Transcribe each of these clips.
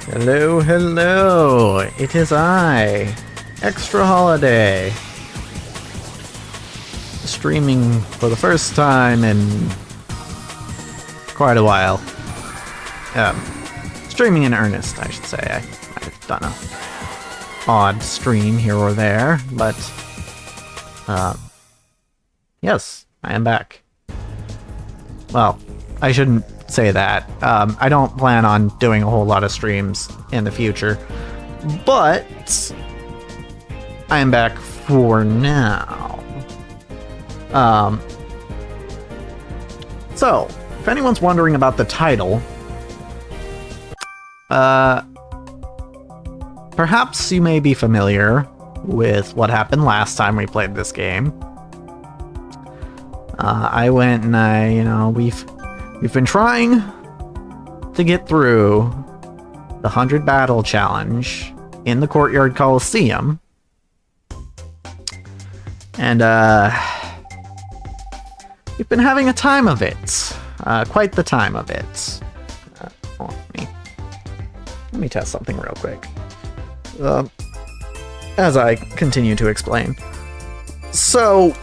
Hello, hello! It is I, Extra Holiday, streaming for the first time in quite a while. Streaming in earnest, I should say. I might have done a odd stream here or there, but yes, I am back. Well, I shouldn't say that. I don't plan on doing a whole lot of streams in the future, but I am back for now. So, if anyone's wondering about the title, perhaps you may be familiar with what happened last time we played this game. I went and we've been trying to get through the 100 Battle Challenge in the Courtyard Coliseum. And, we've been having a time of it. Quite the time of it. Let me test something real quick. As I continue to explain. So,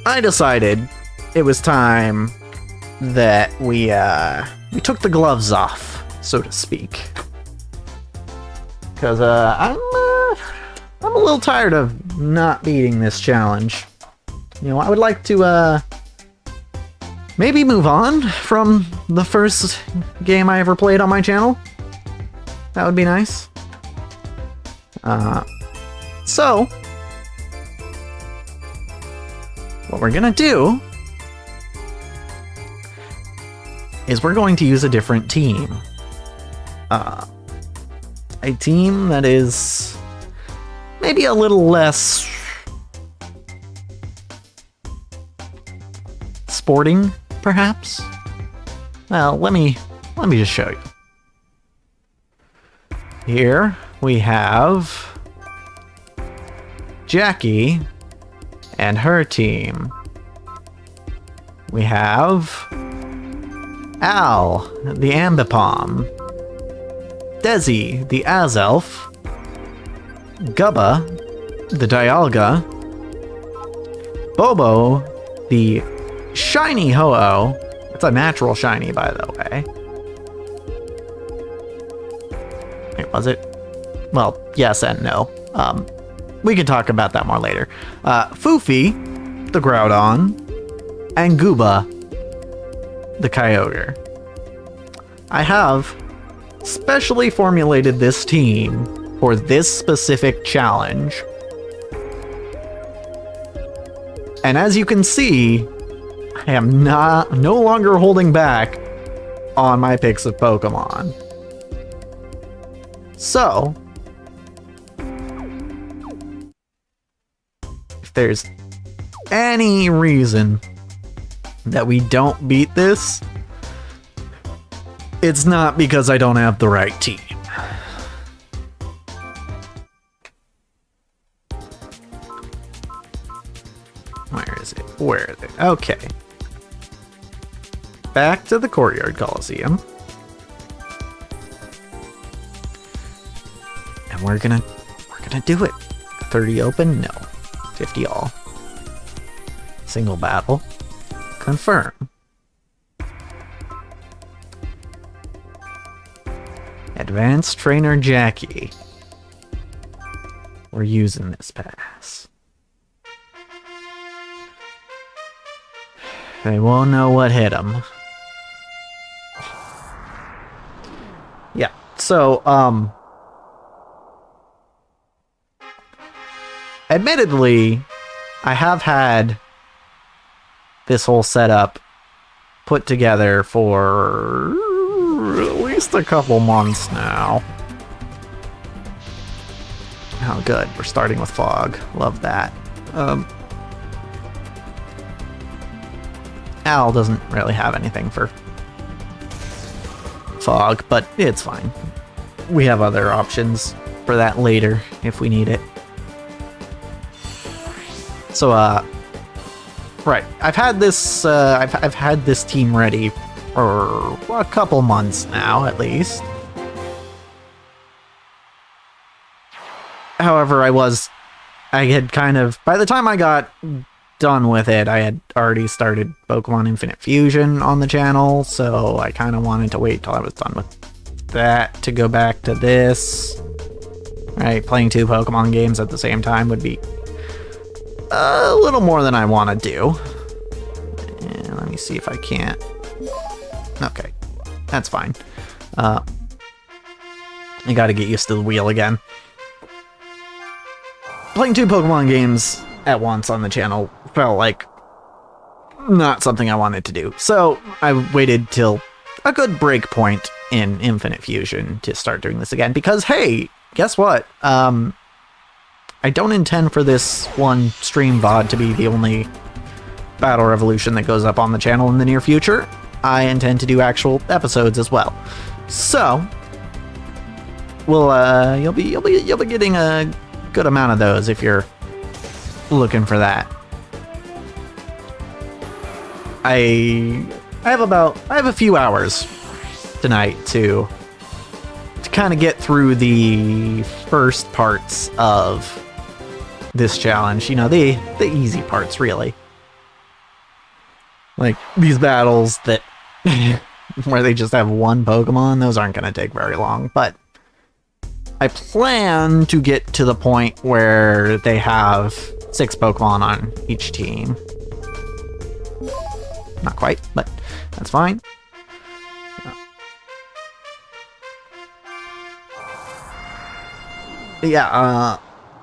I decided it was time that we took the gloves off, so to speak. Because I'm a little tired of not beating this challenge. I would like to maybe move on from the first game I ever played on my channel. That would be nice. So what we're gonna do is we're going to use a different team. A team that is maybe a little less sporting, perhaps? Well, let me just show you. Here we have Jackie and her team. We have Al, the Ambipom, Desi, the Azelf, Gubba, the Dialga, Bobo, the Shiny Ho-Oh. It's a natural shiny, by the way. Wait, was it? Well, yes and no. We can talk about that more later. Foofy, the Groudon, and Gooba, the Kyogre. I have specially formulated this team for this specific challenge. And as you can see, I am no longer holding back on my picks of Pokemon. So, if there's any reason that we don't beat this, it's not because I don't have the right team. Where is it? Where is it? Okay. Back to the Courtyard Coliseum. And we're gonna do it. 30 open? No. 50 all. Single battle. Confirm. Advanced Trainer Jackie. We're using this pass. They won't know what hit them. Yeah, so, admittedly, I have had this whole setup put together for at least a couple months now. Oh, good. We're starting with Fog. Love that. Al doesn't really have anything for Fog, but it's fine. We have other options for that later if we need it. So, right. I've had this I've had this team ready for a couple months now, at least. However, I had kind of, by the time I got done with it, I had already started Pokemon Infinite Fusion on the channel, so I kind of wanted to wait till I was done with that to go back to this. Right, playing 2 Pokemon games at the same time would be a little more than I want to do. And let me see if I can't. Okay, that's fine. I gotta get used to the wheel again. Playing 2 Pokemon games at once on the channel felt like not something I wanted to do. So I waited till a good break point in Infinite Fusion to start doing this again, because hey, guess what? I don't intend for this one stream VOD to be the only Battle Revolution that goes up on the channel in the near future. I intend to do actual episodes as well. So you'll be getting a good amount of those if you're looking for that. I have a few hours tonight to kind of get through the first parts of this challenge. You know, the easy parts, really. Like these battles that where they just have one Pokemon, those aren't going to take very long, but I plan to get to the point where they have 6 Pokemon on each team. Not quite, but that's fine. Yeah,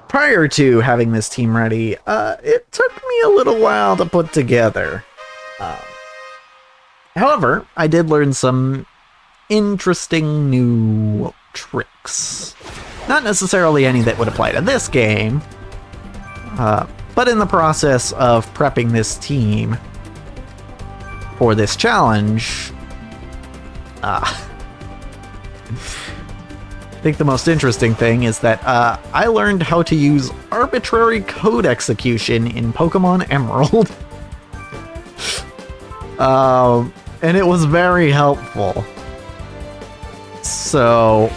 prior to having this team ready, it took me a little while to put together. However, I did learn some interesting new tricks. Not necessarily any that would apply to this game, but in the process of prepping this team for this challenge, I think the most interesting thing is that I learned how to use arbitrary code execution in Pokemon Emerald. And it was very helpful. So,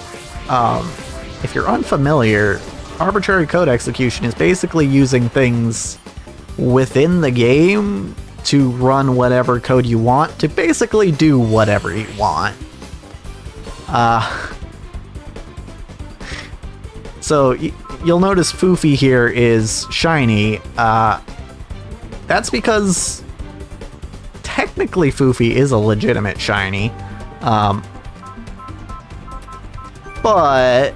if you're unfamiliar, arbitrary code execution is basically using things within the game to run whatever code you want to basically do whatever you want. So you'll notice Foofy here is shiny. That's because technically Foofy is a legitimate shiny. But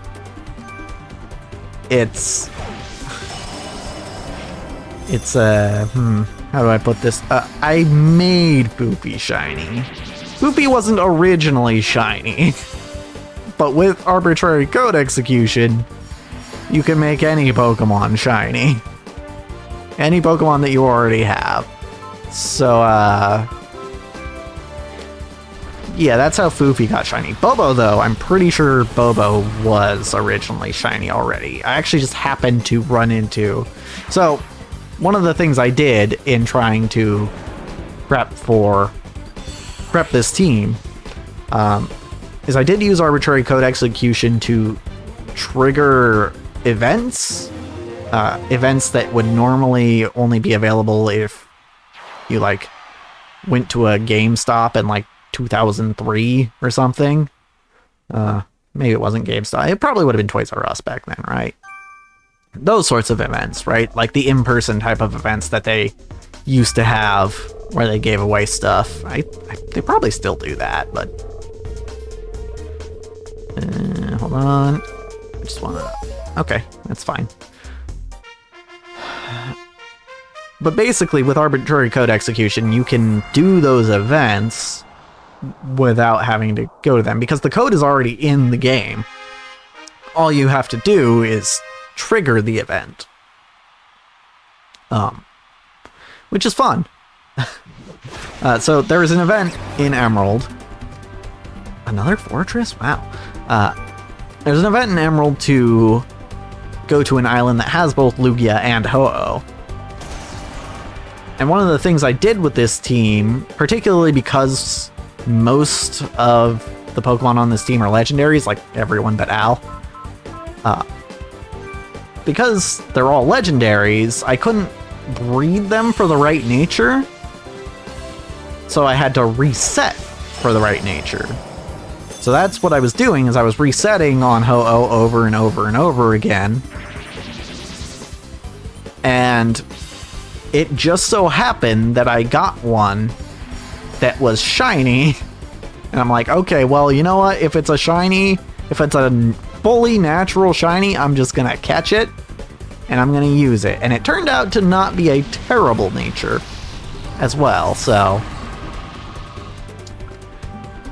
it's how do I put this? I made Foofy shiny. Foofy wasn't originally shiny. But with arbitrary code execution, you can make any Pokemon shiny. Any Pokemon that you already have. So, yeah, that's how Foofy got shiny. Bobo, though, I'm pretty sure Bobo was originally shiny already. I actually just happened to run into... So, one of the things I did in trying to prep this team is I did use arbitrary code execution to trigger events. Events that would normally only be available if you, like, went to a GameStop in, like, 2003 or something. Maybe it wasn't GameStop. It probably would have been Toys R Us back then, right? Those sorts of events, right? Like the in-person type of events that they used to have where they gave away stuff. They probably still do that, but... hold on. I just want to... Okay, that's fine. But basically, with arbitrary code execution, you can do those events without having to go to them, because the code is already in the game. All you have to do is trigger the event. Which is fun. So there is an event in Emerald. Another fortress? Wow. There's an event in Emerald to go to an island that has both Lugia and Ho-Oh. And one of the things I did with this team, particularly because most of the Pokemon on this team are legendaries, like everyone but Al, because they're all legendaries, I couldn't breed them for the right nature. So I had to reset for the right nature. So that's what I was doing, is I was resetting on Ho-Oh over and over and over again. And it just so happened that I got one that was shiny. And I'm like, okay, well, you know what? If it's a shiny, if it's a fully natural shiny, I'm just gonna catch it and I'm gonna use it. And it turned out to not be a terrible nature as well, so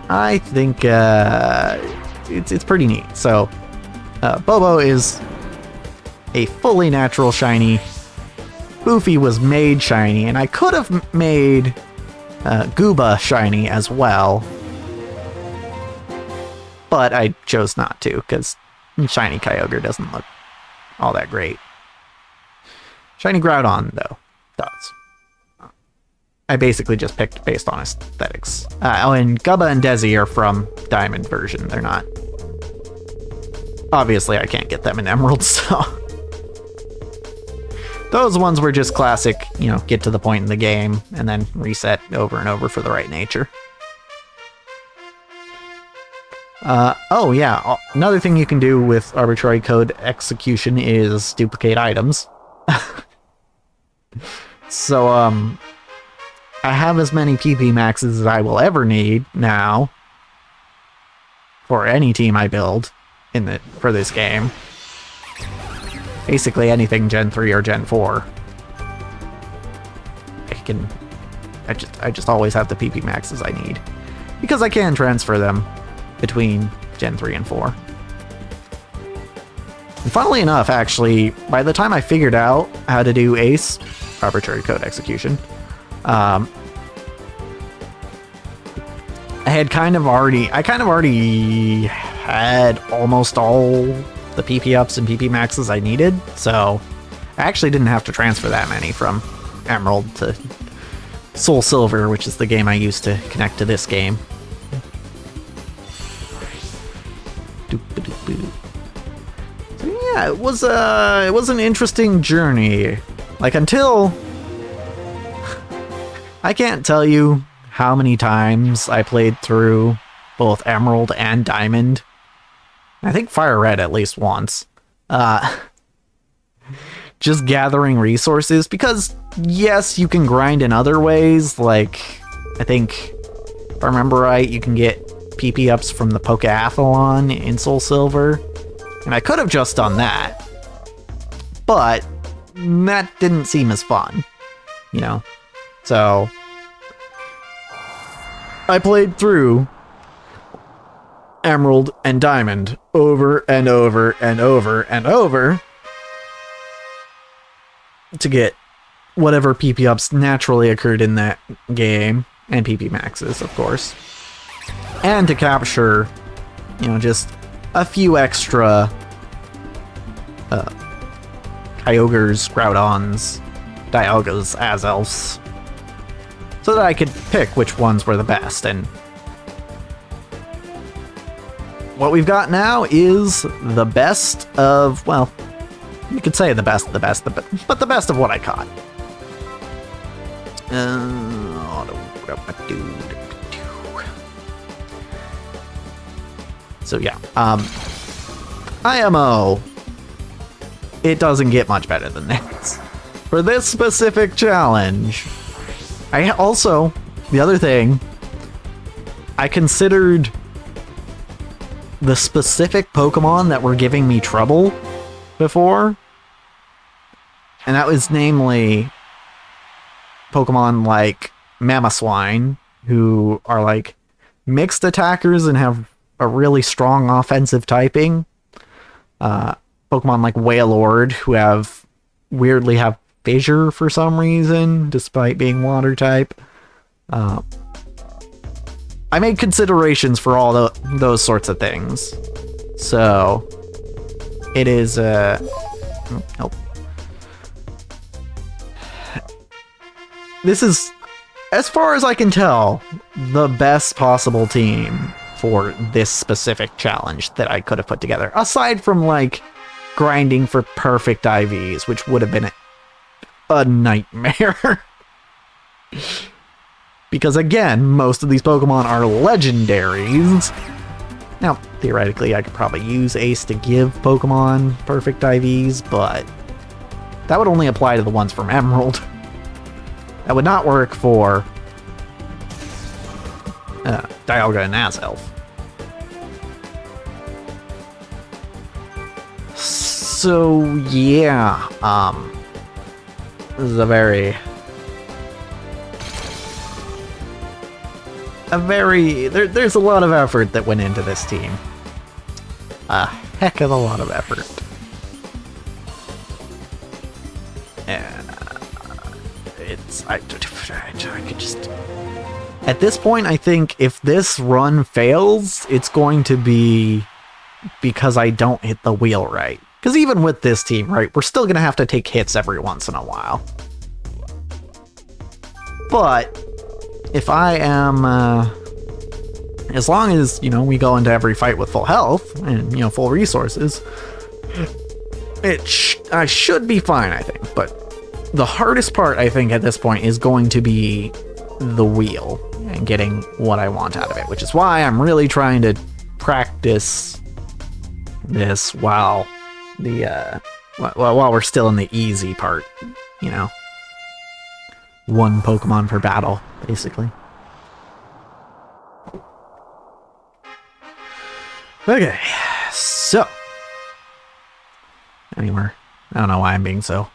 I think it's pretty neat. So Bobo is a fully natural shiny. Boofy was made shiny, and I could have made Gooba shiny as well, but I chose not to, because shiny Kyogre doesn't look all that great. Shiny Groudon, though, does. I basically just picked based on aesthetics. Oh, and Gubba and Desi are from Diamond version. They're not... Obviously, I can't get them in Emerald, so... Those ones were just classic, you know, get to the point in the game, and then reset over and over for the right nature. Oh yeah, another thing you can do with arbitrary code execution is duplicate items. So, I have as many PP maxes as I will ever need now for any team I build for this game. Basically anything Gen 3 or Gen 4. I just always have the PP maxes I need, because I can transfer them between Gen 3 and 4. And funnily enough, actually, by the time I figured out how to do ACE, arbitrary code execution, I kind of already had almost all the PP ups and PP maxes I needed, so I actually didn't have to transfer that many from Emerald to Soul Silver, which is the game I used to connect to this game. So yeah, it was an interesting journey. Like, until... I can't tell you how many times I played through both Emerald and Diamond. I think Fire Red at least once. Just gathering resources, because yes, you can grind in other ways. Like, I think, if I remember right, you can get PP ups from the Pokeathlon in Soul Silver, and I could have just done that, but that didn't seem as fun, you know? So I played through Emerald and Diamond over and over and over and over to get whatever PP ups naturally occurred in that game, and PP maxes, of course, and to capture, you know, just a few extra Kyogres, Groudons, Dialgas, Azelfs, so that I could pick which ones were the best. And what we've got now is the best of, well, you could say the best of the best, but the best of what I caught. So yeah, IMO. It doesn't get much better than this. For this specific challenge, I also, the other thing, I considered the specific Pokemon that were giving me trouble before, and that was namely Pokemon like Mamoswine, who are like mixed attackers and have a really strong offensive typing. Pokemon like Wailord, who weirdly have Fissure for some reason, despite being water type. I made considerations for all those sorts of things. So it is nope. This is, as far as I can tell, the best possible team for this specific challenge that I could have put together. Aside from, like, grinding for perfect IVs, which would have been a nightmare. Because again, most of these Pokemon are legendaries. Now, theoretically, I could probably use Ace to give Pokemon perfect IVs, but that would only apply to the ones from Emerald. That would not work for Dialga and Azelf. So yeah, this is a very there's a lot of effort that went into this team. A heck of a lot of effort. And I could just... At this point, I think if this run fails, it's going to be because I don't hit the wheel right. Because even with this team, right, we're still going to have to take hits every once in a while. But if I am, as long as, you know, we go into every fight with full health and, you know, full resources, I should be fine, I think. But the hardest part, I think, at this point is going to be the wheel and getting what I want out of it, which is why I'm really trying to practice this while while we're still in the easy part, you know. One Pokemon per battle, basically. Okay, so anyway, I don't know why I'm being so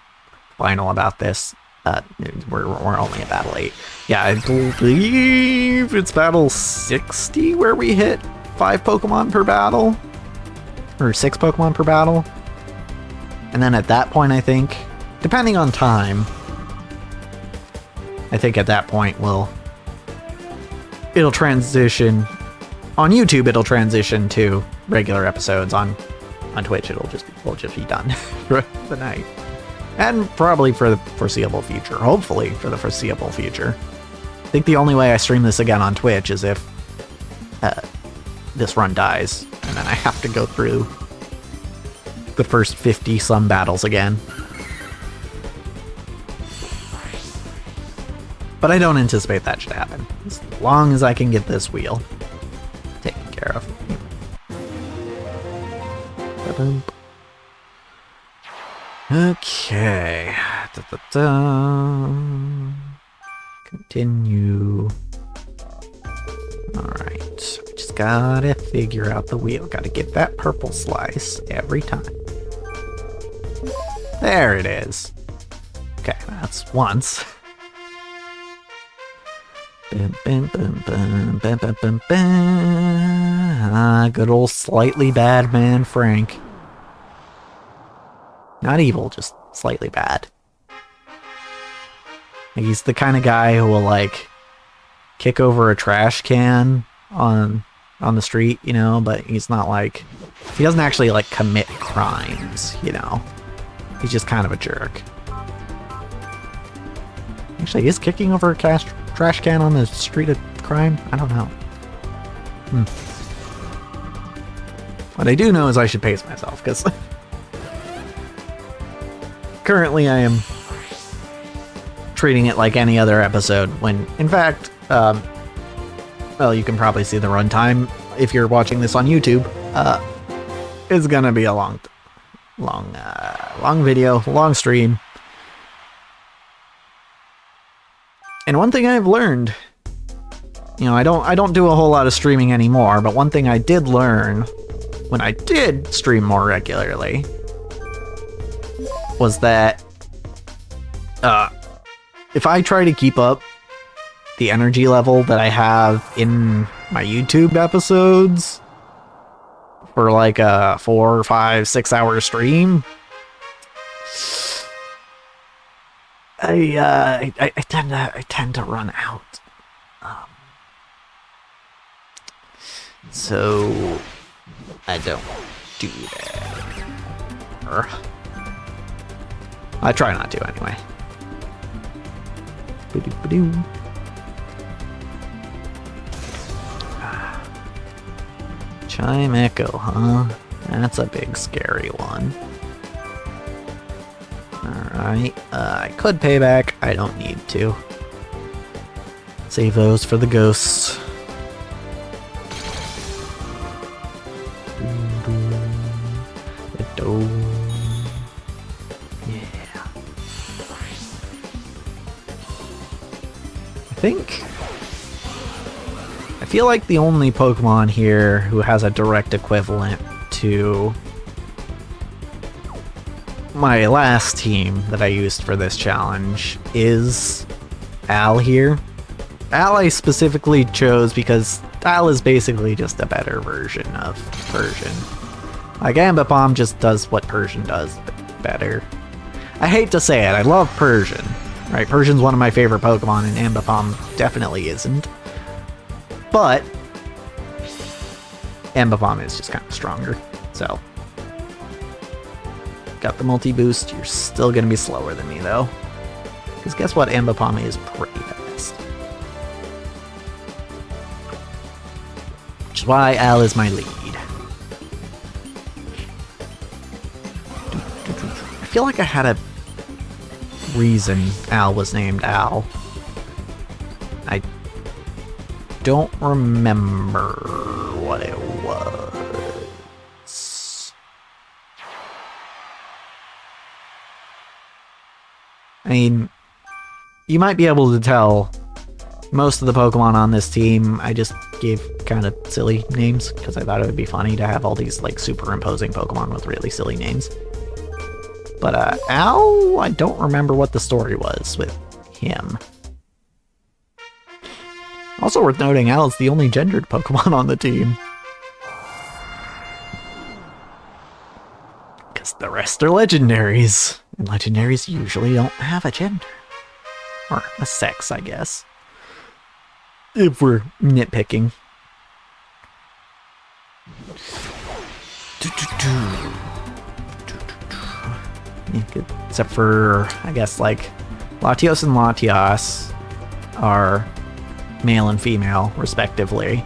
final about this. We're only at battle 8. Yeah, I believe it's battle 60 where we hit 5 Pokemon per battle, or 6 Pokemon per battle. And then at that point, I think, depending on time, I think at that point it'll transition. On YouTube, it'll transition to regular episodes. On Twitch, we'll just be done for the night. And probably for the foreseeable future. Hopefully for the foreseeable future. I think the only way I stream this again on Twitch is if this run dies, and then I have to go through the first 50-some battles again. But I don't anticipate that should happen, as long as I can get this wheel taken care of. Okay. Continue. Alright. Just gotta figure out the wheel. Gotta get that purple slice every time. There it is. Okay, that's once. Good old slightly bad man Frank. Not evil, just slightly bad. He's the kind of guy who will, like, kick over a trash can on the street, you know, but he's not like... He doesn't actually, like, commit crimes, you know. He's just kind of a jerk. Actually, is kicking over a trash can on the street a crime? I don't know. What I do know is I should pace myself, because... currently I am treating it like any other episode, when, in fact, well, you can probably see the runtime if you're watching this on YouTube. It's gonna be a long video, long stream. And one thing I've learned, you know, I don't do a whole lot of streaming anymore, but one thing I did learn when I did stream more regularly was that if I try to keep up the energy level that I have in my YouTube episodes for like a 4, 5, 6 hour stream, I tend to run out. So I don't do that. I try not to, anyway. Chime Echo, huh? That's a big scary one. Alright, I could pay back. I don't need to. Save those for the ghosts. Yeah. I feel like the only Pokemon here who has a direct equivalent to my last team that I used for this challenge is Al here. Al I specifically chose because Al is basically just a better version of Persian. Like, Ambipom just does what Persian does, but better. I hate to say it, I love Persian. Right, Persian's one of my favorite Pokemon, and Ambipom definitely isn't. But Ambipom is just kind of stronger, so. Got the multi-boost, you're still gonna be slower than me, though. Because guess what, Ambipom is pretty fast. Which is why Al is my lead. I feel like I had a reason Al was named Al. I don't remember what it was. I mean, you might be able to tell most of the Pokemon on this team I just gave kind of silly names because I thought it would be funny to have all these like superimposing Pokemon with really silly names. But Al, I don't remember what the story was with him. Also worth noting, Al is the only gendered Pokemon on the team. Because the rest are legendaries. And legendaries usually don't have a gender. Or a sex, I guess. If we're nitpicking. Except for, I guess, like, Latios and Latias are male and female, respectively.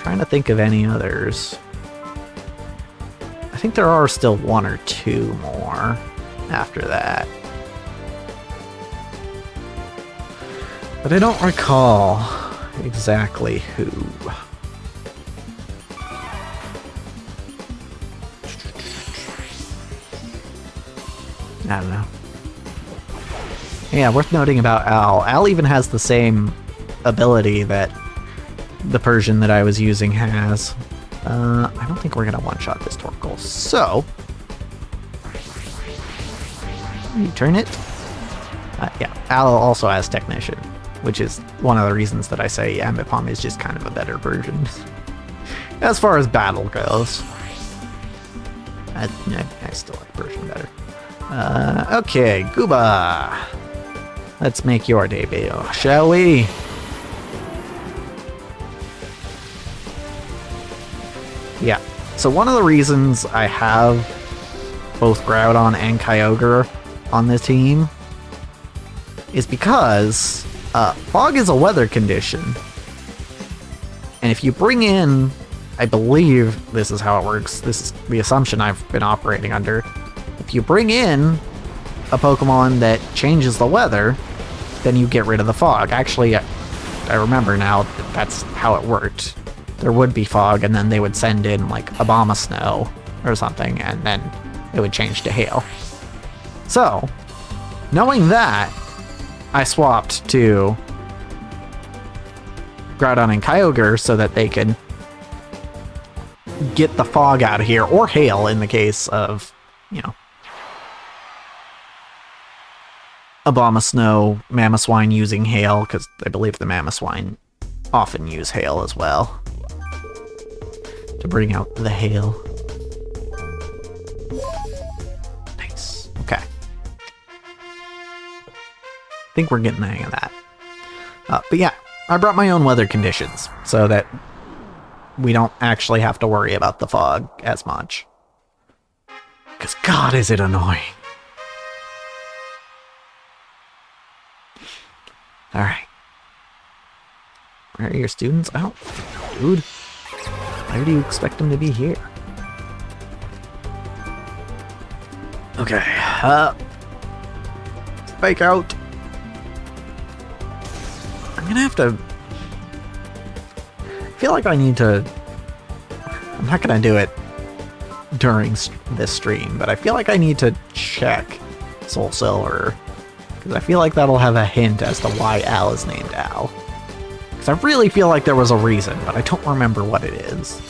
Trying to think of any others. I think there are still one or two more after that. But I don't recall exactly who. I don't know. Yeah, worth noting about Al. Al even has the same ability that the Persian that I was using has. I don't think we're gonna one-shot this Torkoal, so you turn it. Yeah, Al also has Technician, which is one of the reasons that I say Ambipom is just kind of a better version. As far as battle goes, I still like Persian better. Okay, Gooba. Let's make your debut, shall we? Yeah, so one of the reasons I have both Groudon and Kyogre on this team is because fog is a weather condition. And if you bring in, I believe this is how it works, this is the assumption I've been operating under. If you bring in a Pokemon that changes the weather, then you get rid of the fog. Actually, I remember now that that's how it worked. There would be fog, and then they would send in, like, Abomasnow or something, and then it would change to hail. So, knowing that, I swapped to Groudon and Kyogre so that they could get the fog out of here, or hail in the case of, you know, Abomasnow, Mamoswine using hail, because I believe the Mamoswine often use hail as well to bring out the hail. Nice. Okay. I think we're getting the hang of that. But yeah, I brought my own weather conditions so that we don't actually have to worry about the fog as much. Because God, is it annoying. Alright. Where are your students? I don't... Dude. Why do you expect him to be here? Okay, fake out. I'm gonna have to... I feel like I need to... I'm not gonna do it during this stream, but I feel like I need to check Soul Silver, because I feel like that'll have a hint as to why Al is named Al. Because I really feel like there was a reason, but I don't remember what it is.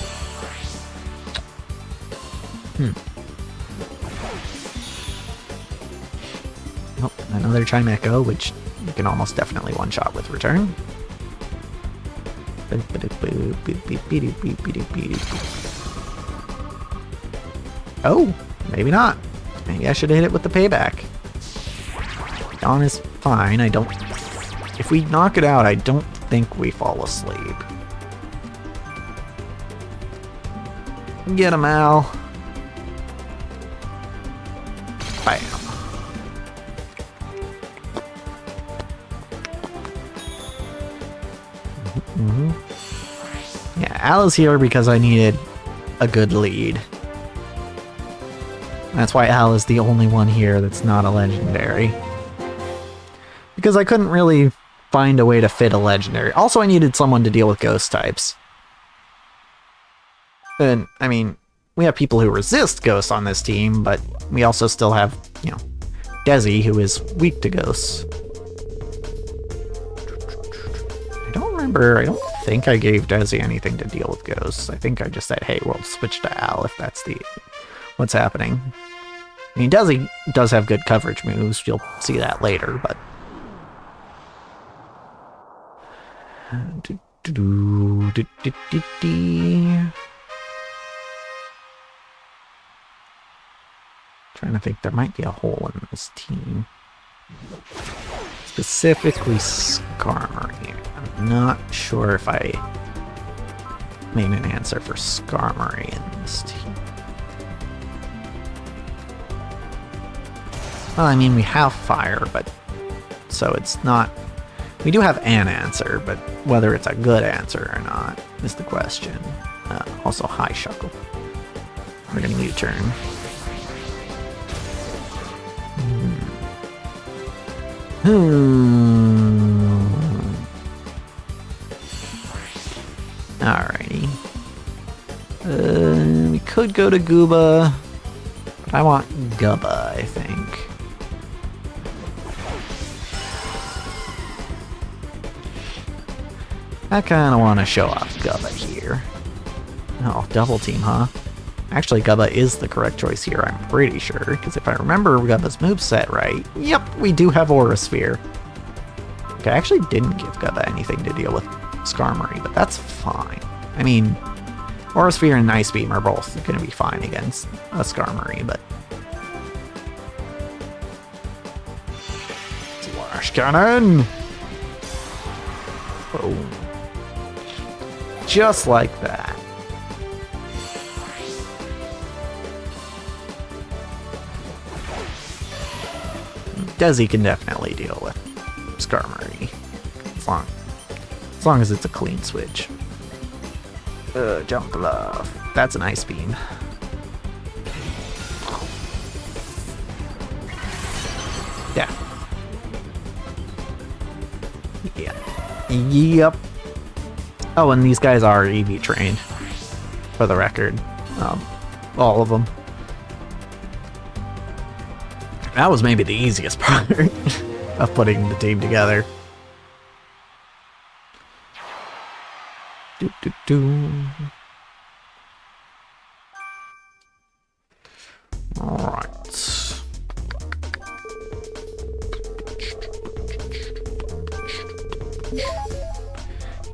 Oh, another Chime Echo, which you can almost definitely one-shot with Return. Oh, maybe not. Maybe I should have hit it with the payback. Dawn is fine. I don't... If we knock it out, I don't think we fall asleep. Get him, Al. Bam. Yeah, Al is here because I needed a good lead. That's why Al is the only one here that's not a legendary. Because I couldn't really find a way to fit a legendary. Also, I needed someone to deal with ghost types. And, I mean, we have people who resist ghosts on this team, but we also still have, you know, Desi, who is weak to ghosts. I don't think I gave Desi anything to deal with ghosts. I think I just said, hey, we'll switch to Al if that's what's happening. I mean, Desi does have good coverage moves. You'll see that later, but... Trying to think, there might be a hole in this team. Specifically Skarmory. I'm not sure if I made an answer for Skarmory in this team. Well, I mean, we have fire, but... So it's not... We do have an answer, but whether it's a good answer or not is the question. Also, hi, Shuckle. We're gonna U-turn. Alrighty. We could go to Gooba, but I want Gubba, I think. I kind of want to show off Gubba here. Oh, double team, huh? Actually, Gubba is the correct choice here, I'm pretty sure, because if I remember Gubba's moveset right, yep, we do have Aura Sphere. Okay, I actually didn't give Gubba anything to deal with Skarmory, but that's fine. I mean, Aura Sphere and Ice Beam are both going to be fine against a Skarmory, but... Slash Cannon! Boom. Just like that. Desi can definitely deal with Skarmory. As long as it's a clean switch. Jump Bluff. That's an Ice Beam. Yeah. Yep. Oh, and these guys are EV trained, for the record. All of them. That was maybe the easiest part of putting the team together. Alright.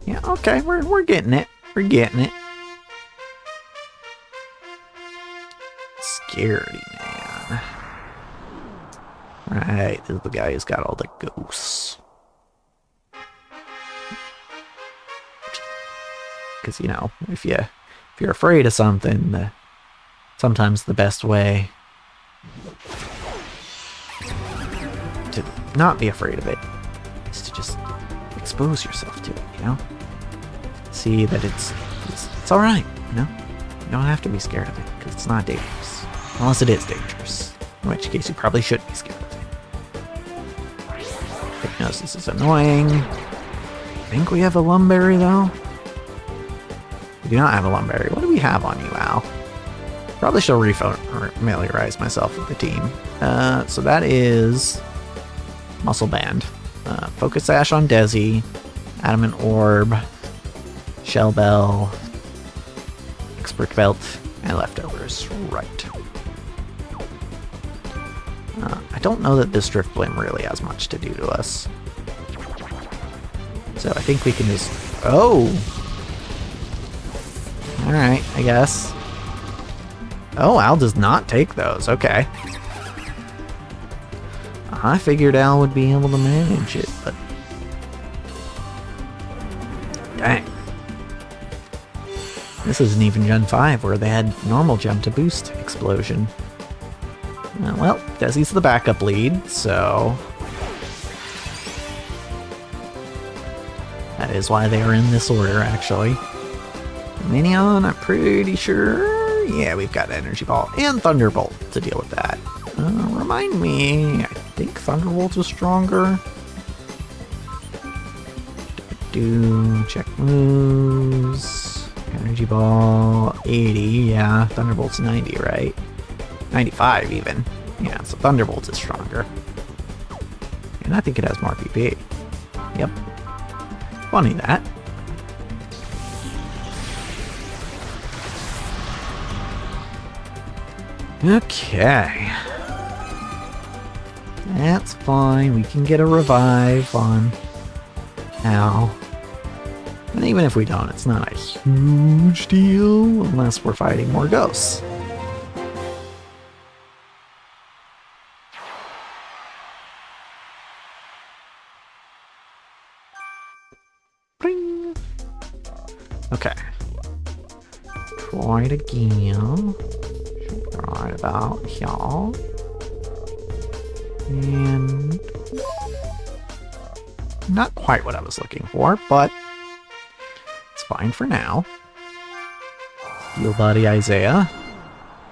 Yeah, okay, we're getting it. We're getting it. Scaredy Man. Right, this is the guy who's got all the ghosts. Because, you know, if you're afraid of something, sometimes the best way to not be afraid of it is to just expose yourself to it, you know? See that it's all right. No, you don't have to be scared of it, because it's not dangerous. Unless it is dangerous. In which case you probably should be scared of it. Hypnosis is annoying. I think we have a Lumberry, though. We do not have a Lumberry. What do we have on you, Al? Probably should familiarize myself with the team. So that is Muscle Band. Focus Sash on Desi. Adamant Orb. Shell Bell. Expert Belt. And Leftovers. Right. I don't know that this Drift Blim really has much to do to us. So I think we can just... Oh! Alright, I guess. Oh, Al does not take those. Okay. I figured Al would be able to manage it, but... Dang. This isn't even Gen 5, where they had normal gem to boost Explosion. Well, Desi's the backup lead, so... That is why they are in this order, actually. Minion, I'm pretty sure... Yeah, we've got Energy Ball and Thunderbolt to deal with that. Remind me, I think Thunderbolt is stronger. Check moves. Energy Ball, 80, yeah. Thunderbolt's 90, right? 95 even. Yeah, so Thunderbolt is stronger. And I think it has more PP. Yep. Funny that. Okay. That's fine. We can get a revive on Al. And even if we don't, it's not a huge deal unless we're fighting more ghosts. Bring. Okay. Try it again. Right about here. And not quite what I was looking for, but it's fine for now. Steel Body Isaiah.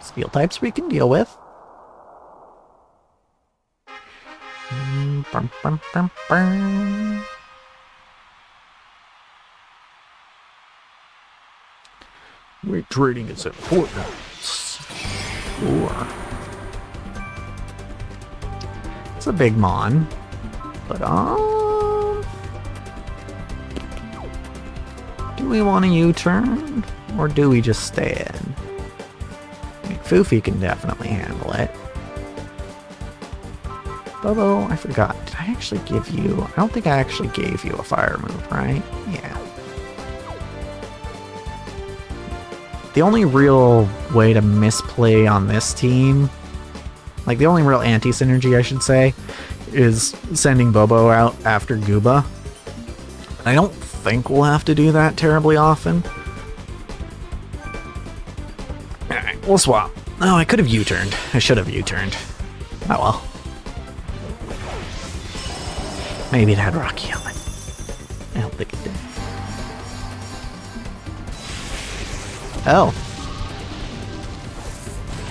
Steel types we can deal with. Bum, bum, bum, bum. Weight training is important. Sure. It's a big mon, but do we want a U-turn, or do we just stay in? I mean, Foofy can definitely handle it. Bobo, I forgot. Did I actually give you... I don't think I actually gave you a fire move, right? Yeah. The only real way to misplay on this team, like the only real anti-synergy I should say, is sending Bobo out after Gooba. I don't think we'll have to do that terribly often. Alright, we'll swap. Oh, I could have U-turned. I should have U-turned. Oh well. Maybe it had Rocky Helmet. I don't think it did. Oh.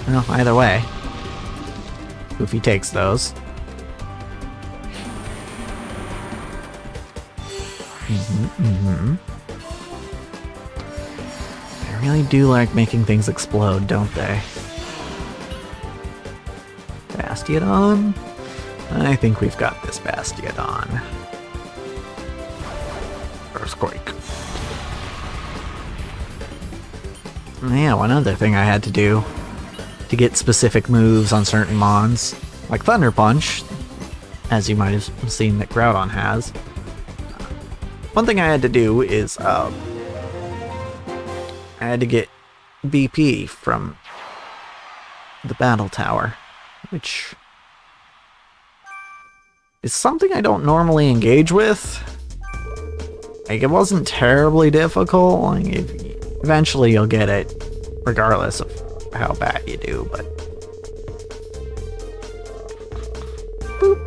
Well, either way. Goofy takes those. They really do like making things explode, don't they? Bastiodon? I think we've got this Bastiodon. Earthquake. Yeah, one other thing I had to do to get specific moves on certain mons, like Thunder Punch, as you might have seen that Groudon has. One thing I had to do is I had to get BP from the Battle Tower, which is something I don't normally engage with. Like, it wasn't terribly difficult. Like, eventually you'll get it, regardless of how bad you do, but... Boop.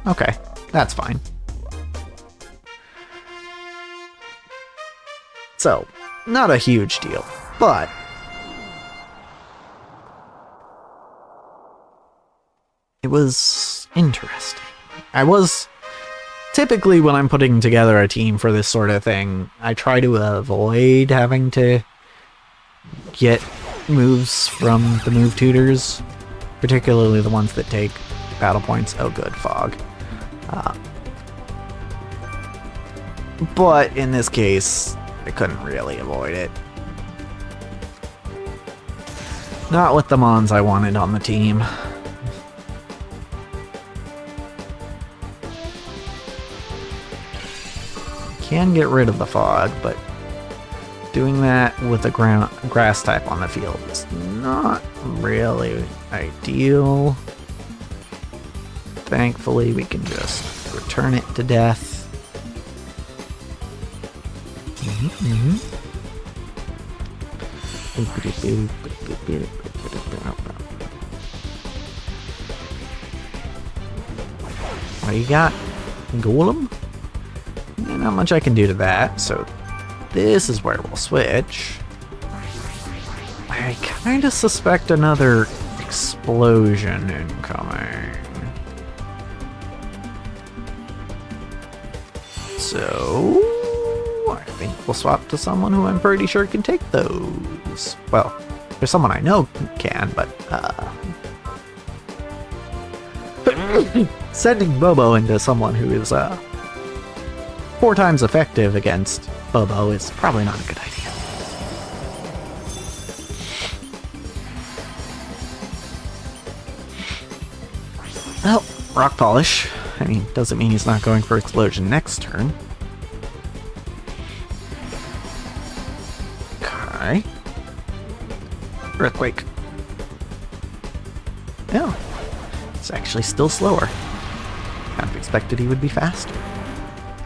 Okay, that's fine. So, not a huge deal, but it was interesting. Typically, when I'm putting together a team for this sort of thing, I try to avoid having to get moves from the move tutors, particularly the ones that take battle points. Oh, good, fog. But in this case, I couldn't really avoid it. Not with the mons I wanted on the team. Can get rid of the fog, but doing that with a grass type on the field is not really ideal. Thankfully, we can just return it to death. What do you got? Golem? Not much I can do to that, so this is where we'll switch. I kind of suspect another explosion incoming. So I think we'll swap to someone who I'm pretty sure can take those. Well, there's someone I know can, but sending Bobo into someone who is 4 times effective against Bobo is probably not a good idea. Well, rock polish. I mean, doesn't mean he's not going for explosion next turn. Okay. Earthquake. Oh, it's actually still slower. Kind of expected he would be faster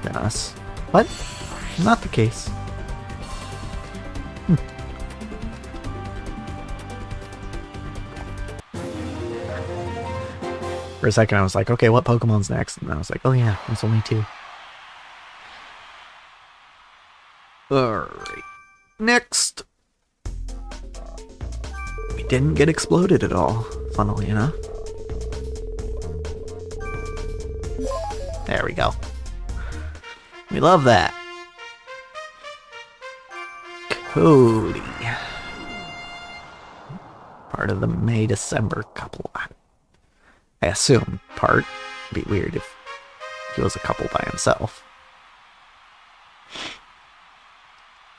than us, but not the case. For a second I was like, okay, what Pokemon's next? And I was like, oh yeah, there's only 2. Alright. Next. We didn't get exploded at all, funnily enough. There we go. We love that. Cody. Part of the May-December couple. I assume part. It'd be weird if he was a couple by himself.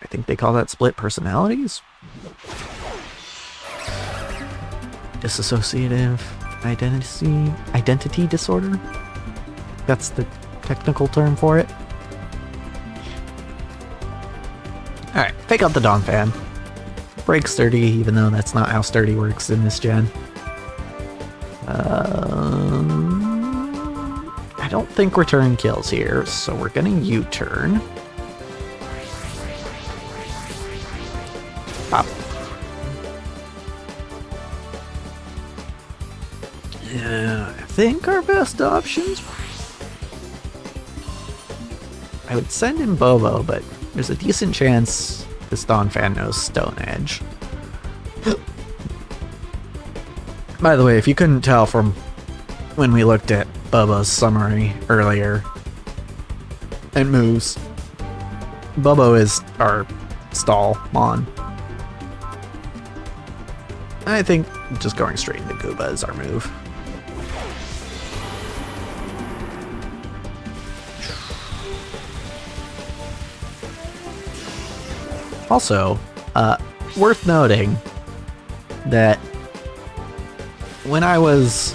I think they call that split personalities? Dissociative identity disorder? That's the technical term for it. Alright, pick up the Dawn Fan. Break sturdy, even though that's not how sturdy works in this gen. I don't think return kills here, so we're gonna U-turn. Pop. Yeah, I think our best options. I would send in Bobo, but there's a decent chance this Dawn Fan knows Stone Edge. By the way, if you couldn't tell from when we looked at Bobo's summary earlier and moves, Bobo is our stall mon. I think just going straight into Gooba is our move. Also, worth noting that when I was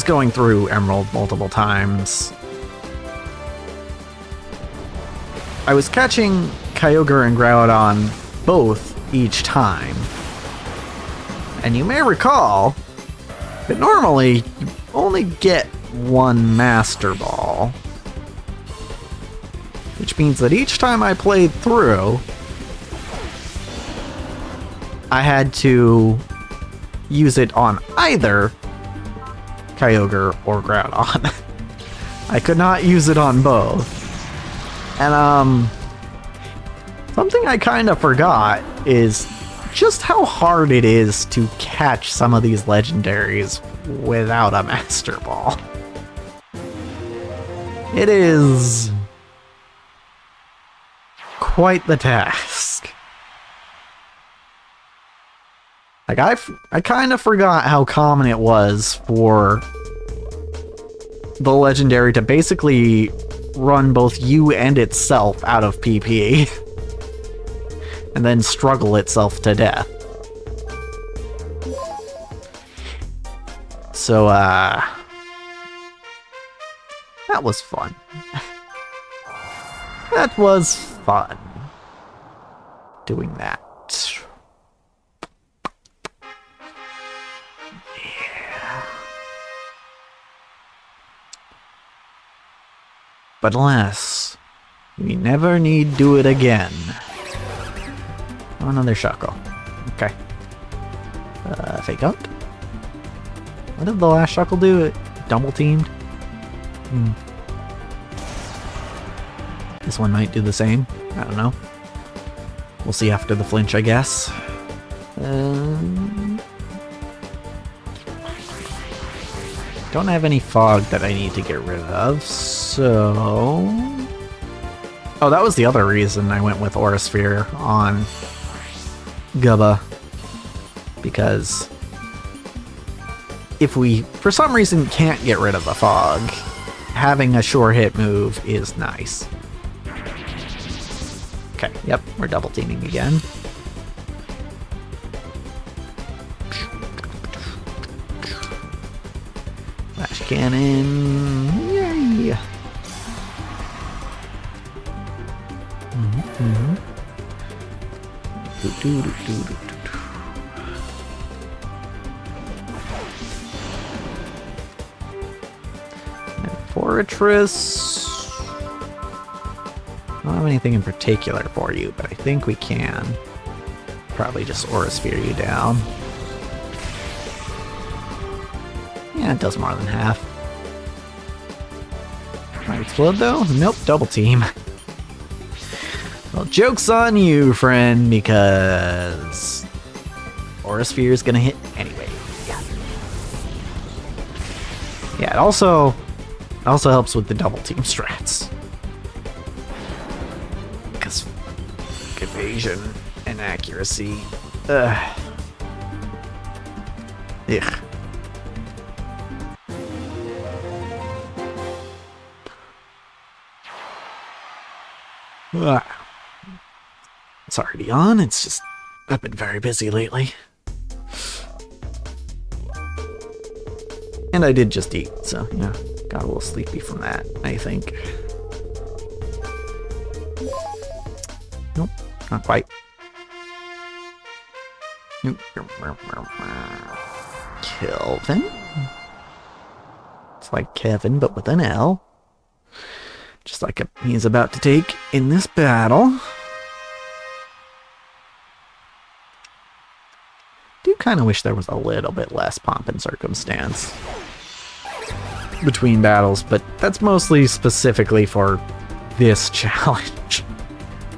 going through Emerald multiple times, I was catching Kyogre and Groudon both each time. And you may recall that normally you only get 1 Master Ball. Which means that each time I played through, I had to use it on either Kyogre or Groudon. I could not use it on both. And Something I kind of forgot is just how hard it is to catch some of these legendaries without a Master Ball. It is quite the task. Like, I kind of forgot how common it was for the legendary to basically run both you and itself out of PP and then struggle itself to death. So, that was fun. That was fun. Doing that. Yeah. But alas, we never need do it again. Oh, another Shuckle. Okay. Fake out. What did the last Shuckle do? It double teamed? This one might do the same. I don't know. We'll see after the flinch, I guess. Don't have any fog that I need to get rid of, so... Oh, that was the other reason I went with Aurasphere on Gubba. Because if we, for some reason, can't get rid of the fog, having a sure hit move is nice. Okay, yep, we're double teaming again. Flash cannon, yay! And Fortress. I don't have anything in particular for you, but I think we can. Probably just Aurasphere you down. Yeah, it does more than half. Might explode though? Nope, double team. Well, joke's on you, friend, because Aurasphere is gonna hit anyway. Yeah, it also helps with the double team strats. Because evasion and accuracy. Ugh. Ugh. It's already on, it's just I've been very busy lately. And I did just eat, so yeah, got a little sleepy from that, I think. Nope, not quite. Nope. Kelvin? It's like Kevin, but with an L. Just like he's about to take in this battle. Do kind of wish there was a little bit less pomp and circumstance between battles, but that's mostly specifically for this challenge,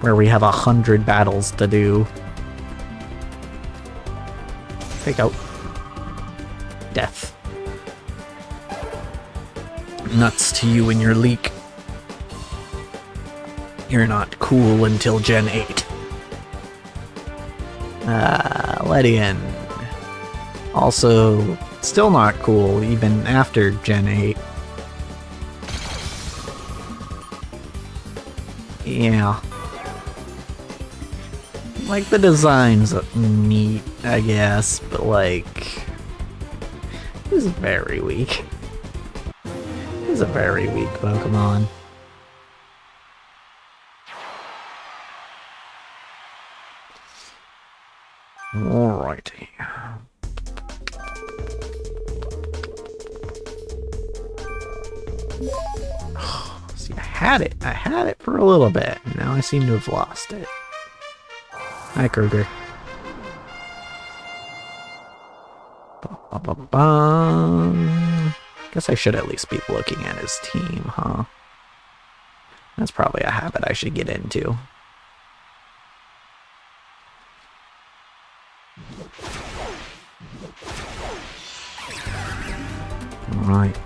where we have 100 battles to do. Take out. Death. Nuts to you and your leak. You're not cool until Gen 8. Let in. Also, still not cool even after Gen 8. Yeah. Like, the design's neat, I guess, but like... This is very weak. This is a very weak Pokemon. Alrighty. See, I had it for a little bit. Now I seem to have lost it. Hi, Kruger. Guess I should at least be looking at his team, huh? That's probably a habit I should get into. Right.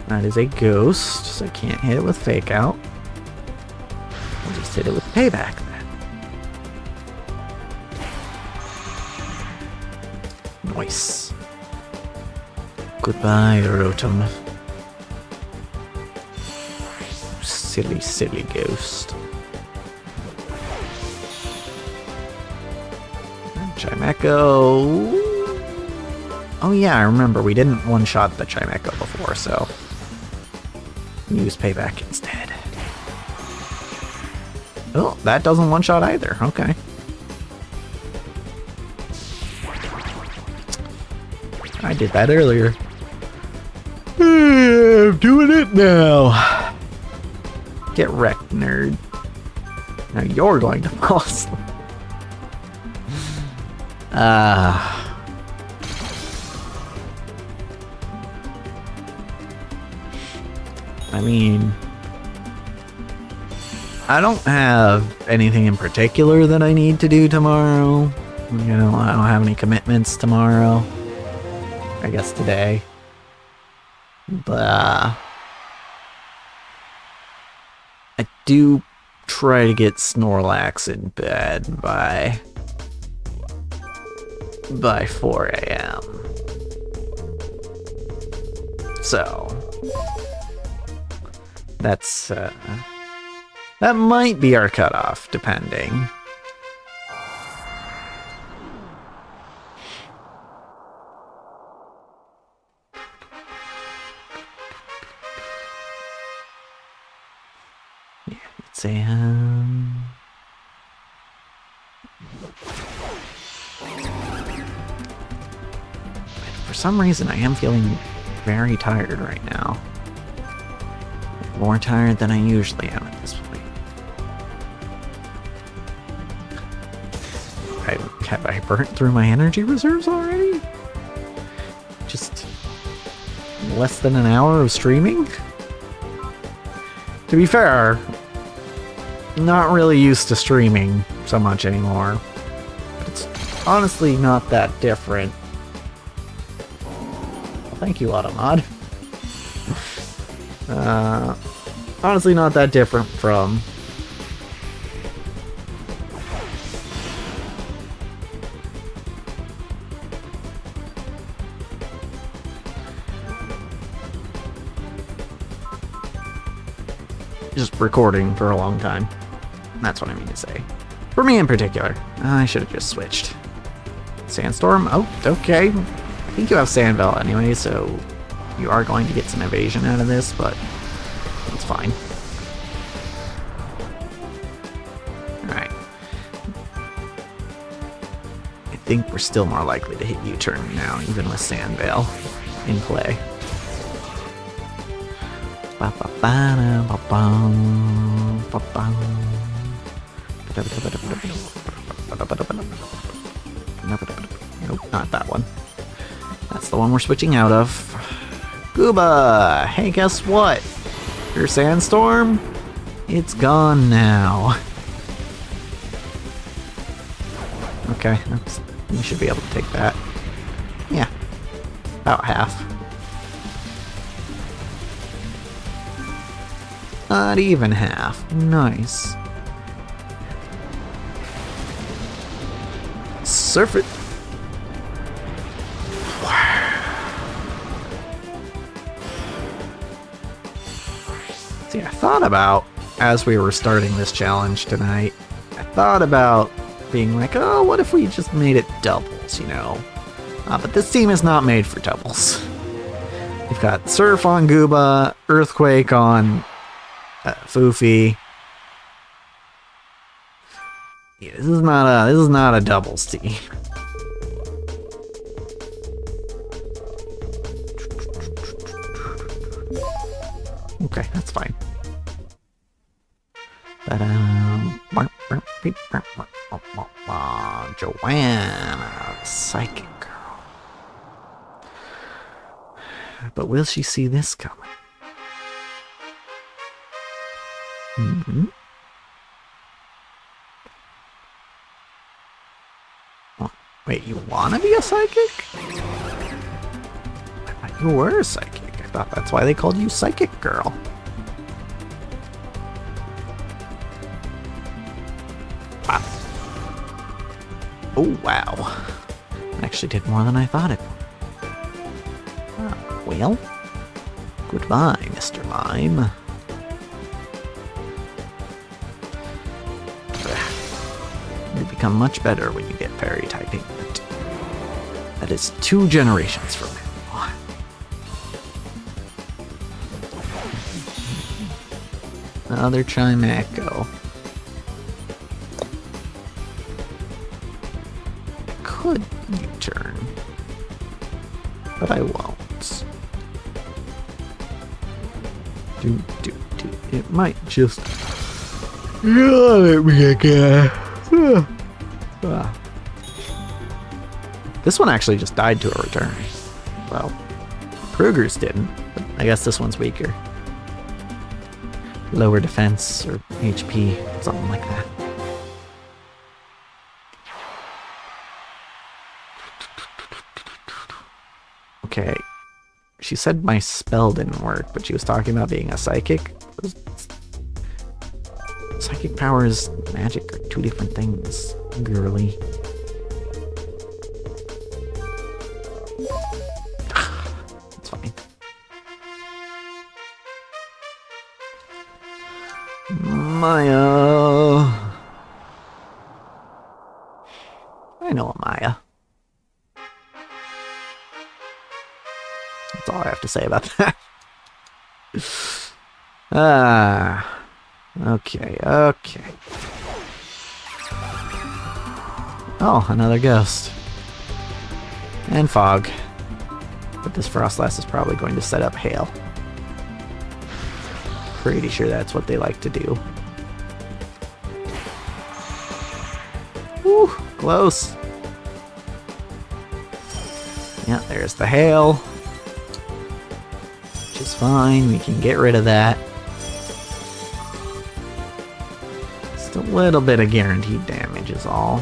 That is a ghost, so I can't hit it with fake out. I'll just hit it with payback then. Nice. Goodbye, Rotom. Silly, silly ghost. Chimecho. Oh yeah, I remember we didn't one-shot the Chimecho before, so use payback instead. Oh, that doesn't one-shot either. Okay. I did that earlier. I'm doing it now. Get wrecked, nerd. Now you're going to fall asleep. I mean, I don't have anything in particular that I need to do tomorrow. You know, I don't have any commitments tomorrow. I guess today. But I do try to get Snorlax in bed by 4 a.m. So that's that might be our cutoff, depending. Yeah, it's for some reason I am feeling very tired right now. More tired than I usually am at this point. Have I burnt through my energy reserves already? Just less than an hour of streaming? To be fair, not really used to streaming so much anymore. But it's honestly not that different. Well, thank you, Automod. Honestly not that different from just recording for a long time. That's what I mean to say. For me in particular. I should have just switched. Sandstorm? Oh, okay. I think you have Sandbell anyway, so you are going to get some evasion out of this, but it's fine. Alright. I think we're still more likely to hit U-turn now, even with Sandvale in play. Nope, not that one. That's the one we're switching out of. Gooba! Hey, guess what? Your Sandstorm? It's gone now. Okay, you should be able to take that. Yeah, about half. Not even half. Nice. Surf it. See, I thought about, as we were starting this challenge tonight, I thought about being like, oh, what if we just made it doubles, you know? But this team is not made for doubles. We've got Surf on Gooba, Earthquake on Foofy. Yeah, this is not a doubles team. Okay, that's fine. Joanna, the psychic girl. But will she see this coming? Mm-hmm. Oh, wait, you wanna be a psychic? You were psychic. I thought that's why they called you Psychic Girl. Wow. Oh, wow. Actually did more than I thought it would. Ah, well, goodbye, Mr. Mime. You become much better when you get fairy typing. But that is 2 generations from now. Another chime echo. I could U-turn, but I won't. It might just... let me again. This one actually just died to a return. Well, Kruger's didn't, but I guess this one's weaker. Lower defense or HP, something like that. Okay, she said my spell didn't work, but she was talking about being a psychic. Psychic powers and magic are 2 different things, girly. It's fine. Maya. I know a Maya. That's all I have to say about that. Okay. Oh, another ghost. And fog. But this Frostlass is probably going to set up hail. Pretty sure that's what they like to do. Woo, close. Yeah, there's the hail. Which is fine, we can get rid of that. Just a little bit of guaranteed damage is all.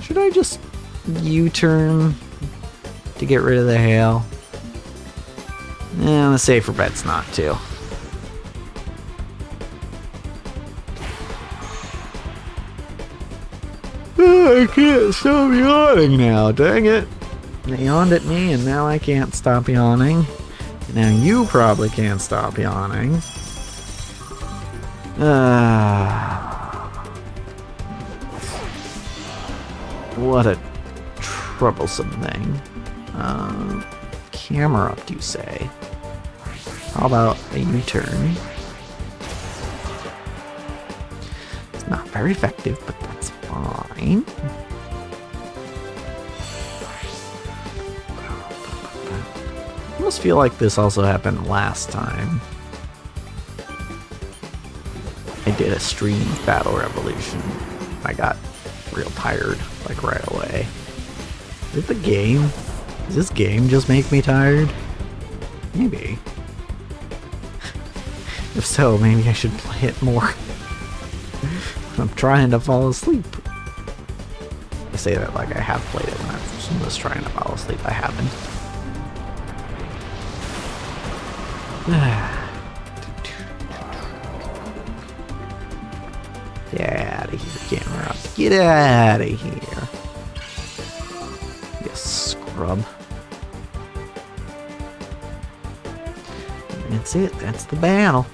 Should I just U-turn to get rid of the hail? And the safer bet's not to. I can't stop yawning now, dang it. They yawned at me and now I can't stop yawning. And now you probably can't stop yawning. What a troublesome thing. Camera up, do you say? How about a U-turn? It's not very effective, but that's fine. I almost feel like this also happened last time. I did a stream of Battle Revolution. I got real tired, like right away. Is it the game? Does this game just make me tired? Maybe. If so, maybe I should play it more. I'm trying to fall asleep. I say that like I have played it when I was trying to fall asleep. I haven't. Get out of here, camera. Get out of here. You scrub. That's it. That's the battle.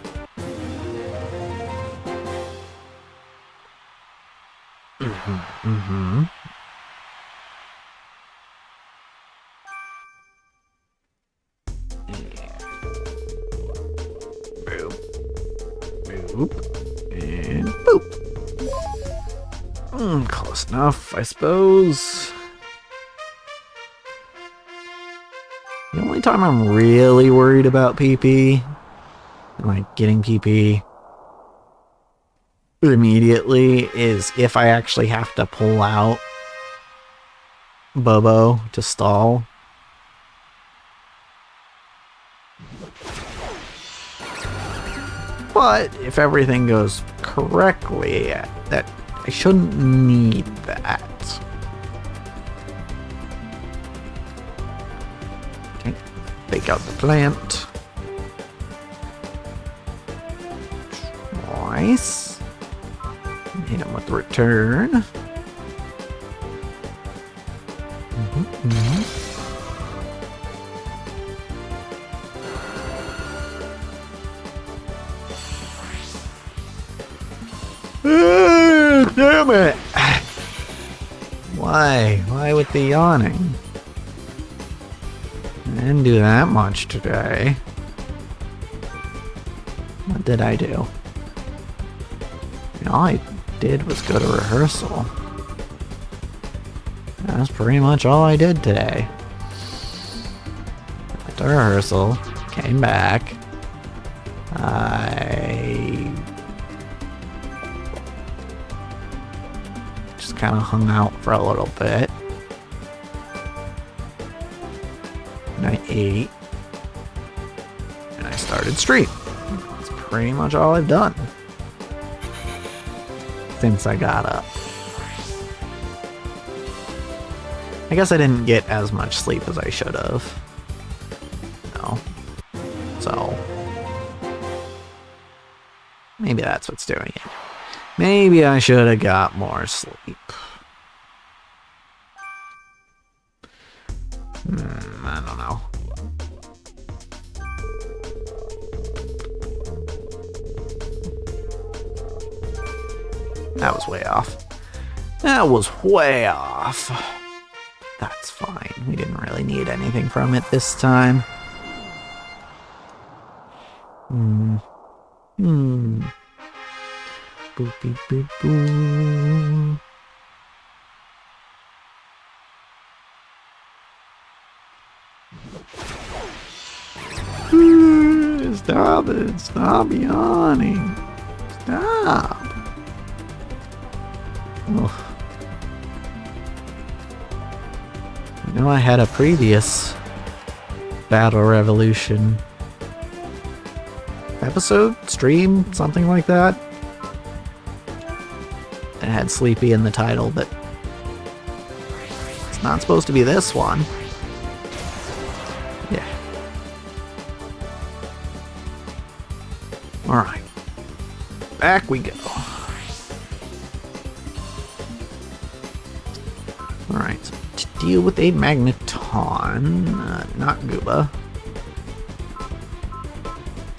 Boop. And boop. Close enough, I suppose. The only time I'm really worried about PP, like getting PP immediately, is if I actually have to pull out Bobo to stall. But if everything goes correctly, that I shouldn't need that. Take out the plant. Nice. Hit him with the return. Damn it! Why? Why with the yawning? I didn't do that much today. What did I do? All I did was go to rehearsal. That's pretty much all I did today. Went to rehearsal, came back. I just kind of hung out for a little bit. And I ate. And I started stream. That's pretty much all I've done since I got up. I guess I didn't get as much sleep as I should have. No. So maybe that's what's doing it. Maybe I should have got more sleep. I don't know. That was way off. That was way off. That's fine. We didn't really need anything from it this time. Boop beep boop boop. Stop it. Stop yawning. Stop. Oh. I know I had a previous Battle Revolution episode, stream, something like that. It had Sleepy in the title, but it's not supposed to be this one. Yeah. Alright. Back we go. Alright, so to deal with a Magneton, not Gooba.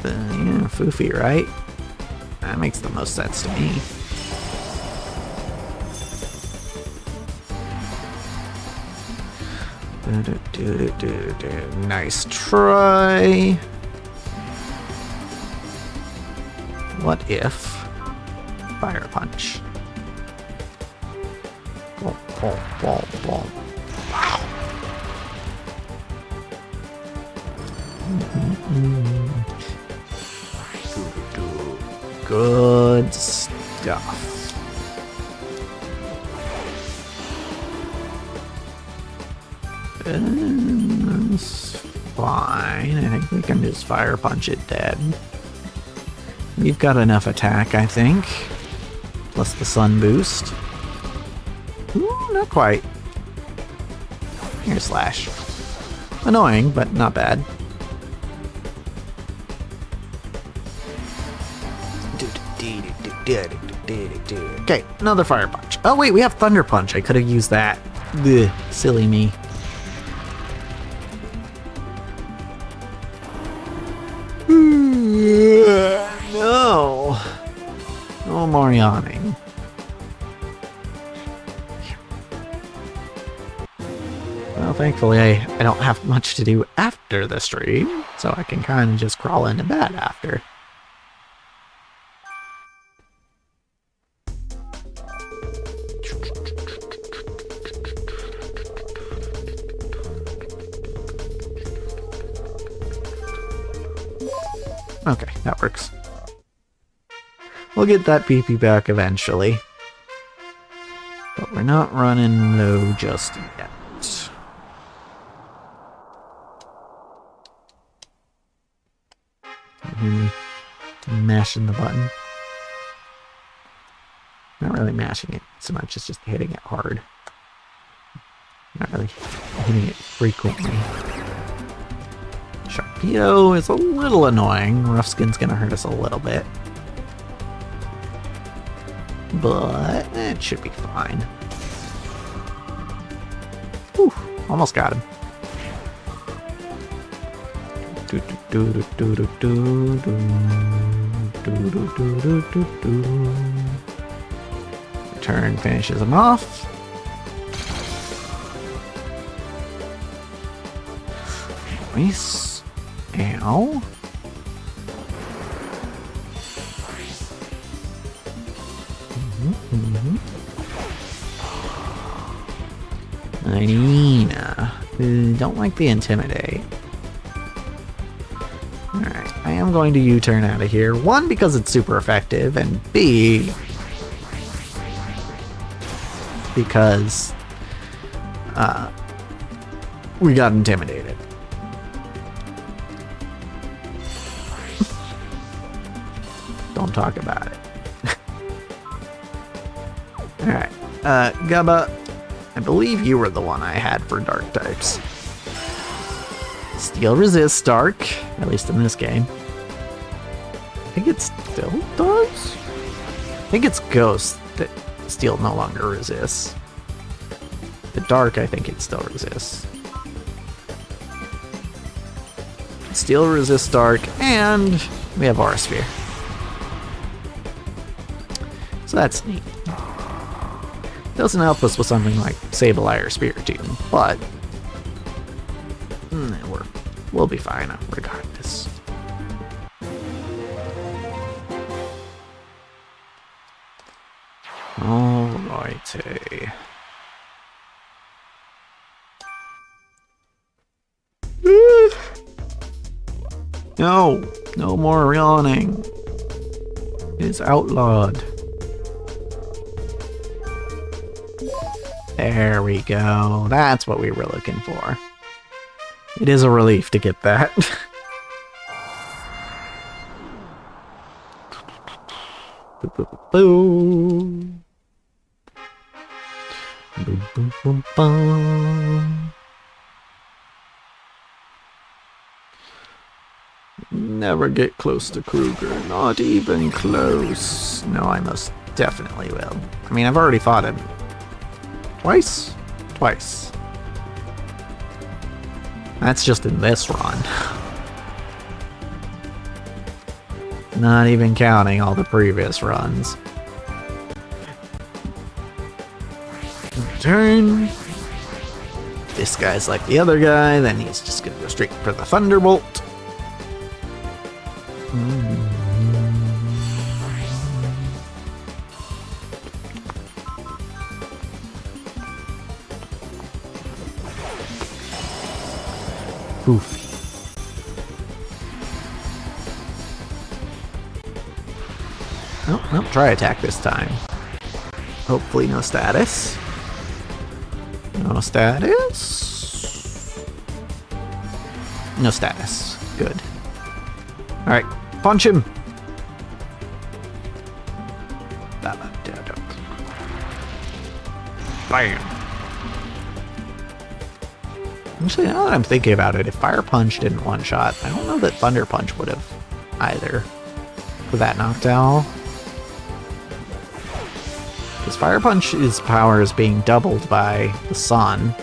Yeah, Foofy, right? That makes the most sense to me. Nice try. What if Fire Punch? Boom, boom, boom, boom. Wow. Good stuff. That's fine. I think we can just Fire Punch it dead. We've got enough attack, I think. Plus the Sun Boost. Ooh, not quite. Here's Slash. Annoying, but not bad. Okay, another Fire Punch. Oh wait, we have Thunder Punch. I could have used that. Ugh, silly me. No. No more yawning. Well, thankfully I don't have much to do after the stream, so I can kind of just crawl into bed after. Okay, that works. We'll get that PP back eventually. But we're not running low just yet. Hear me mashing the button. Not really mashing it so much as just hitting it hard. Not really hitting it frequently. Sharpedo is a little annoying. Rough Skin's gonna hurt us a little bit. But it should be fine. Whew, almost got him. Turn finishes him off. Nice. Ow. Nina. Don't like the Intimidate. Alright, I am going to U-turn out of here. One, because it's super effective, and B, because we got intimidated. Don't talk about it. Alright, Gubba, I believe you were the one I had for dark types. Steel resists dark, at least in this game. I think it still does? I think it's ghost that steel no longer resists. The dark, I think it still resists. Steel resists dark, and we have Aura Sphere. So that's neat. Doesn't help us with something like Sableye or Spiritomb, but we'll be fine regardless. Alrighty. No more yawning. It is outlawed. There we go. That's what we were looking for. It is a relief to get that. Boop, boop, boom. Boom, boom, boom, boom. Never get close to Kruger. Not even close. No, I most definitely will. I mean, I've already fought him. Twice? Twice. That's just in this run. Not even counting all the previous runs. Turn. This guy's like the other guy, then he's just gonna go straight for the Thunderbolt. Oof. Oh, try attack this time. Hopefully no status. No status. No status. Good. Alright, punch him. Bam. Actually, now that I'm thinking about it, if Fire Punch didn't one-shot, I don't know that Thunder Punch would have either. With that knockdown. Because Fire Punch's power is being doubled by the sun.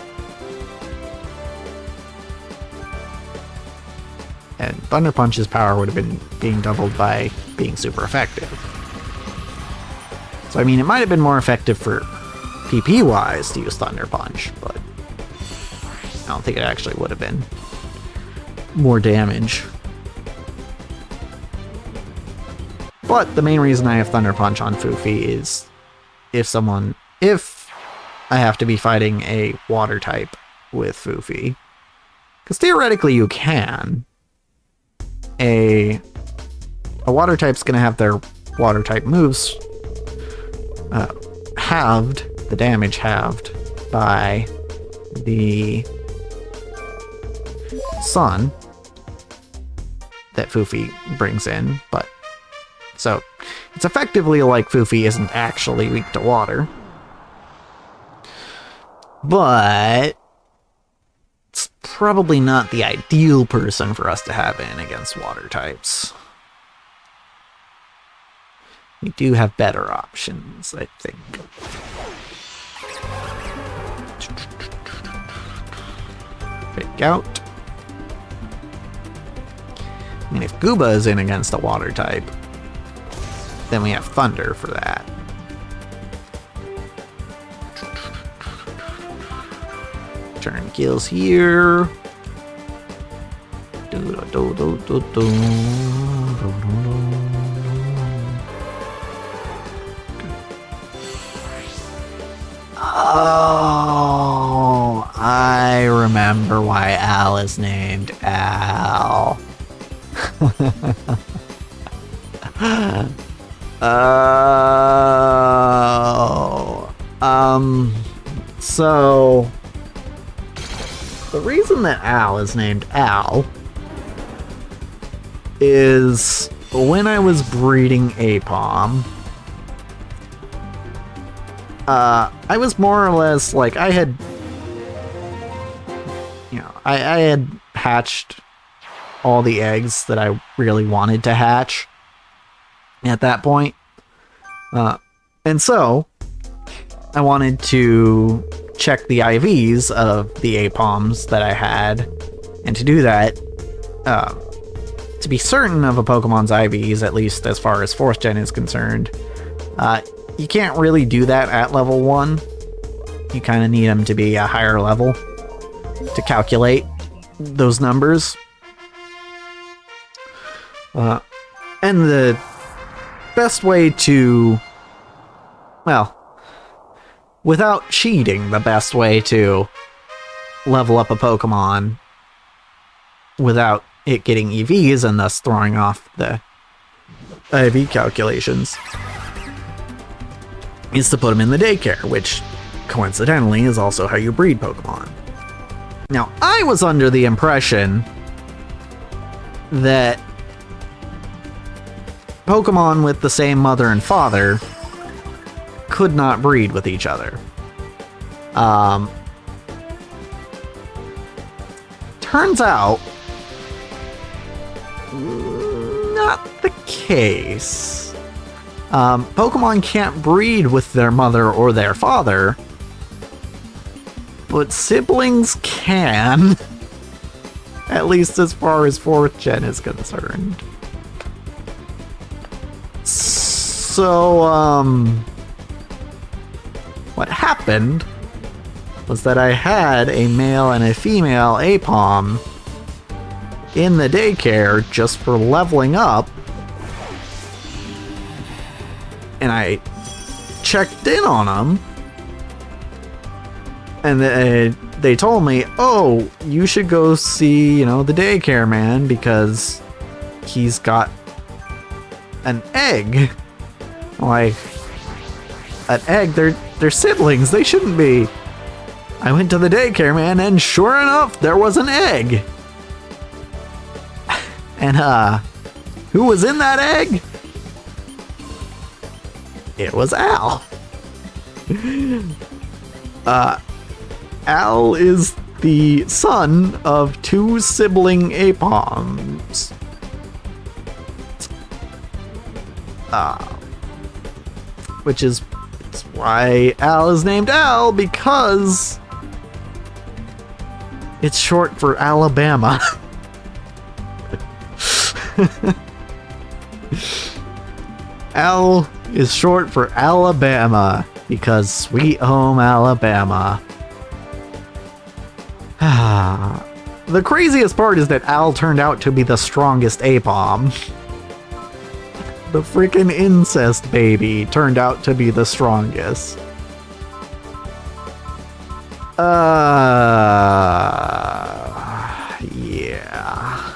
And Thunder Punch's power would have been being doubled by being super effective. So I mean, it might have been more effective for PP-wise to use Thunder Punch, but I don't think it actually would have been more damage. But the main reason I have Thunder Punch on Foofy is if I have to be fighting a water type with Foofy. Because theoretically you can. A water type's gonna have their water type moves halved, the damage halved by the sun that Foofy brings in, but so it's effectively like Foofy isn't actually weak to water, but it's probably not the ideal person for us to have in against water types. We do have better options, I think. Fake out. I mean, if Gooba is in against a water type, then we have Thunder for that. Turn kills here. Oh, I remember why Al is named Al. So the reason that Al is named Al is when I was breeding Apom, I was more or less like I had hatched all the eggs that I really wanted to hatch at that point. And so I wanted to check the IVs of the Apoms that I had. And to do that, to be certain of a Pokemon's IVs, at least as far as 4th gen is concerned, you can't really do that at level 1. You kind of need them to be a higher level to calculate those numbers. And the best way to, well, without cheating, the best way to level up a Pokemon without it getting EVs and thus throwing off the IV calculations is to put them in the daycare, which coincidentally is also how you breed Pokemon. Now, I was under the impression that Pokemon with the same mother and father could not breed with each other. Turns out, not the case. Pokemon can't breed with their mother or their father, but siblings can, at least as far as 4th gen is concerned. So, what happened was that I had a male and a female Apom in the daycare just for leveling up, and I checked in on them, and they told me, oh, you should go see, the daycare man because he's got an egg. Like, an egg? They're siblings. They shouldn't be. I went to the daycare man, and sure enough, there was an egg. And who was in that egg? It was Al. Al is the son of 2 sibling Apoms. Which is why Al is named Al, because it's short for Alabama. Al is short for Alabama, because sweet home Alabama. The craziest part is that Al turned out to be the strongest Apom. The freaking incest baby turned out to be the strongest. Yeah.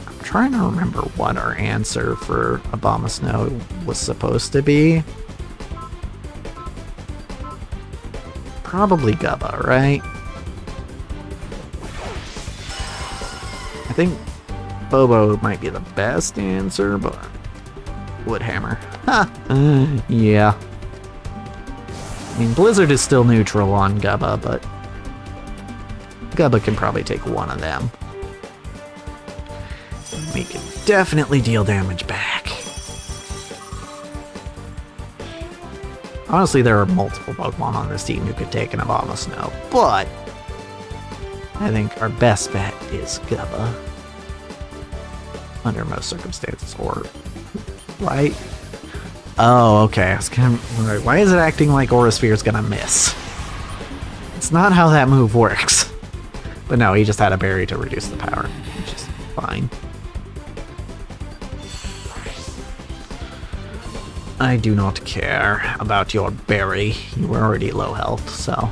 I'm trying to remember what our answer for Abomasnow was supposed to be. Probably Gubba, right? I think Bobo might be the best answer, but Woodhammer. Ha! Yeah. I mean, Blizzard is still neutral on Gubba, but Gubba can probably take one of them. We can definitely deal damage back. Honestly, there are multiple Pokemon on this team who could take an Abomasnow, but I think our best bet is Gubba. Under most circumstances, or... right? Oh, okay. I was kind of... why is it acting like Aura Sphere's gonna miss? It's not how that move works. But no, he just had a berry to reduce the power, which is fine. I do not care about your berry. You were already low health, so...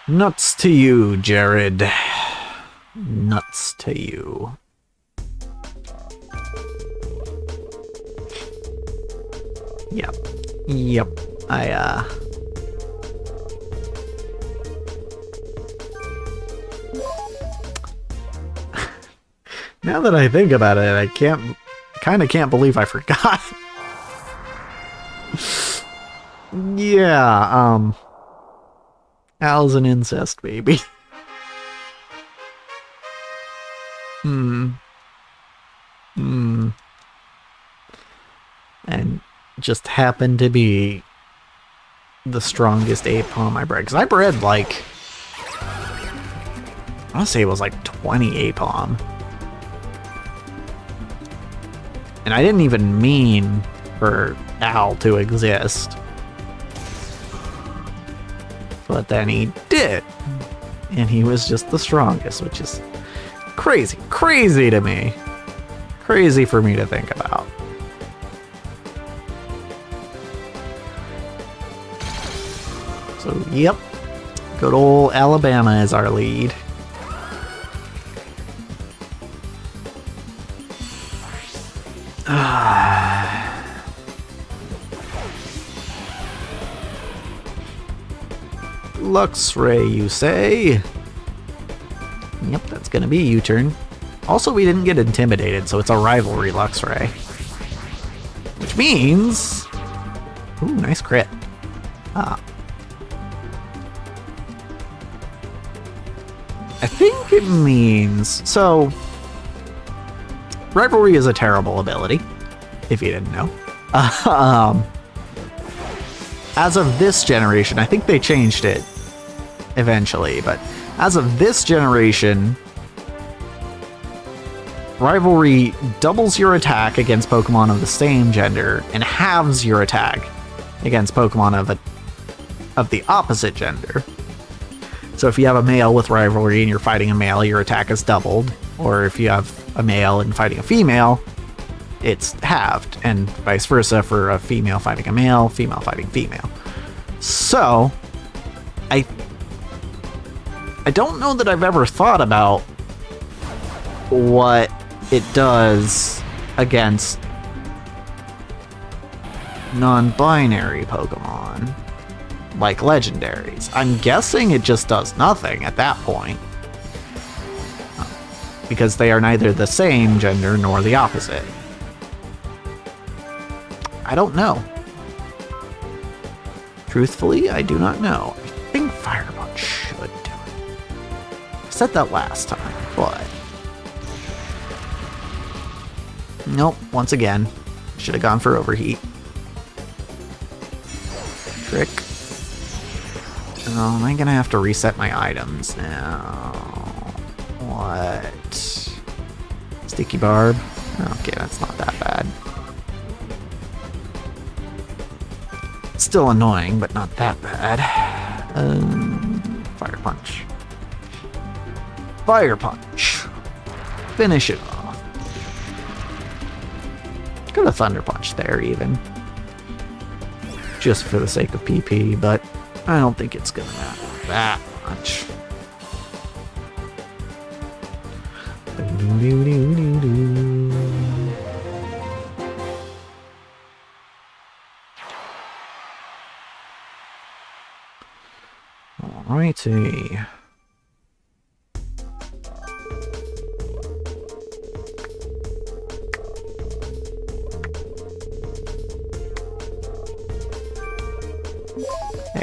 Nuts to you, Jared. Nuts to you. Yep. Yep. Now that I think about it, I kinda can't believe I forgot. Yeah, Al's an incest baby. And just happened to be the strongest Apom I bred. Because I bred like... I want to say it was like 20 Apom. And I didn't even mean for Al to exist. But then he did. And he was just the strongest, which is crazy. Crazy to me. Crazy for me to think about. So, yep. Good old Alabama is our lead. Luxray, you say? Yep, that's gonna be a U-turn. Also, we didn't get intimidated, so it's a rivalry Luxray. Which means... ooh, nice crit. I think it means... so... rivalry is a terrible ability, if you didn't know. As of this generation, I think they changed it eventually, but as of this generation, rivalry doubles your attack against Pokemon of the same gender and halves your attack against Pokemon of the opposite gender. So if you have a male with rivalry and you're fighting a male, your attack is doubled. Or if you have a male and fighting a female, it's halved, and vice versa for a female fighting a male, female fighting female. So, I don't know that I've ever thought about what it does against non-binary Pokemon, like legendaries. I'm guessing it just does nothing at that point, because they are neither the same gender nor the opposite. I don't know. Truthfully, I do not know. I think Fire Punch should do it. I said that last time, but... nope, once again. Should have gone for Overheat. Trick. Oh, am I gonna have to reset my items now? What? Sticky Barb? Okay, that's not that bad. Still annoying, but not that bad. Fire Punch. Fire Punch. Finish it off. Could have Thunder Punch there, even. Just for the sake of PP, but I don't think it's gonna matter that much. Alrighty.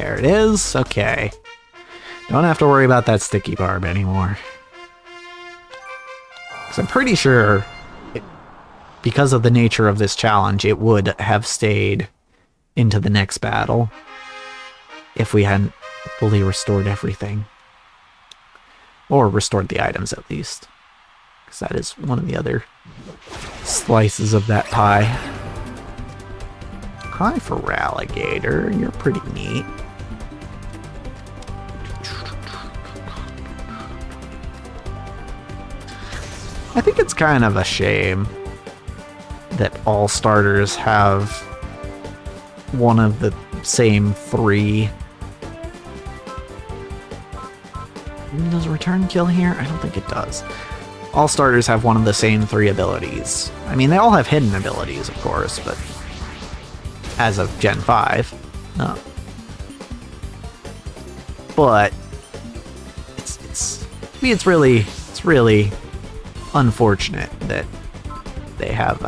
There it is. Okay. Don't have to worry about that sticky barb anymore. Because I'm pretty sure, because of the nature of this challenge, it would have stayed into the next battle if we hadn't fully restored everything. Or restored the items, at least. Because that is one of the other slices of that pie. Hi for alligator, you're pretty neat. I think it's kind of a shame that all starters have one of the same three. Does return kill here? I don't think it does. All starters have one of the same three abilities. I mean, they all have hidden abilities, of course, but as of Gen 5. No. But it's really unfortunate that they have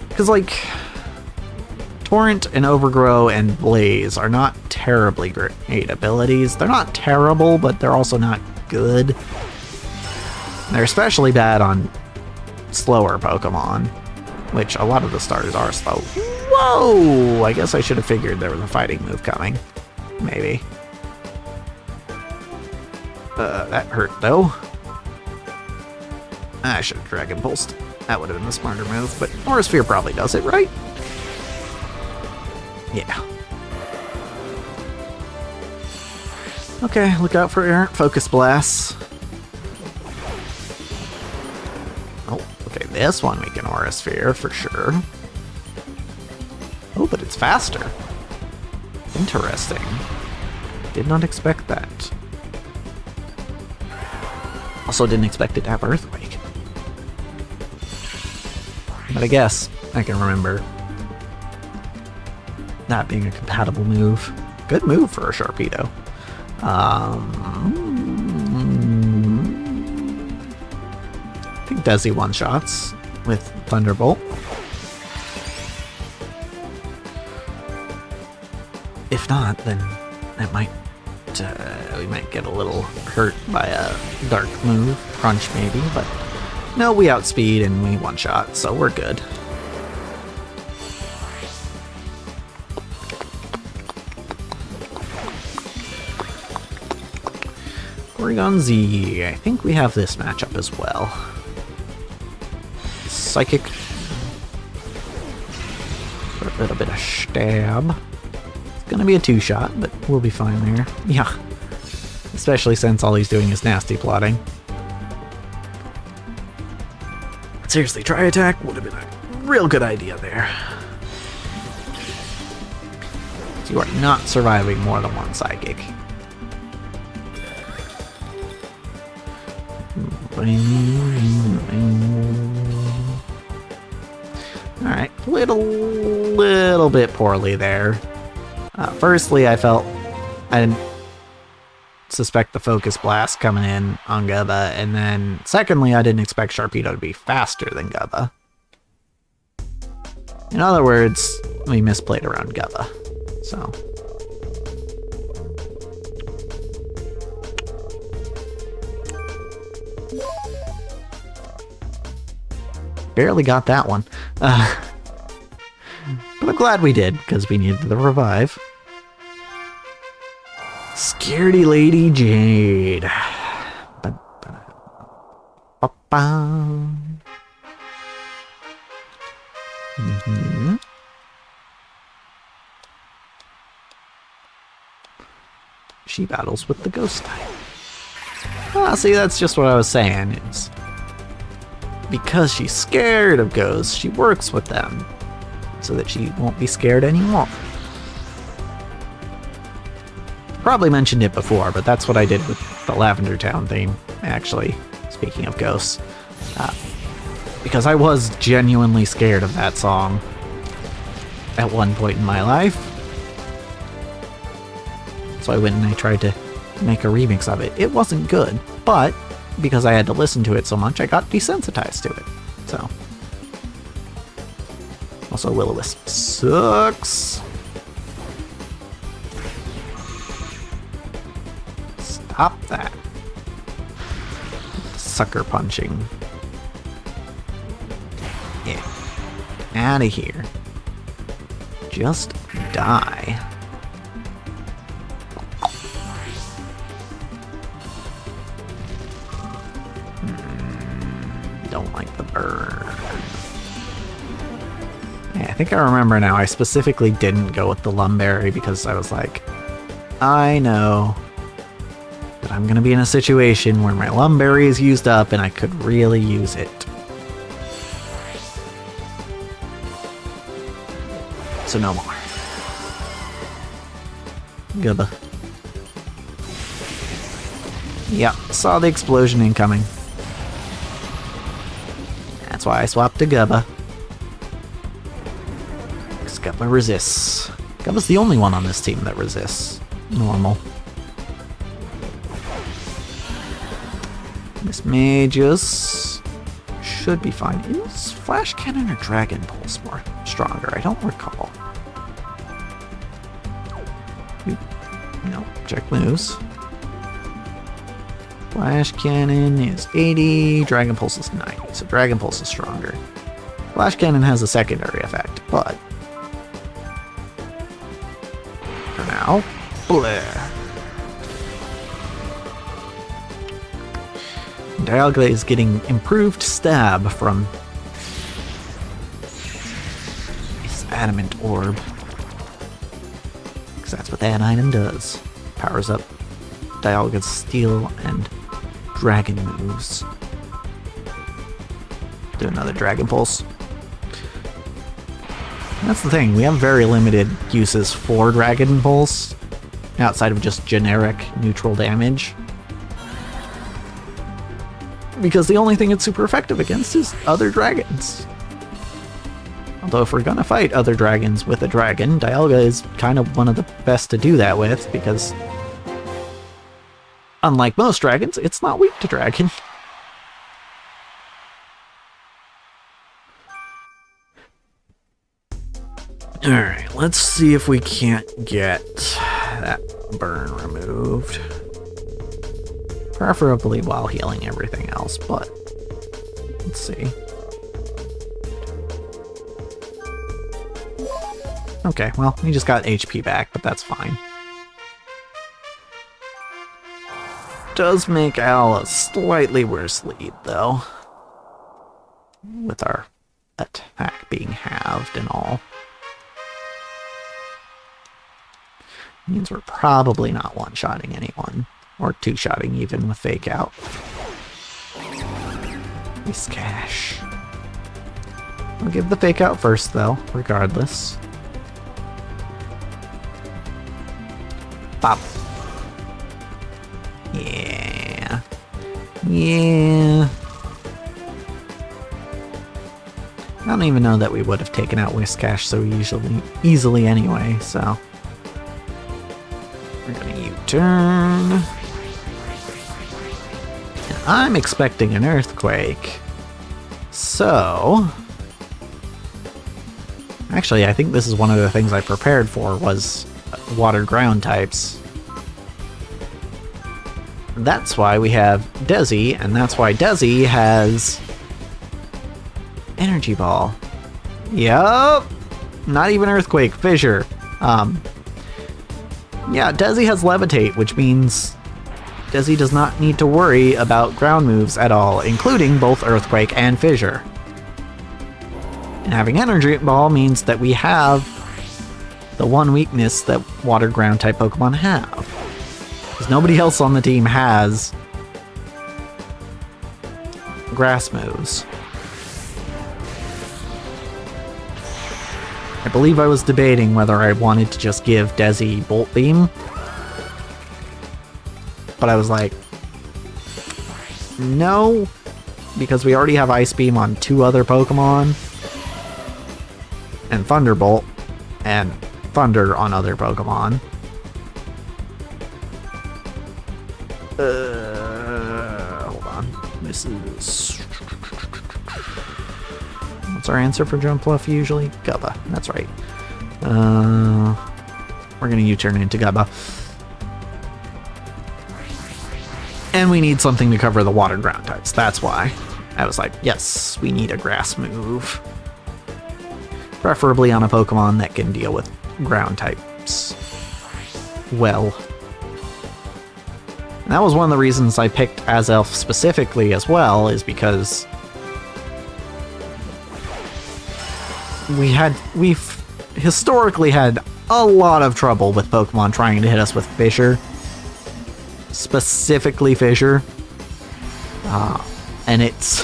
because like Torrent and Overgrow and Blaze are not terribly great abilities. They're not terrible, but they're also not good. They're especially bad on slower Pokemon, which a lot of the starters are slow. Whoa! I guess I should have figured there was a fighting move coming. Maybe. That hurt, though. I should have Dragon Pulsed. That would have been the smarter move, but Aura Sphere probably does it, right? Yeah. Okay, look out for errant Focus Blasts. Oh, okay, this one we can Aura Sphere for sure. Oh, but it's faster. Interesting. Did not expect that. Also didn't expect it to have Earthquake. But I guess I can remember that being a compatible move. Good move for a Sharpedo. I think Desi one-shots with Thunderbolt. If not, then that might we might get a little hurt by a dark move, Crunch maybe, but no, we outspeed and we one-shot, so we're good. Porygon Z, I think we have this matchup as well. Psychic. For a little bit of stab. It's gonna be a two-shot, but we'll be fine there. Yeah. Especially since all he's doing is nasty plotting. Seriously, try attack would have been a real good idea there. So you are not surviving more than one Psychic. Alright, little bit poorly there. Firstly, I felt I didn't suspect the Focus Blast coming in on Gubba, and then secondly, I didn't expect Sharpedo to be faster than Gubba. In other words, we misplayed around Gubba, so. Barely got that one. But I'm glad we did, because we needed the revive. Scaredy Lady Jade. Mm-hmm. She battles with the ghost type. Ah, see, that's just what I was saying. It's because she's scared of ghosts, she works with them so that she won't be scared anymore. Probably mentioned it before, but that's what I did with the Lavender Town theme, actually, speaking of ghosts. Because I was genuinely scared of that song at one point in my life. So I went and I tried to make a remix of it. It wasn't good, but because I had to listen to it so much, I got desensitized to it. So. Also, Will-O-Wisp sucks. Stop that. Sucker punching. Yeah. Out of here. Just die. Don't like the burn. Yeah, I think I remember now. I specifically didn't go with the Lumberry because I was like, I know that I'm going to be in a situation where my Lumberry is used up and I could really use it. So no more. Gubba. Yep, saw the explosion incoming. That's why I swapped to Gubba. Because Gubba resists. Gubba's the only one on this team that resists normal. This Magus should be fine. Is Flash Cannon or Dragon Pulse more stronger? I don't recall. No, check moves. Flash Cannon is 80, Dragon Pulse is 90, so Dragon Pulse is stronger. Flash Cannon has a secondary effect, but for now, Blair. Dialga is getting improved stab from his Adamant Orb. Because that's what that item does. Powers up Dialga's Steel and Dragon moves. Do another Dragon Pulse. That's the thing, we have very limited uses for Dragon Pulse, outside of just generic neutral damage. Because the only thing it's super effective against is other dragons. Although if we're gonna fight other dragons with a dragon, Dialga is kind of one of the best to do that with, because unlike most dragons, it's not weak to dragon. Alright, let's see if we can't get that burn removed. Preferably while healing everything else, but let's see. Okay, well, we just got HP back, but that's fine. Does make Al a slightly worse lead, though. With our attack being halved and all. Means we're probably not one-shotting anyone. Or two-shotting even with Fake Out. Whiskash. I'll give the Fake Out first, though, regardless. Pop. Yeah. Yeah. I don't even know that we would have taken out Whiskash so easily anyway, so. We're gonna U-turn. And I'm expecting an earthquake. So. Actually, I think this is one of the things I prepared for was water ground types. That's why we have Desi, and that's why Desi has Energy Ball. Yup! Not even Earthquake, Fissure. Yeah, Desi has Levitate, which means Desi does not need to worry about ground moves at all, including both Earthquake and Fissure. And having Energy Ball means that we have the one weakness that water ground type Pokemon have. Because nobody else on the team has grass moves. I believe I was debating whether I wanted to just give Desi Bolt Beam. But I was like, no, because we already have Ice Beam on two other Pokemon. And Thunderbolt and Thunder on other Pokemon. Hold on. This is... What's our answer for Jumpluff usually? Gubba. That's right. We're gonna U-turn into Gubba. And we need something to cover the water ground types. That's why I was like, yes, we need a grass move. Preferably on a Pokemon that can deal with ground types well. And that was one of the reasons I picked Azelf specifically as well, is because we've historically had a lot of trouble with Pokemon trying to hit us with Fissure. Specifically Fissure. And it's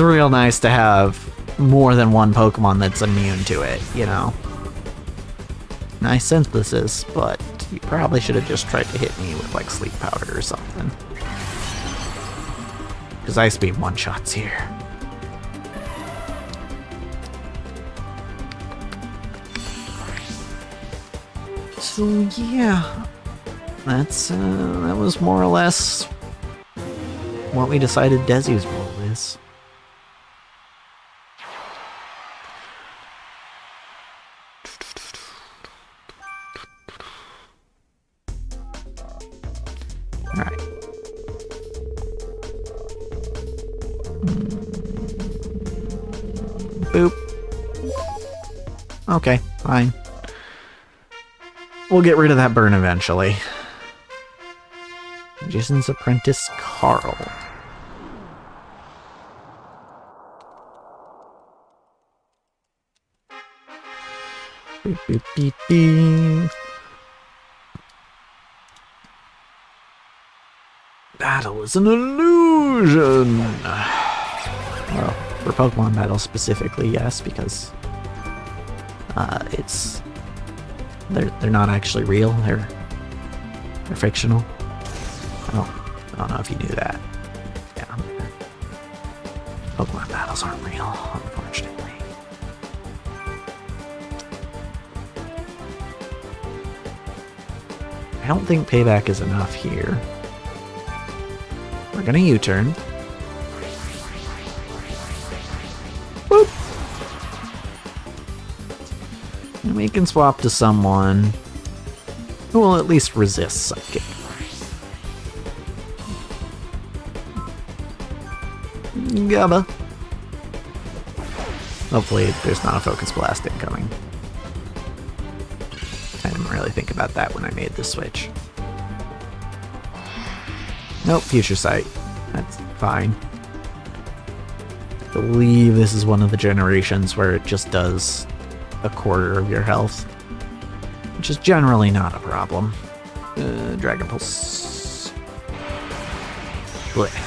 real nice to have more than one Pokemon that's immune to it, you know? Nice synthesis, but you probably should have just tried to hit me with, like, Sleep Powder or something. Because Ice Beam one-shots here. So, yeah. That was more or less what we decided Desi's role is. Alright. Boop. Okay, fine. We'll get rid of that burn eventually. Jason's apprentice, Carl. Beep, beep, beep, beep. Battle is an illusion! Well, for Pokemon battle specifically, yes, because they're not actually real, they're fictional. I don't know if you knew that. Yeah. Pokemon battles aren't real, unfortunately. I don't think payback is enough here. We're gonna U-turn. Boop! And we can swap to someone who will at least resist Psychic. Gabba. Hopefully there's not a Focus Blast incoming. I didn't really think about that when I made this switch. Nope, Future Sight. That's fine. I believe this is one of the generations where it just does a quarter of your health, which is generally not a problem. Dragon Pulse. Blech.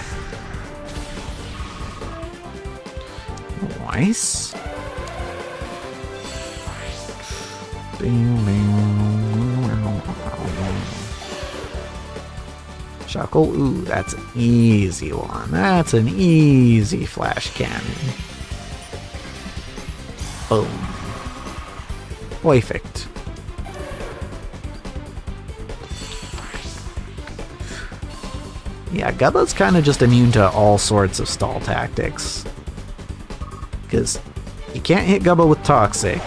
Nice. Shuckle. Ooh, that's an easy one. That's an easy flash cannon. Boom. Perfect. Yeah, Gubba's kind of just immune to all sorts of stall tactics. Because you can't hit Gubba with Toxic,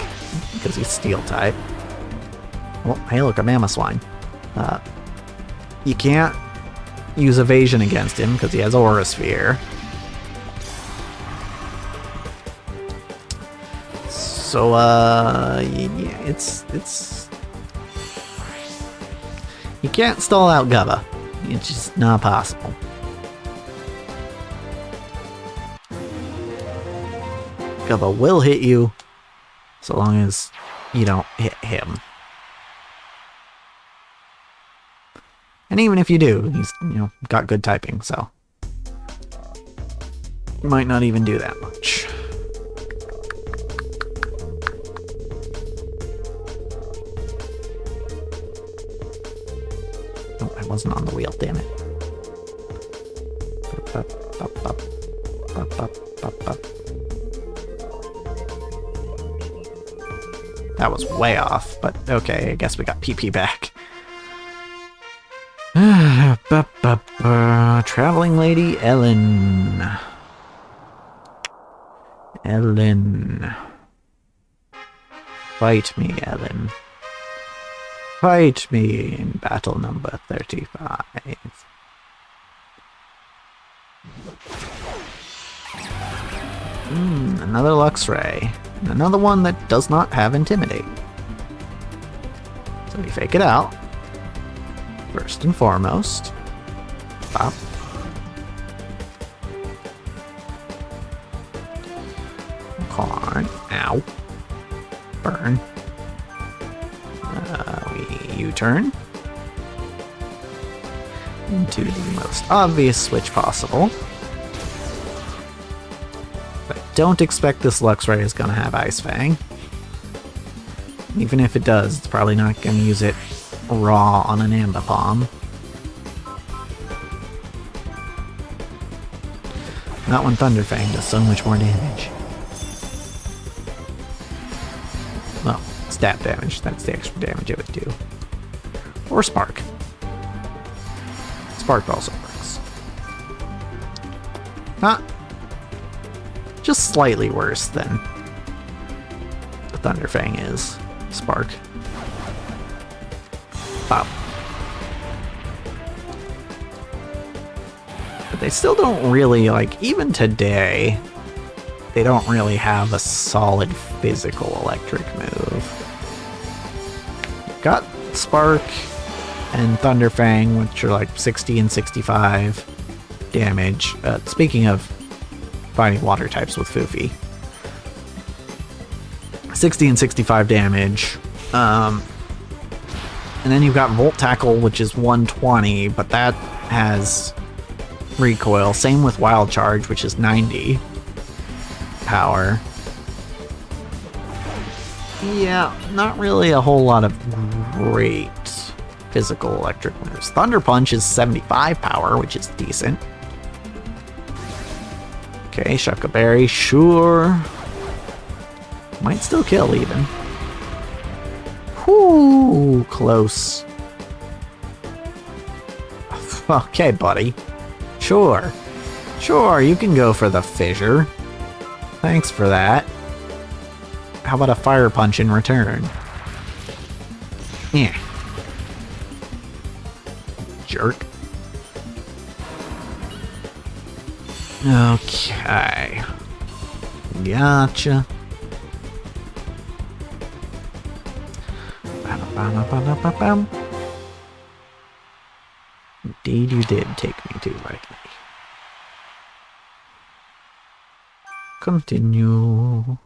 because he's Steel type. Well, hey look, a Mamoswine. You can't use Evasion against him, because he has Aura Sphere. So, yeah, it's... You can't stall out Gubba. It's just not possible. Gubba will hit you, so long as you don't hit him. And even if you do, he's, got good typing, so... You might not even do that much. Oh, I wasn't on the wheel, damn it. That was way off, but okay, I guess we got PP back. Traveling Lady Ellen. Ellen. Fight me, Ellen. Fight me in battle number 35. Another Lux Ray. And another one that does not have Intimidate. So we fake it out. First and foremost. Pop. Corn. Ow. Burn. We U-turn. Into the most obvious switch possible. But don't expect this Luxray is going to have Ice Fang. Even if it does, it's probably not going to use it raw on an Ambipom. Not when Thunderfang does so much more damage. Well, stat damage, that's the extra damage it would do. Or Spark. Spark also works. Not just slightly worse than the Thunderfang is. Spark. Pop. But they still don't really, like, even today, they don't really have a solid physical electric move. Got Spark and Thunderfang, which are like 60 and 65 damage. Speaking of fighting water types with Foofy. 60 and 65 damage. And then you've got Volt Tackle, which is 120, but that has recoil. Same with Wild Charge, which is 90 power. Yeah, not really a whole lot of great physical electric moves. Thunder Punch is 75 power, which is decent. Okay, Shucka Berry, sure. Might still kill, even. Whoo, close. Okay, buddy. Sure. Sure, you can go for the fissure. Thanks for that. How about a Fire Punch in return? Yeah. Jerk. Okay. Gotcha. Indeed you did take me too lightly. Continue.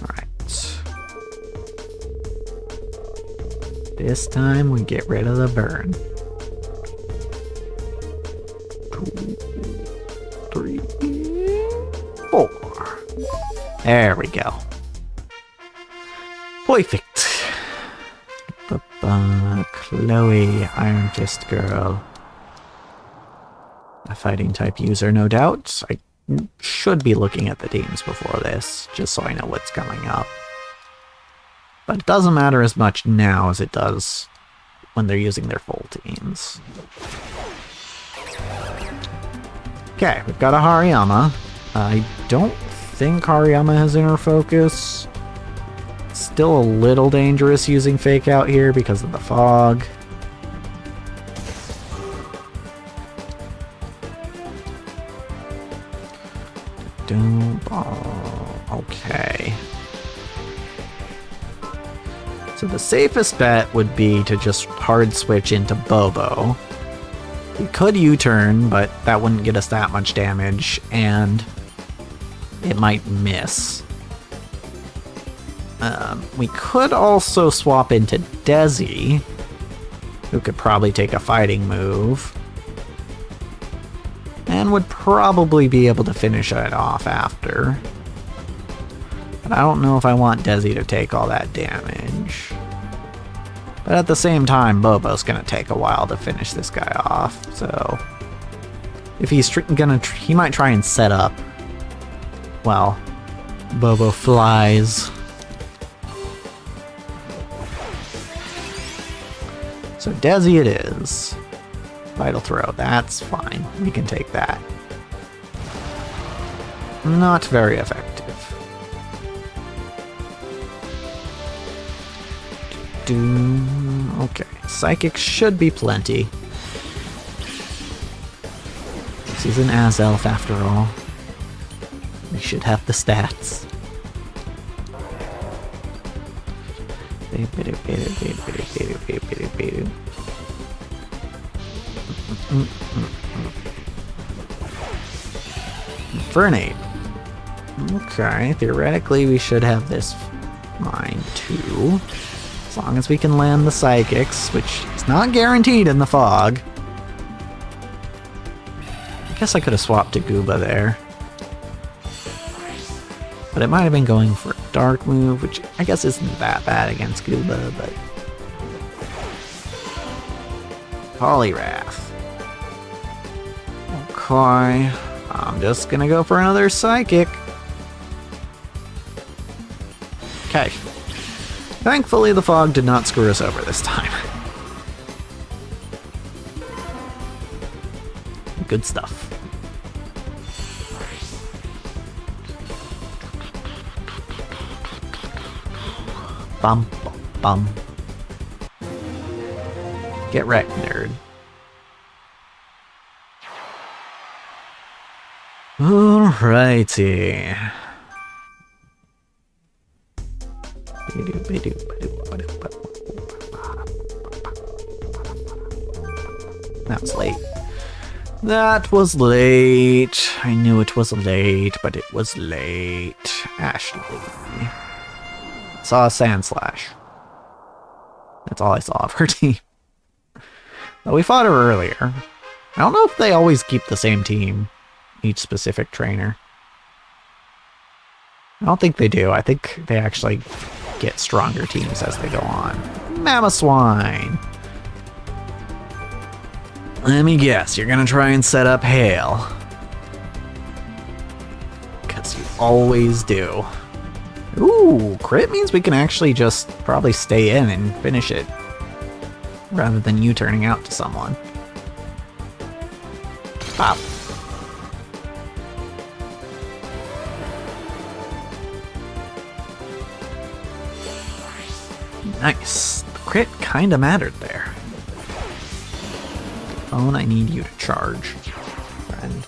Alright. This time we get rid of the burn. 2, 3, 4. There we go. Perfect. Chloe, Iron Fist Girl. A fighting type user, no doubt. I should be looking at the teams before this, just so I know what's coming up. But it doesn't matter as much now as it does when they're using their full teams. Okay, we've got a Hariyama. I don't think Hariyama has Inner Focus. Still a little dangerous using Fake Out here because of the fog. Okay. So the safest bet would be to just hard switch into Bobo. We could U-turn, but that wouldn't get us that much damage, and it might miss. We could also swap into Desi, who could probably take a fighting move, and would probably be able to finish it off after. But I don't know if I want Desi to take all that damage. But at the same time, Bobo's gonna take a while to finish this guy off, so if he's he might try and set up while Bobo flies. So Desi it is. Vital Throw, that's fine. We can take that. Not very effective. Okay, psychic should be plenty. This is an As-Elf after all. We should have the stats. Infernate. Okay, theoretically we should have this fine too. As long as we can land the psychics, which is not guaranteed in the fog. I guess I could have swapped to Gooba there. But it might have been going for a dark move, which I guess isn't that bad against Gooba, but... Poliwrath. Okay, I'm just gonna go for another psychic. Okay. Thankfully, the fog did not screw us over this time. Good stuff. Bum, bum, bum. Get wrecked, nerd. Alrighty. That was late. That was late. I knew it was late, but it was late. Ashley. Saw a Sand Slash. That's all I saw of her team. But we fought her earlier. I don't know if they always keep the same team, each specific trainer. I don't think they do. I think they actually get stronger teams as they go on. Mamoswine! Let me guess, you're gonna try and set up Hail. Because you always do. Ooh, crit means we can actually just probably stay in and finish it. Rather than you turning out to someone. Pop. Nice. The crit kinda mattered there. Phone, I need you to charge, friend.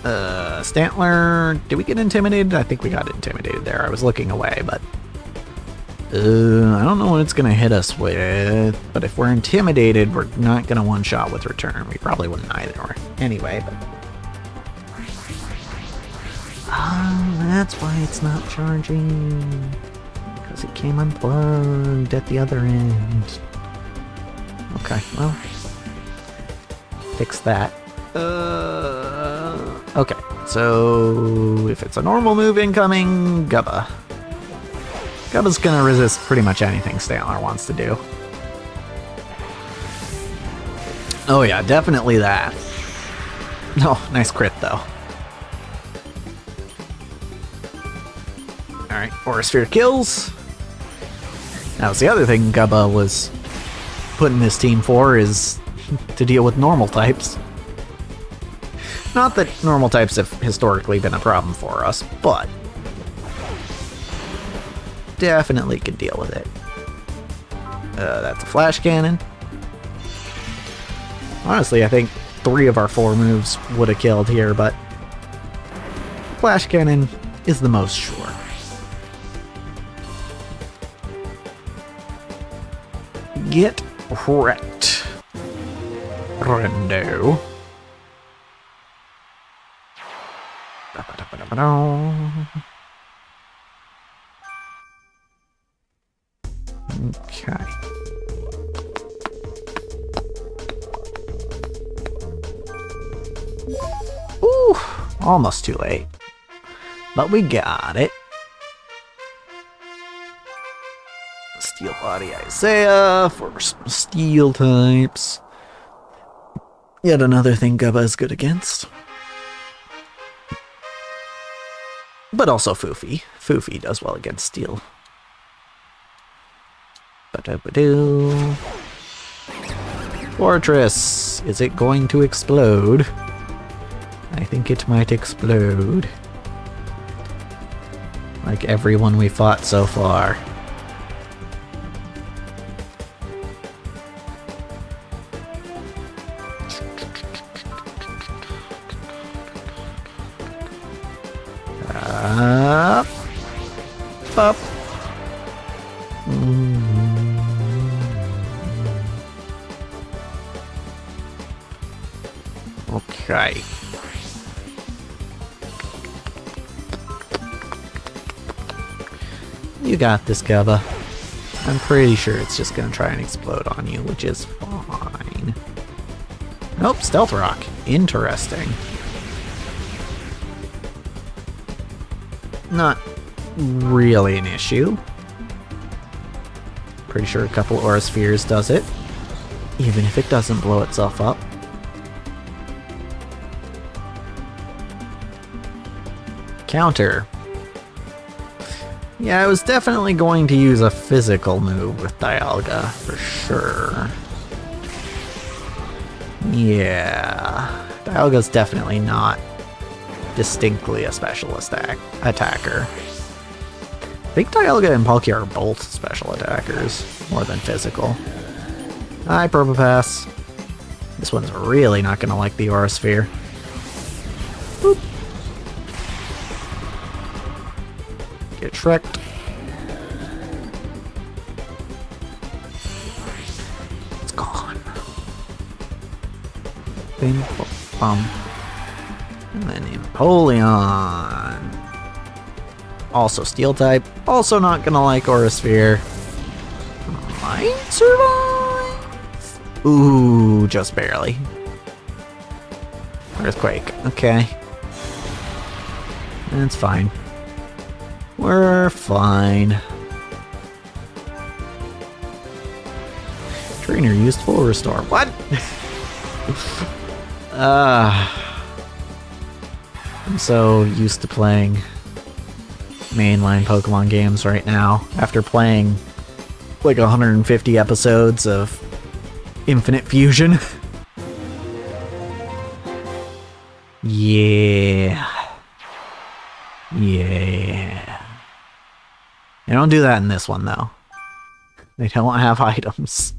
Stantler, did we get intimidated? I think we got intimidated there. I was looking away, but... I don't know what it's gonna hit us with, but if we're intimidated, we're not gonna one-shot with return. We probably wouldn't either. Anyway, but... that's why it's not charging. Because it came unplugged at the other end. Okay, well... fix that. Okay, so... if it's a normal move incoming, Gubba. Gubba's gonna resist pretty much anything Stantler wants to do. Oh yeah, definitely that. Oh, nice crit though. Alright, Aura Sphere kills. That was the other thing Gubba was putting his team for, is to deal with normal types. Not that normal types have historically been a problem for us, but definitely could deal with it. That's a flash cannon. Honestly, I think 3 of our 4 moves would have killed here, but flash cannon is the most sure. Get wrecked, Rendo. Okay. Ooh, almost too late. But we got it. Steel Body Isaiah for some steel types. Yet another thing Gubba is good against. But also Foofy. Foofy does well against steel. Ba-da-ba-doo. Fortress! Is it going to explode? I think it might explode. Like everyone we fought so far. Up. Okay. You got this, Gubba. I'm pretty sure it's just gonna try and explode on you, which is fine. Nope, Stealth Rock. Interesting. Not really an issue. Pretty sure a couple Aura Spheres does it, even if it doesn't blow itself up. Counter. Yeah, I was definitely going to use a physical move with Dialga, for sure. Yeah, Dialga's definitely not distinctly a specialist attacker. I think Dialga and Palkia are both special attackers, more than physical. Hi, Probopass. This one's really not gonna like the Aura Sphere. Boop. Get Shrek'd. It's gone. Bing, bum. And then Empoleon. Also Steel type. Also not gonna like Aura Sphere. Might survive. Ooh, just barely. Earthquake. Okay. That's fine. We're fine. Trainer used full restore. What? I'm so used to playing mainline Pokemon games right now, after playing like 150 episodes of Infinite Fusion. Yeah. Yeah. They don't do that in this one, though. They don't have items.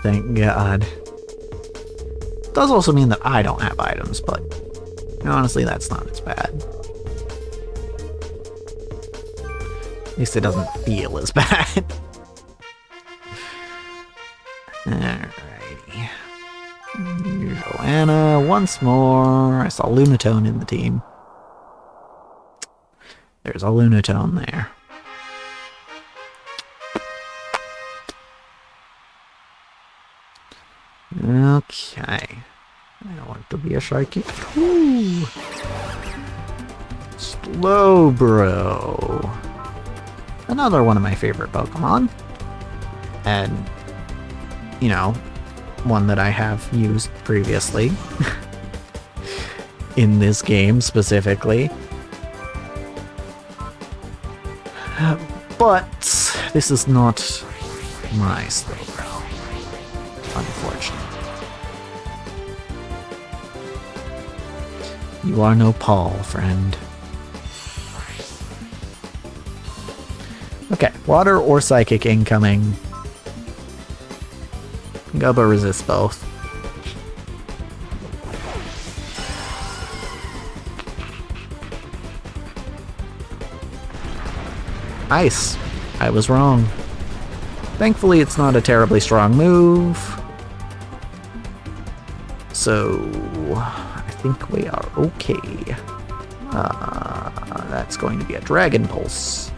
Thank God. It does also mean that I don't have items, but honestly, that's not as bad. At least it doesn't feel as bad. Alrighty. Joanna, once more. I saw Lunatone in the team. There's a Lunatone there. Okay. I want to be a Sharky. Ooh. Slowbro. Another one of my favorite Pokemon. And, you know, one that I have used previously. In this game specifically. But this is not my Slowbro. Unfortunately. You are no Paul, friend. Okay, water or psychic incoming. Gubba resists both. Ice. I was wrong. Thankfully, it's not a terribly strong move. So, I think we are okay. That's going to be a Dragon Pulse.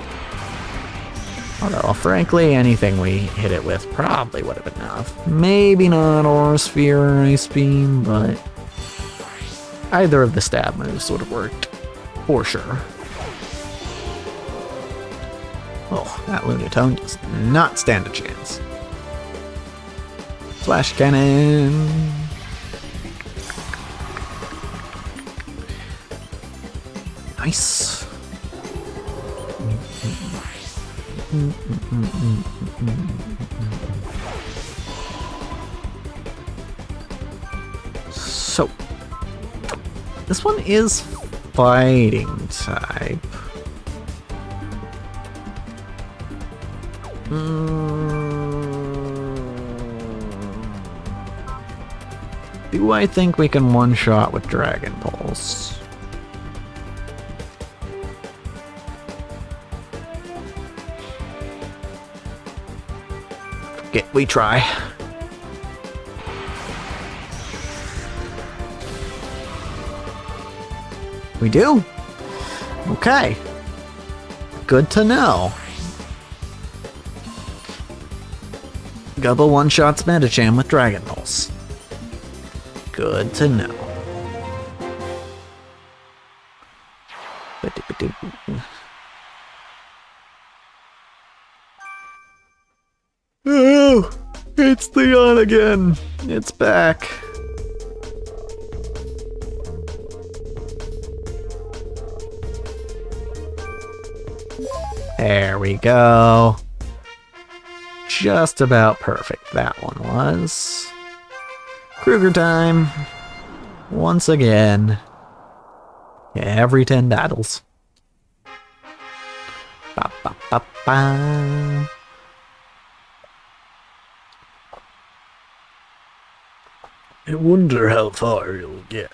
Although, frankly, anything we hit it with probably would have been enough. Maybe not Aura Sphere or Ice Beam, but either of the stab moves would have worked. For sure. Oh, that Lunatone does not stand a chance. Flash Cannon! Nice! So, this one is fighting type. Do I think we can one-shot with Dragon Pulse? We try. We do? Okay. Good to know. Gubba one-shots Medicham with Dragon Pulse. Good to know. Oh, it's Leon again. It's back. There we go. Just about perfect that one was. Kruger time. Once again. Every 10 battles. Ba, ba, ba, ba. I wonder how far you'll get.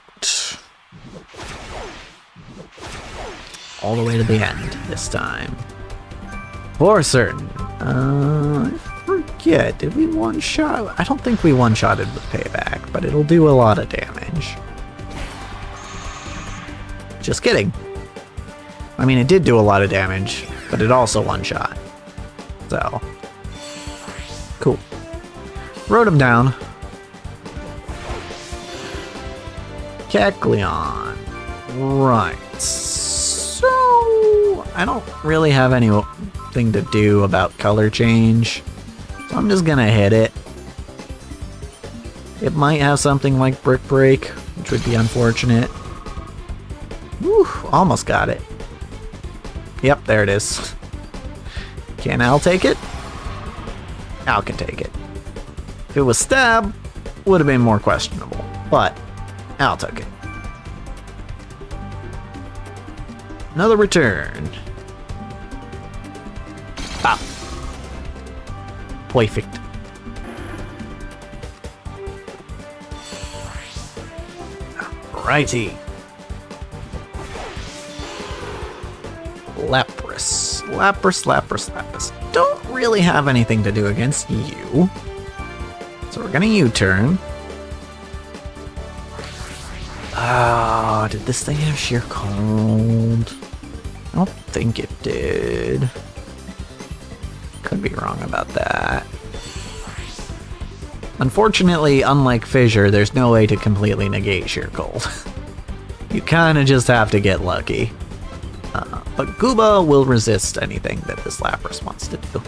All the way to the end this time. For certain. I forget, did we one-shot? I don't think we one-shotted with Payback, but it'll do a lot of damage. Just kidding. I mean, it did do a lot of damage, but it also one-shot. So. Cool. Wrote him down. Kecleon. Right. So, I don't really have anything to do about color change. So I'm just gonna hit it. It might have something like Brick Break, which would be unfortunate. Whew, almost got it. Yep, there it is. Can Al take it? Al can take it. If it was Stab, would have been more questionable, but Al took it. Another return. Pop. Perfect. Righty. Lapras. Lapras. Don't really have anything to do against you. So we're gonna U-turn. Oh, did this thing have sheer cold? I don't think it did. Could be wrong about that. Unfortunately, unlike Fissure, there's no way to completely negate sheer cold. You kinda just have to get lucky. But Gooba will resist anything that this Lapras wants to do.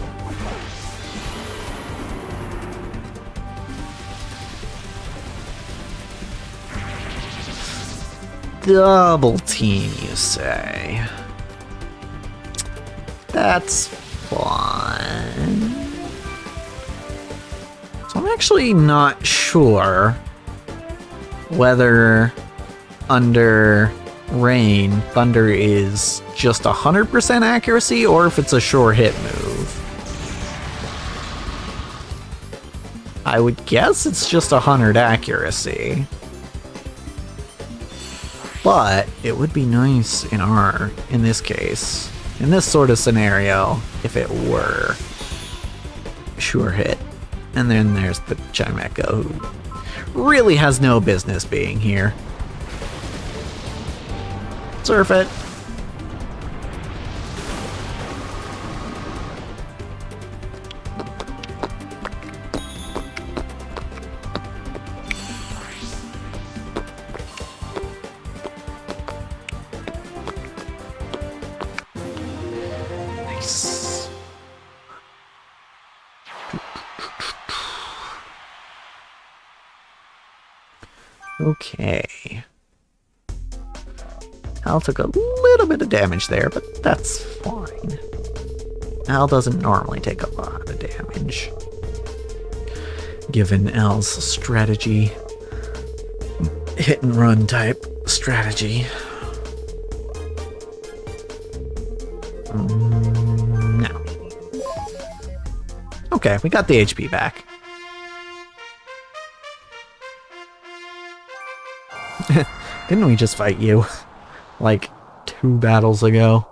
Double team, you say? That's fun. So I'm actually not sure whether under Rain, Thunder is just 100% accuracy or if it's a sure hit move. I would guess it's just 100 accuracy. But it would be nice in this case, in this sort of scenario, if it were sure hit. And then there's the Chimecho, who really has no business being here. Surf it. Nice. Okay. Al took a little bit of damage there, but that's fine. Al doesn't normally take a lot of damage, given Al's strategy. Hit and run type strategy. No. Okay, we got the HP back. Didn't we just fight you? Like 2 battles ago?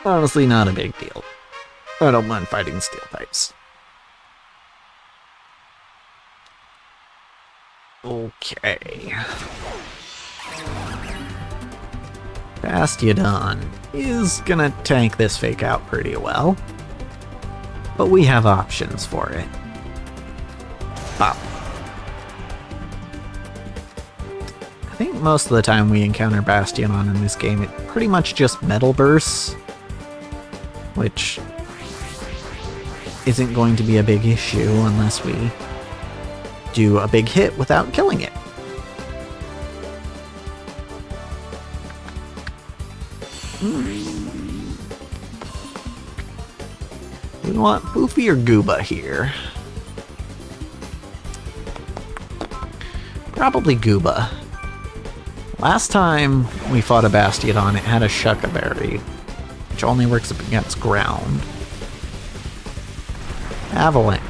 Honestly, not a big deal. I don't mind fighting steel types. Okay. Bastiodon is gonna tank this fake out pretty well. But we have options for it. Pop. I think most of the time we encounter Bastiodon in this game, it pretty much just metal bursts. Which isn't going to be a big issue unless we do a big hit without killing it. We want Poofy or Gooba here. Probably Gooba. Last time we fought a Bastiodon, it had a Shucca Berry, which only works up against ground. Avalanche.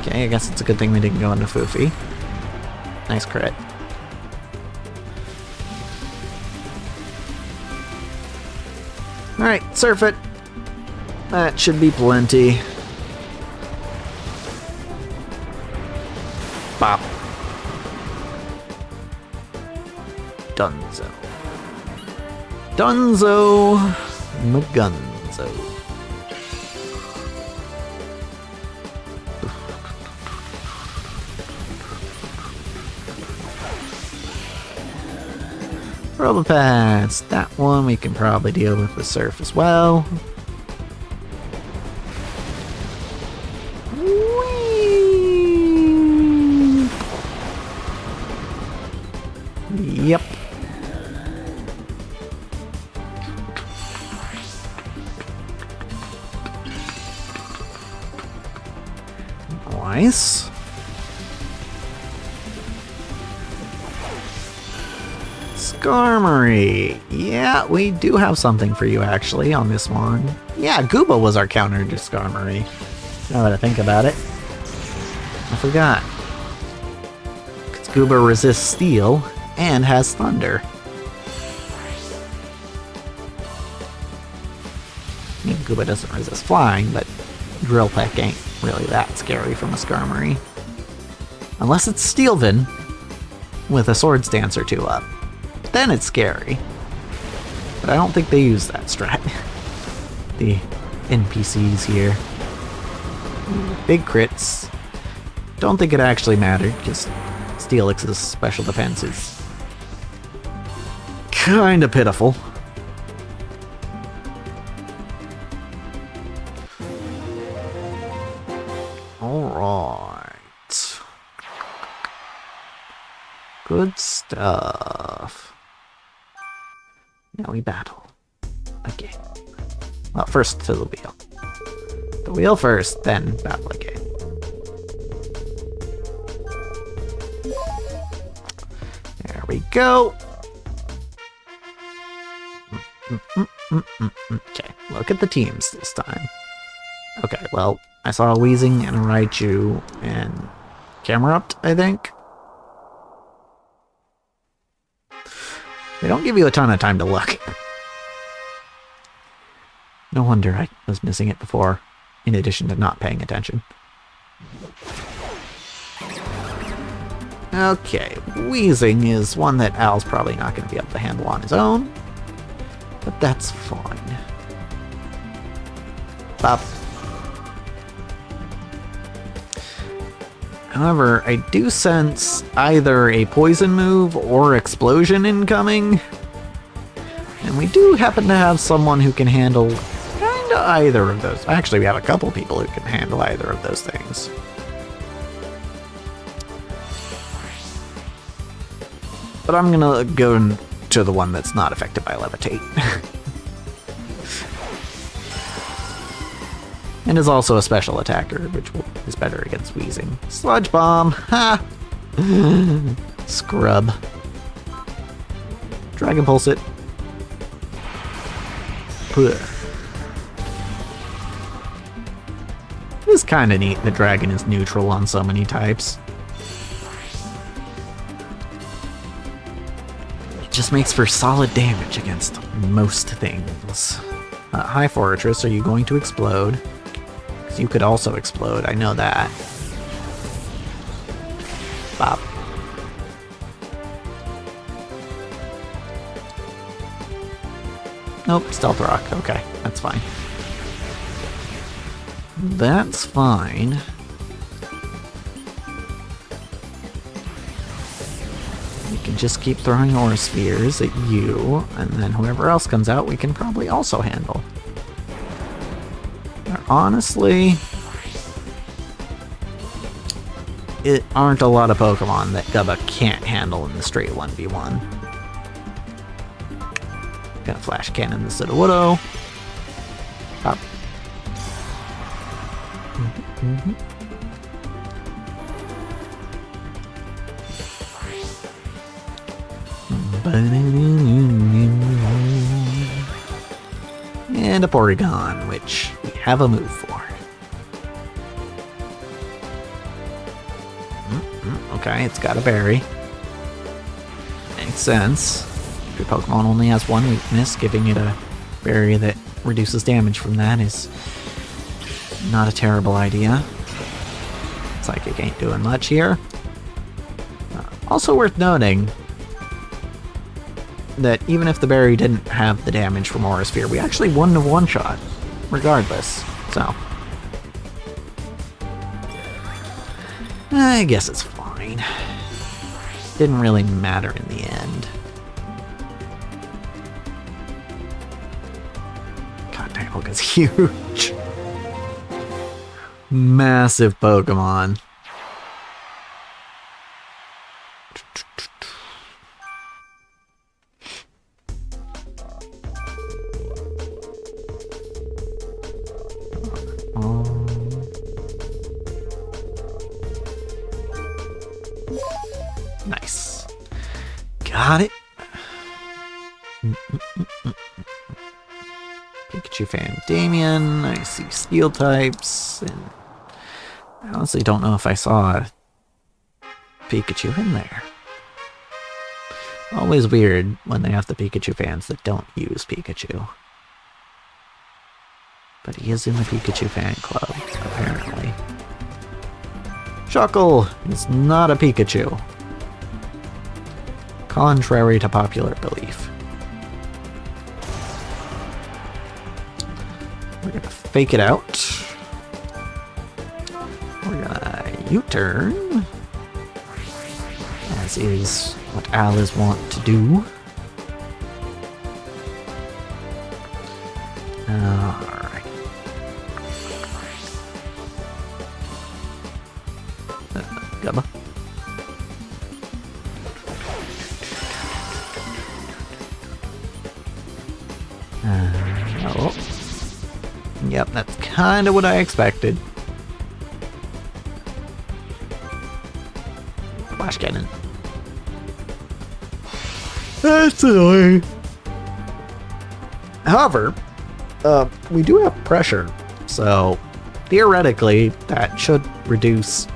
Okay, I guess it's a good thing we didn't go into Foofy. Nice crit. Alright, surf it. That should be plenty. Bop. Dunzo. Dunzo McGunzo. Probopass. That one we can probably deal with the surf as well. Whee! Yep. Nice. Skarmory. Yeah, we do have something for you actually on this one. Yeah, Gooba was our counter to Skarmory. Now that I think about it. I forgot. Because Gooba resists steel and has thunder. I mean, Gooba doesn't resist flying, but Drill Peck ain't really that scary from a Skarmory. Unless it's Steelvin with a Swords Dance or 2 up. Then it's scary. But I don't think they use that strat. The NPCs here. Big crits. Don't think it actually mattered, because Steelix's special defense is kinda pitiful. Alright. Good stuff. Now we battle. Again. Well, first to the wheel. The wheel first, then battle again. There we go. Okay, look at the teams this time. Okay, well, I saw a Weezing and a Raichu and Camerupt, I think. They don't give you a ton of time to look. No wonder I was missing it before, in addition to not paying attention. Okay, Weezing is one that Al's probably not going to be able to handle on his own, but that's fine. Bop. However, I do sense either a poison move or explosion incoming. And we do happen to have someone who can handle kinda either of those. Actually, we have a couple people who can handle either of those things. But I'm gonna go to the one that's not affected by Levitate. And is also a special attacker, which is better against Weezing. Sludge Bomb! Ha! Scrub. Dragon Pulse it. Puh. kind of neat the dragon is neutral on so many types. It just makes for solid damage against most things. Hi, Fortress, are you going to explode? Because you could also explode, I know that. Bop. Nope, Stealth Rock. Okay, that's fine. That's fine. We can just keep throwing Aura Spheres at you, and then whoever else comes out we can probably also handle. There honestly aren't a lot of Pokemon that Gubba can't handle in the straight 1v1. Gonna Flash Cannon the Sudowoodo. Pop. And a Porygon, which we have a move for. Okay, it's got a berry. Makes sense. If your Pokemon only has one weakness, giving it a berry that reduces damage from that is not a terrible idea. Psychic ain't doing much here. Also worth noting that even if the berry didn't have the damage from Aura Sphere, we actually won the one-shot, regardless. So, I guess it's fine. Didn't really matter in the end. God, Dialga's huge. Massive Pokemon. Nice. Got it. Pikachu fan Damien. I see steel types. And I honestly don't know if I saw a Pikachu in there. Always weird when they have the Pikachu fans that don't use Pikachu. But he is in the Pikachu fan club, apparently. Shuckle is not a Pikachu. Contrary to popular belief. We're gonna fake it out. We're gonna U-turn. As is what Alice want to do. Alright. Gubba. Oh. Yep, that's kind of what I expected. Flash Cannon. That's annoying. However, we do have pressure, so theoretically that should reduce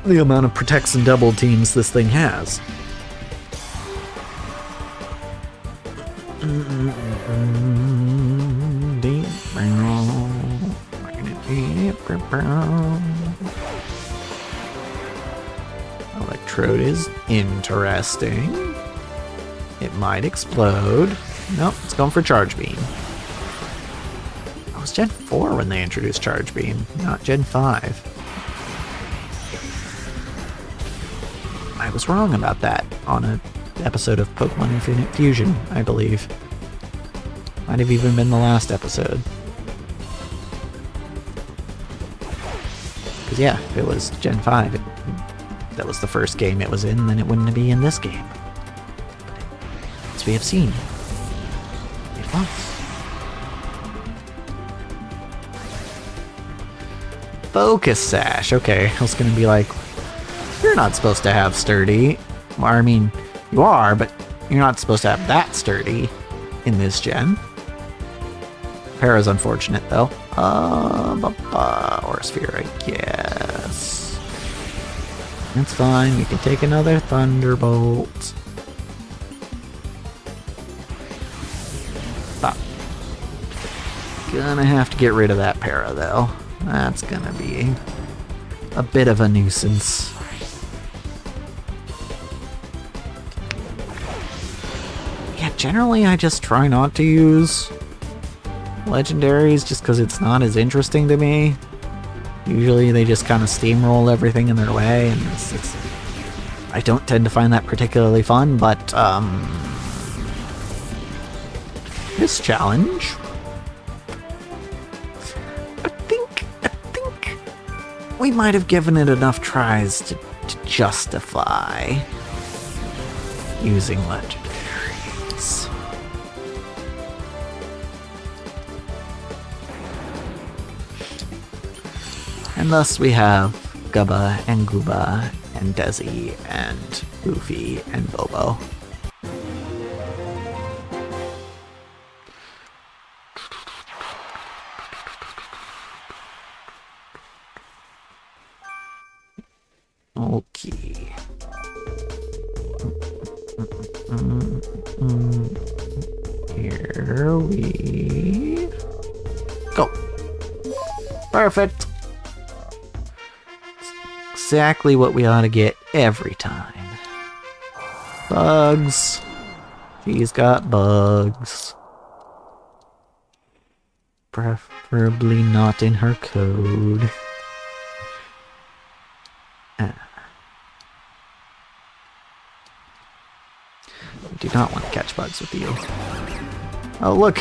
the amount of protects and double teams this thing has. Electrode is interesting. It might explode. Nope, it's going for Charge Beam. It was Gen 4 when they introduced Charge Beam, not Gen 5. I was wrong about that on an episode of Pokemon Infinite Fusion, I believe. Might have even been the last episode. Because yeah, if it was Gen 5, that was the first game it was in, then it wouldn't be in this game. But as we have seen, it was. Focus Sash. Okay, I was going to be like, you're not supposed to have sturdy. Well, I mean, you are, but you're not supposed to have that sturdy in this gen. Para's unfortunate, though. Or a sphere, I guess. That's fine, we can take another Thunderbolt. Gonna have to get rid of that para, though. That's gonna be a bit of a nuisance. Yeah, generally I just try not to use legendaries just because it's not as interesting to me. Usually they just kind of steamroll everything in their way, and I don't tend to find that particularly fun, but this challenge, I think we might have given it enough tries to justify using legendaries. And thus we have Gubba and Gooba and Desi and Goofy and Bobo. Okay. Here we go. Perfect. Exactly what we ought to get every time. Bugs. She's got bugs. Preferably not in her code. We do not want to catch bugs with you. Oh look!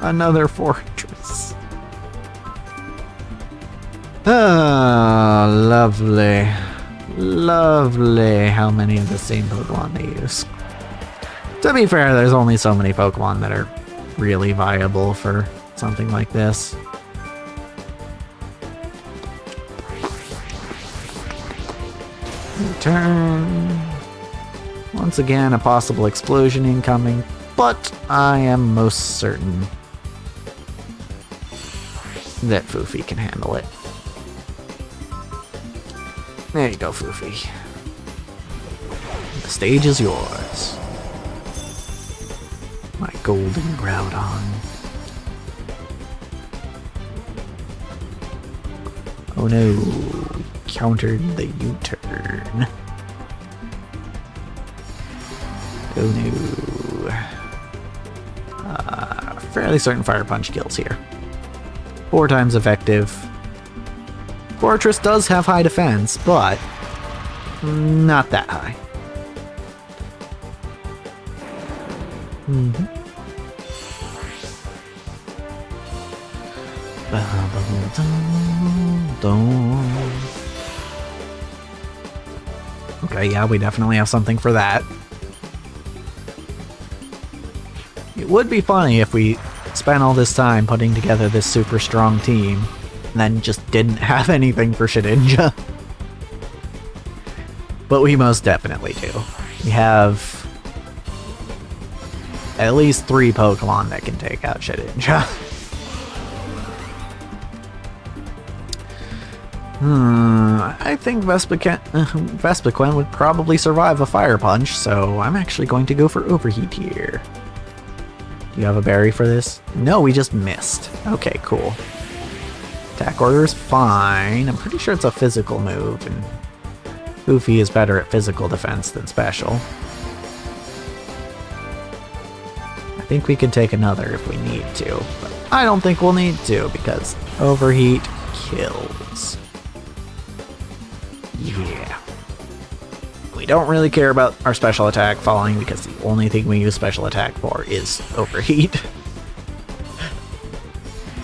Another fortress. Ah, lovely. Lovely how many of the same Pokemon they use. To be fair, there's only so many Pokemon that are really viable for something like this. Turn. Once again, a possible explosion incoming, but I am most certain that Foofy can handle it. There you go, Foofy. The stage is yours. My golden Groudon. Oh no, countered the U-turn. Oh no. Fairly certain Fire Punch kills here. 4 times effective. Fortress does have high defense, but not that high. Okay, yeah, we definitely have something for that. It would be funny if we spent all this time putting together this super strong team and then just didn't have anything for Shedinja. But we most definitely do. We have at least 3 Pokemon that can take out Shedinja. I think Vespiquen would probably survive a Fire Punch, so I'm actually going to go for Overheat here. Do you have a berry for this? No, we just missed. Okay, cool. Attack order is fine. I'm pretty sure it's a physical move, and Goofy is better at physical defense than special. I think we can take another if we need to, but I don't think we'll need to because Overheat kills. Yeah. We don't really care about our special attack falling because the only thing we use special attack for is Overheat.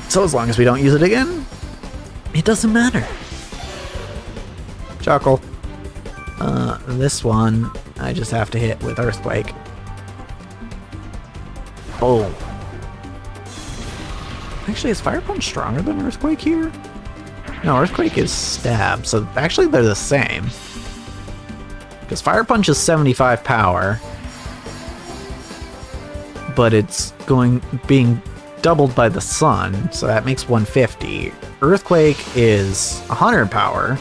So as long as we don't use it again, it doesn't matter. Chuckle. This one, I just have to hit with Earthquake. Boom. Actually, is Fire Punch stronger than Earthquake here? No, Earthquake is Stab, so actually they're the same. Because Fire Punch is 75 power, but it's being doubled by the sun, so that makes 150. Earthquake is 100 power,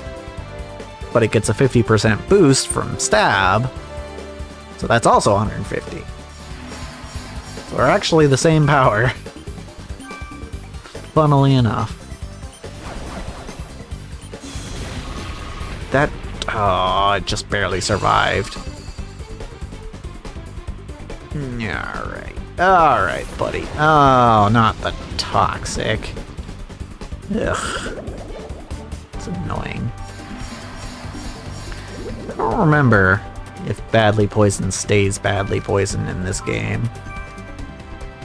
but it gets a 50% boost from stab, so that's also 150. So we're actually the same power, funnily enough. That, oh, it just barely survived. Alright, buddy. Oh, not the toxic. Ugh. It's annoying. I don't remember if badly poisoned stays badly poisoned in this game.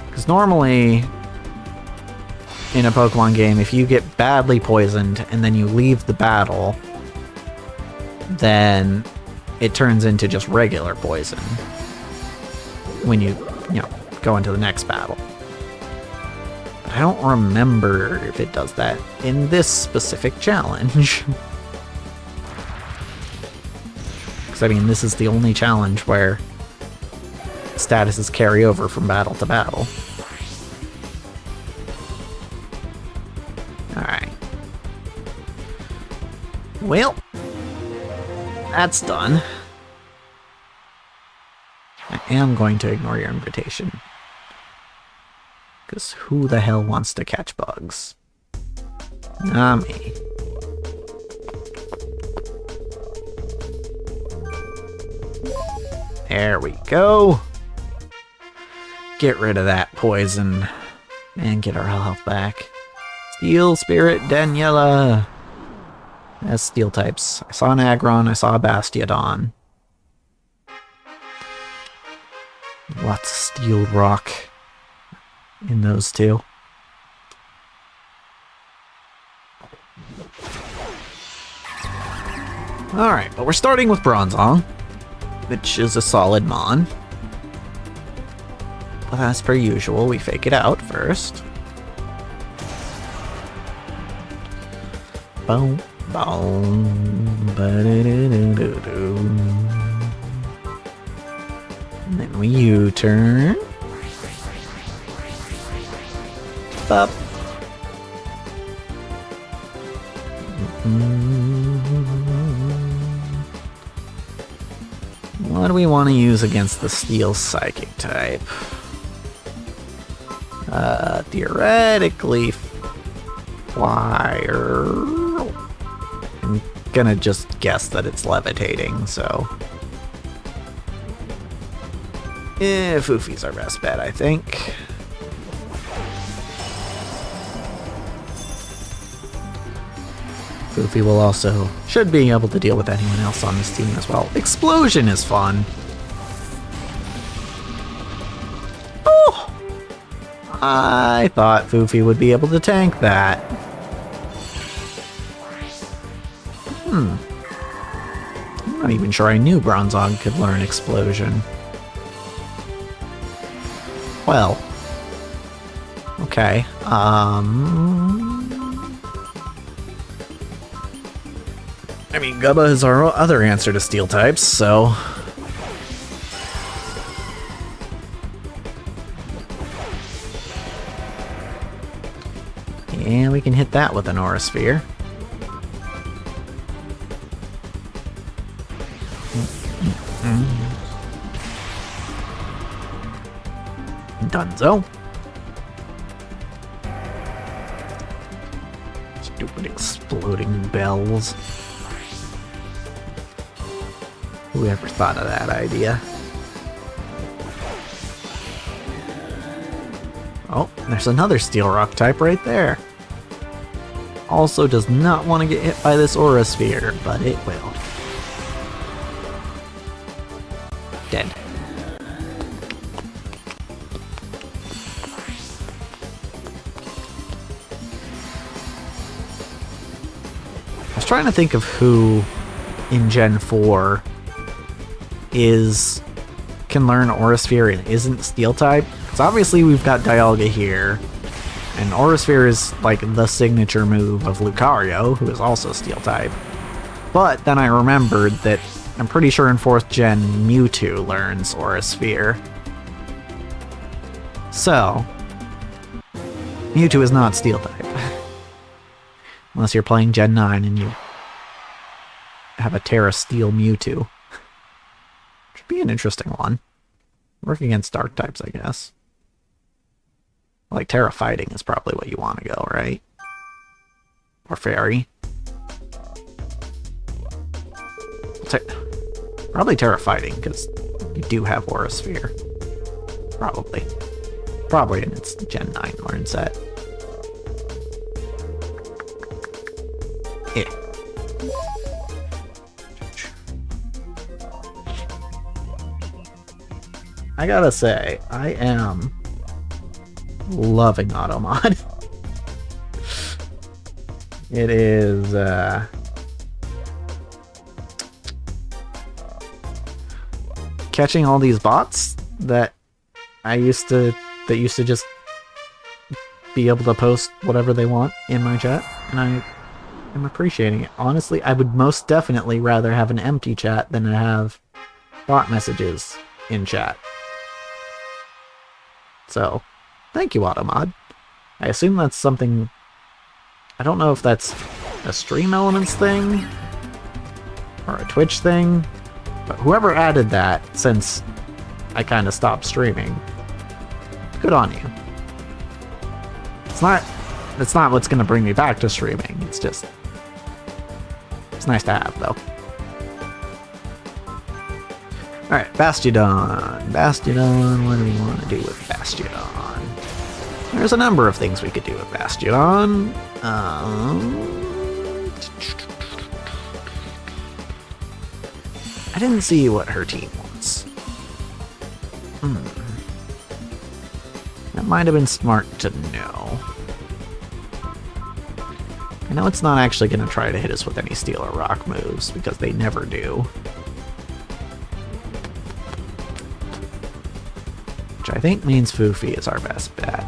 Because normally, in a Pokemon game, if you get badly poisoned and then you leave the battle, then it turns into just regular poison when you go into the next battle. But I don't remember if it does that in this specific challenge. Because, I mean, this is the only challenge where statuses carry over from battle to battle. Alright. Well, that's done. I am going to ignore your invitation. Because who the hell wants to catch bugs? Not me. There we go. Get rid of that poison. And get our health back. Steel, Spirit, Daniela. That's steel types. I saw an Aggron, I saw a Bastiodon. Lots of steel rock in those two. Alright, but we're starting with Bronzong, which is a solid Mon. But as per usual, we fake it out first. Boom, boom, ba-da-da-da-da-da. And then we U-turn. Up. What do we want to use against the Steel Psychic type? Theoretically, Fire. I'm gonna just guess that it's levitating, so. Foofy's our best bet, I think. Foofy will also should be able to deal with anyone else on this team as well. Explosion is fun. Oh! I thought Foofy would be able to tank that. I'm not even sure I knew Bronzong could learn Explosion. Well. Okay. I mean, Gubba is our other answer to steel types, so. Yeah, we can hit that with an Aura Sphere. Dunzo. Stupid exploding bells. Whoever thought of that idea? Oh, there's another Steel Rock type right there. Also does not want to get hit by this Aura Sphere, but it will. Dead. I was trying to think of who in Gen 4 can learn Aura Sphere and isn't Steel type. Because obviously we've got Dialga here, and Aura Sphere is like the signature move of Lucario, who is also Steel type. But then I remembered that I'm pretty sure in 4th Gen Mewtwo learns Aura Sphere. So, Mewtwo is not Steel type. Unless you're playing Gen 9 and you have a Terra Steel Mewtwo. Should be an interesting one. Working against Dark types, I guess. Like, Terra Fighting is probably what you want to go, right? Or Fairy. Probably Terra Fighting, because you do have Aura Sphere. Probably. Probably in its Gen 9 learn set. Yeah. I gotta say, I am loving Automod. It is, catching all these bots that used to just be able to post whatever they want in my chat, and I am appreciating it. Honestly, I would most definitely rather have an empty chat than to have bot messages in chat. So, thank you, Automod. I assume that's something... I don't know if that's a Stream Elements thing, or a Twitch thing, but whoever added that, since I kind of stopped streaming, good on you. It's not what's going to bring me back to streaming, it's just... It's nice to have, though. Alright, Bastiodon. Bastiodon, what do we want to do with Bastiodon? There's a number of things we could do with Bastiodon. I didn't see what her team wants. That might have been smart to know. I know it's not actually going to try to hit us with any Steel or Rock moves, because they never do. Which I think means Foofy is our best bet.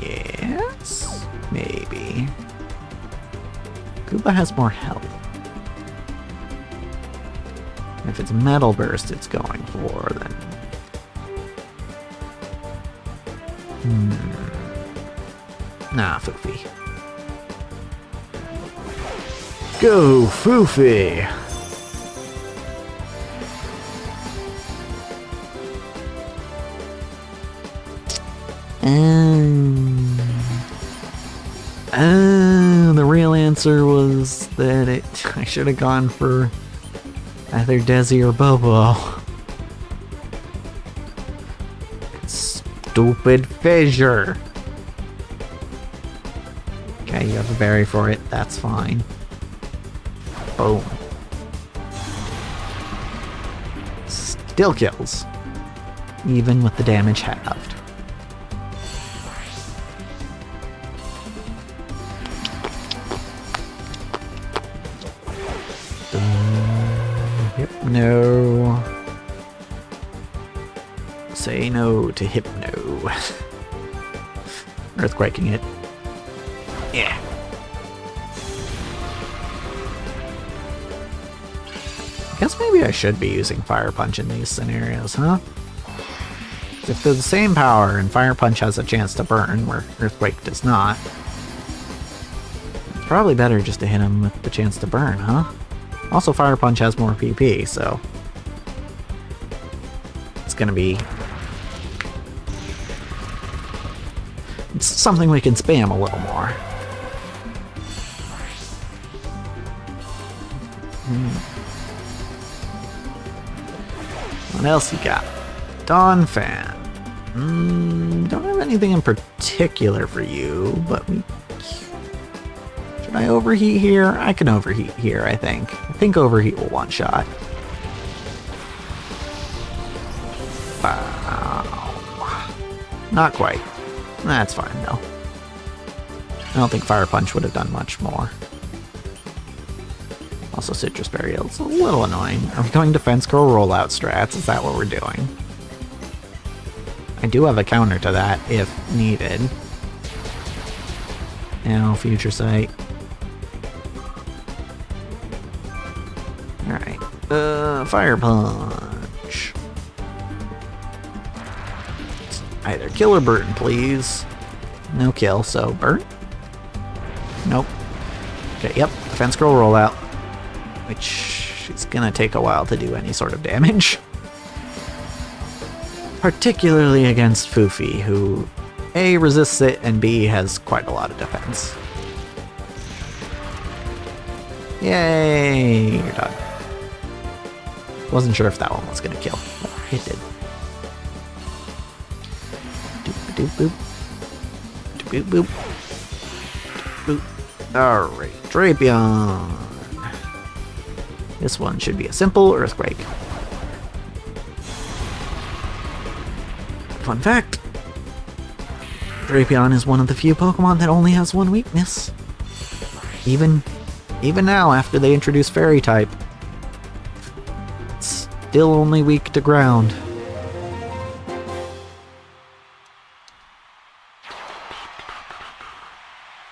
Yes? Maybe. Koopa has more health. If it's Metal Burst it's going for, then... Nah, Foofy. Go, Foofy! The real answer was that I should have gone for either Desi or Bobo. Stupid fissure. Okay, you have a berry for it. That's fine. Boom. Still kills. Even with the damage halved. Hypno. Say no to Hypno. Earthquaking it. Yeah. I guess maybe I should be using Fire Punch in these scenarios, huh? If they're the same power and Fire Punch has a chance to burn, where Earthquake does not, it's probably better just to hit him with the chance to burn, huh? Also, Fire Punch has more PP, so it's gonna be... It's something we can spam a little more. What else you got? Dawn Fan. Don't have anything in particular for you, but we... Should I overheat here? I can overheat here, I think. I think overheat will one-shot. Wow. Not quite. That's fine, though. I don't think Fire Punch would have done much more. Also, Citrus Berry is a little annoying. Are we going Defense Curl rollout strats? Is that what we're doing? I do have a counter to that, if needed. Now, Future Sight. Alright. Fire Punch. Either kill or burn, please. No kill, so burn? Nope. Okay, yep, defense scroll rollout. Which is gonna take a while to do any sort of damage. Particularly against Foofy, who A, resists it, and B, has quite a lot of defense. Yay! You're done. Wasn't sure if that one was gonna kill. It did. Doop doop boop. Doop boop boop. Alright, Drapion. This one should be a simple earthquake. Fun fact. Drapion is one of the few Pokemon that only has one weakness. Even now, after they introduce Fairy type, it's still only weak to ground.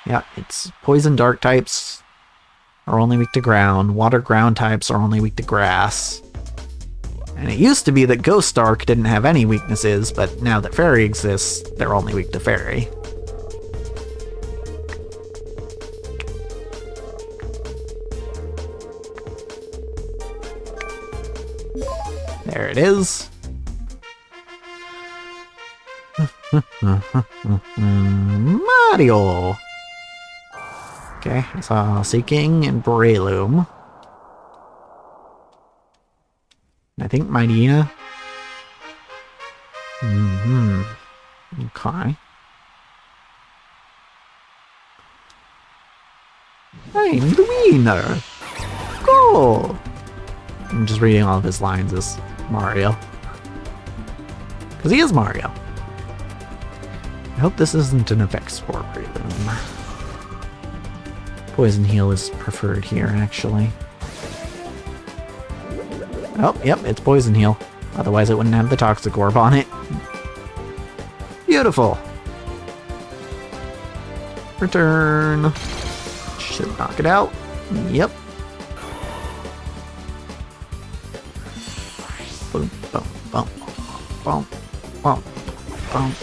Yeah, it's poison dark types are only weak to ground, water ground types are only weak to grass. And it used to be that Ghost Dark didn't have any weaknesses, but now that Fairy exists, they're only weak to Fairy. There it is. Mario! Okay, I saw Seeking and Breloom. I think Medina. Okay. Hey, Luina! Cool! I'm just reading all of his lines as Mario. Because he is Mario. I hope this isn't an effects for Breloom. Poison Heal is preferred here, actually. Oh, yep, it's Poison Heal. Otherwise it wouldn't have the Toxic Orb on it. Beautiful! Return. Should knock it out. Yep. Boom, boom, boom, boom, boom, boom,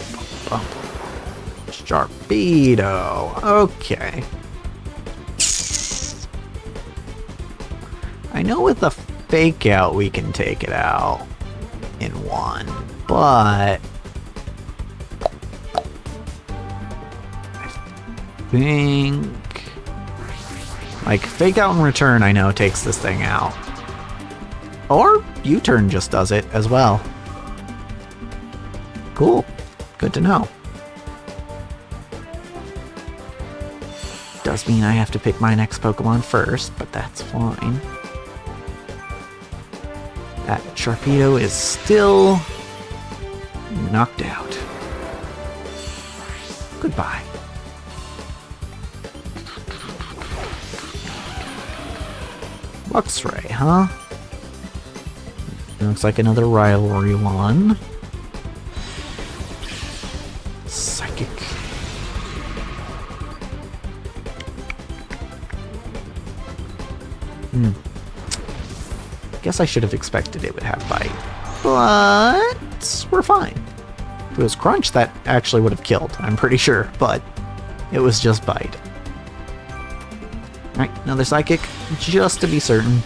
boom. Sharpedo. Okay. I know with the Fake Out we can take it out in one, but I think like Fake Out and Return I know takes this thing out. Or U-Turn just does it as well. Cool. Good to know. Does mean I have to pick my next Pokemon first, but that's fine. That Sharpedo is still knocked out. Goodbye. Luxray, huh? Looks like another rivalry one. Psychic. Guess I should have expected it would have Bite. But we're fine. If it was Crunch, that actually would have killed, I'm pretty sure, but it was just Bite. Alright, another Psychic, just to be certain.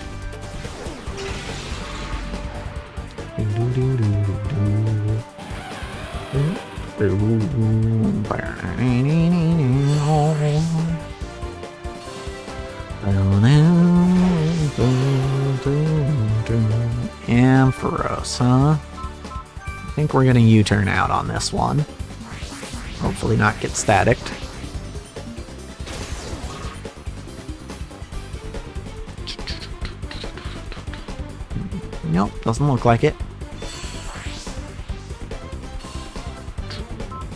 Ampharos, huh? I think we're gonna U-turn out on this one. Hopefully not get staticked. Nope, doesn't look like it.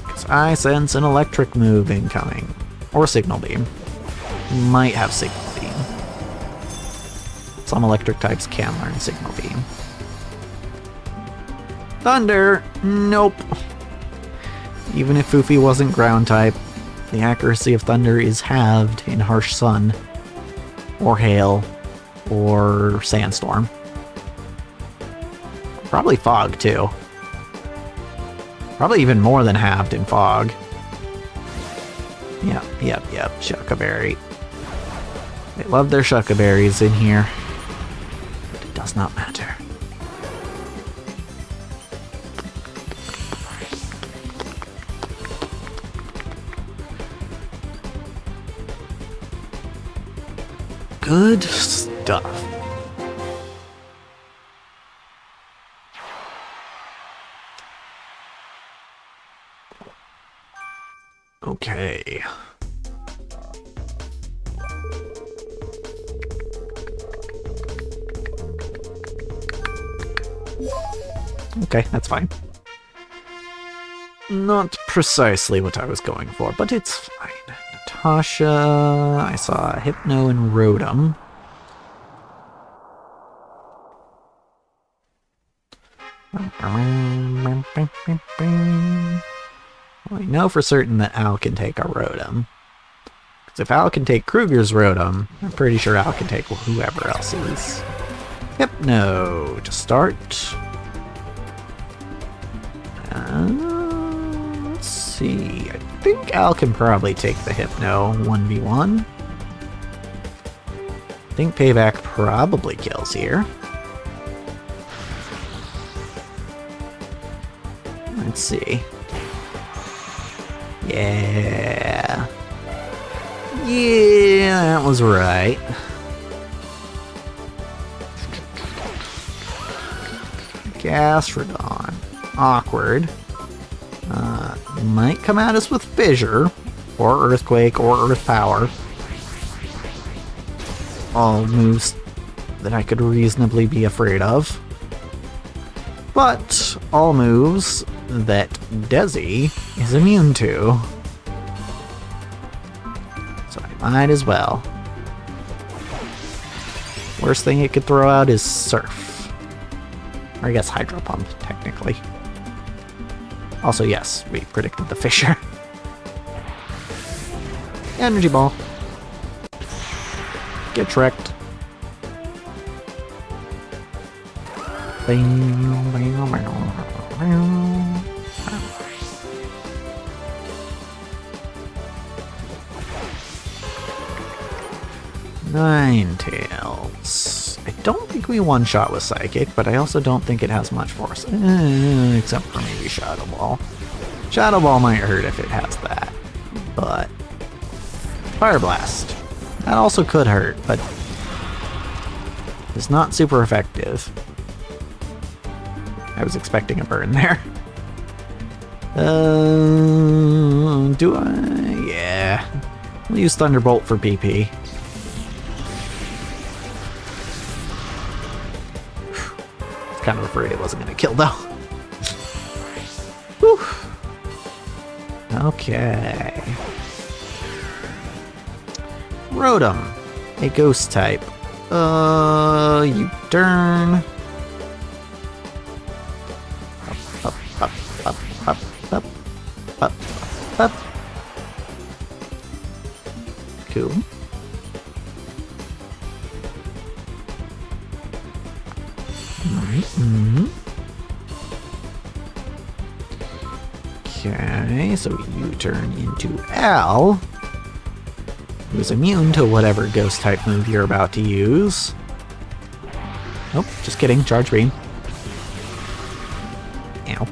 Because I sense an electric move incoming. Or Signal Beam. Might have Signal Beam. Some electric types can learn Signal Beam. Thunder! Nope. Even if Foofy wasn't ground type, the accuracy of Thunder is halved in Harsh Sun, or Hail, or Sandstorm. Probably Fog, too. Probably even more than halved in fog. Yep. Shuckaberry. They love their shuckaberries in here. But it does not matter. Good stuff. Okay. Okay, that's fine. Not precisely what I was going for, but it's fine. Natasha, I saw Hypno and Rotom. Well, I know for certain that Al can take a Rotom. Because if Al can take Kruger's Rotom, I'm pretty sure Al can take whoever else's. Hypno to start. Let's see. I think Al can probably take the Hypno 1v1. I think Payback probably kills here. Let's see. Yeah. Yeah, that was right. Gastrodon. Awkward. Might come at us with Fissure, or Earthquake, or Earth Power. All moves that I could reasonably be afraid of. But all moves that Desi is immune to. So I might as well. Worst thing it could throw out is Surf. Or I guess Hydro Pump, technically. Also, yes, we predicted the Fissure. Energy Ball. Get Shrek'd. Ninetales. I don't think we one-shot with Psychic, but I also don't think it has much force. Except for maybe Shadow Ball. Shadow Ball might hurt if it has that. But Fire Blast. That also could hurt, but it's not super effective. I was expecting a burn there. Do I? Yeah. We'll use Thunderbolt for PP. Kind of afraid it wasn't going to kill, though. Whew. Okay. Rotom, a ghost type. U-turn. Up. Cool. Okay, so you turn into Al, who's immune to whatever ghost type move you're about to use. Nope, just kidding. Charge Beam. Ow.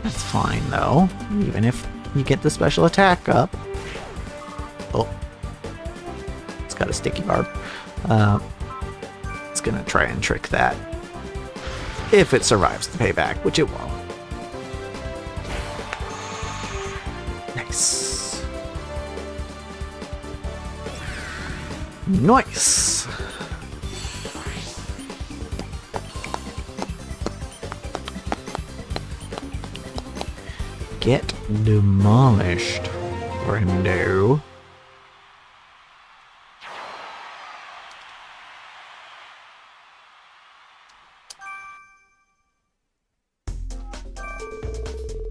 That's fine, though. Even if you get the special attack up. Oh. It's got a sticky barb. It's gonna try and trick that. If it survives the payback, which it won't. Nice. Nice. Get demolished, friendo.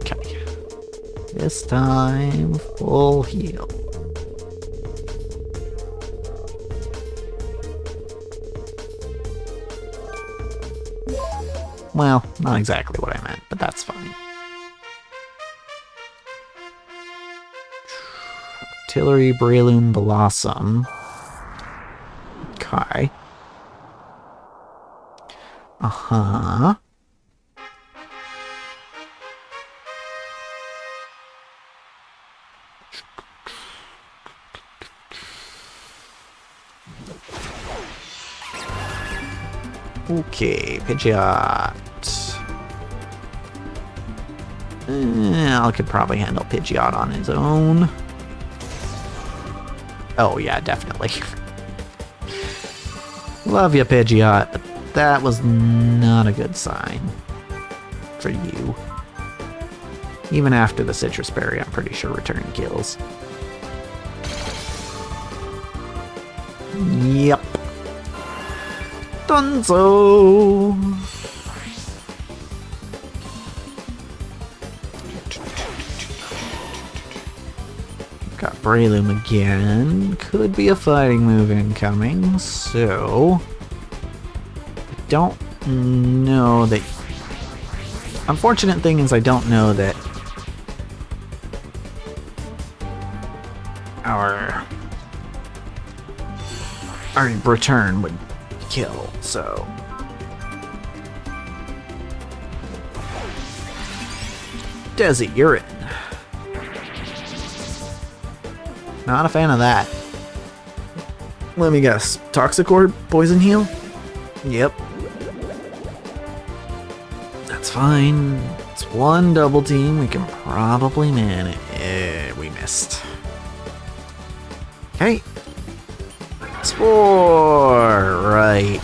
Okay. This time, full heal. Well, not exactly what I meant, but that's fine. Artillery, Breloom, Blossom. Okay. Uh-huh. Okay, Pidgeot. I could probably handle Pidgeot on his own. Oh yeah, definitely. Love you, Pidgeot, but that was not a good sign for you. Even after the Citrus Berry, I'm pretty sure return kills. Yep. Dunzo! Got Breloom again. Could be a fighting move incoming, so... I don't know that... Unfortunate thing is I don't know that... Our return would kill, so... Desi, you're in. Not a fan of that. Let me guess. Toxic Orb? Poison Heal? Yep. That's fine. It's one double team. We can probably manage. We missed. Okay. Spore! Right.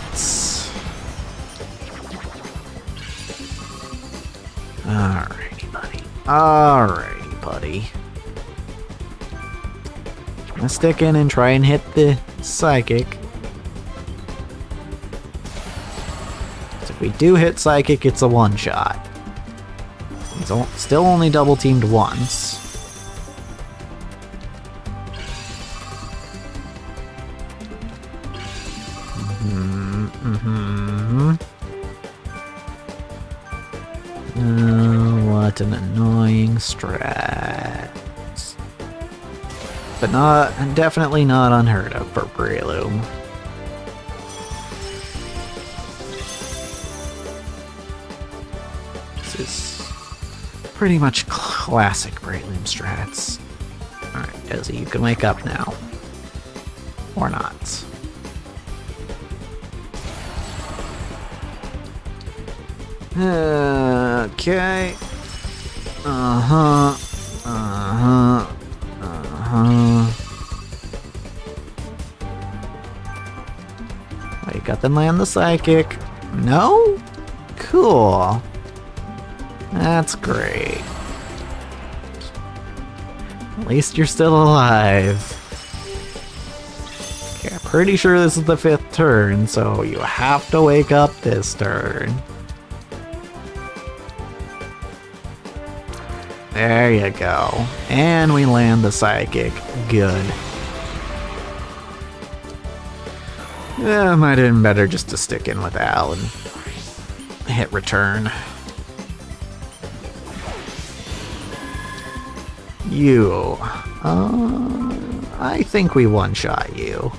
Alrighty, buddy. Alrighty, buddy. I'm gonna stick in and try and hit the Psychic. So if we do hit Psychic, it's a one-shot. He's still only double-teamed once. What an annoying strat. But definitely not unheard of for Breloom. This is pretty much classic Breloom strats. Alright, Desi, you can wake up now. Or not. Okay. Uh-huh. Wake up and land the Psychic. No? Cool. That's great. At least you're still alive. Okay, I'm pretty sure this is the 5th turn, so you have to wake up this turn. There you go. And we land the Psychic. Good. Yeah, might have been better just to stick in with Al and hit return. You. I think we one-shot you.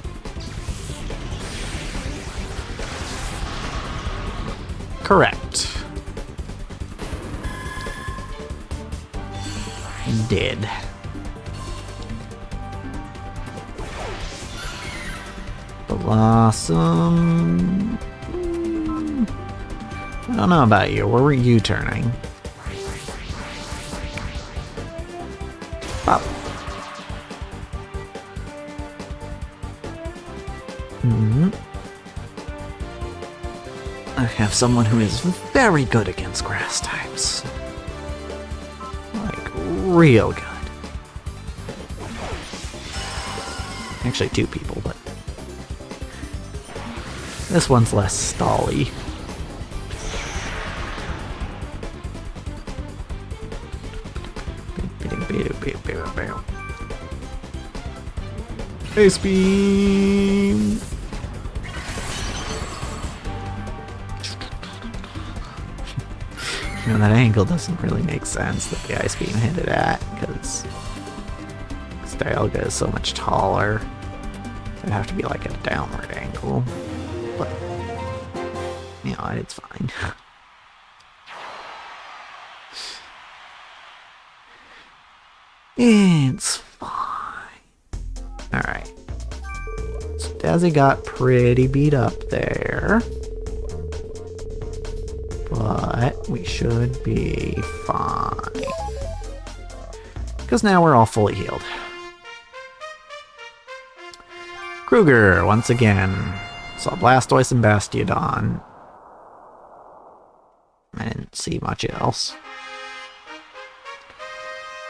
Correct. Did. Blossom. I don't know about you. Where were you turning? Pop. I have someone who is very good against grass types. Like, real good. Actually, 2 people, but this one's less stally. Ice Beam! You know, that angle doesn't really make sense that the ice beam hit it at, because Dialga is so much taller. It'd have to be like at a downward angle. But, you know, it's fine. It's fine. Alright. So Dazzy got pretty beat up there. But we should be fine. Because now we're all fully healed. Kruger, once again. Saw Blastoise and Bastiodon. I didn't see much else.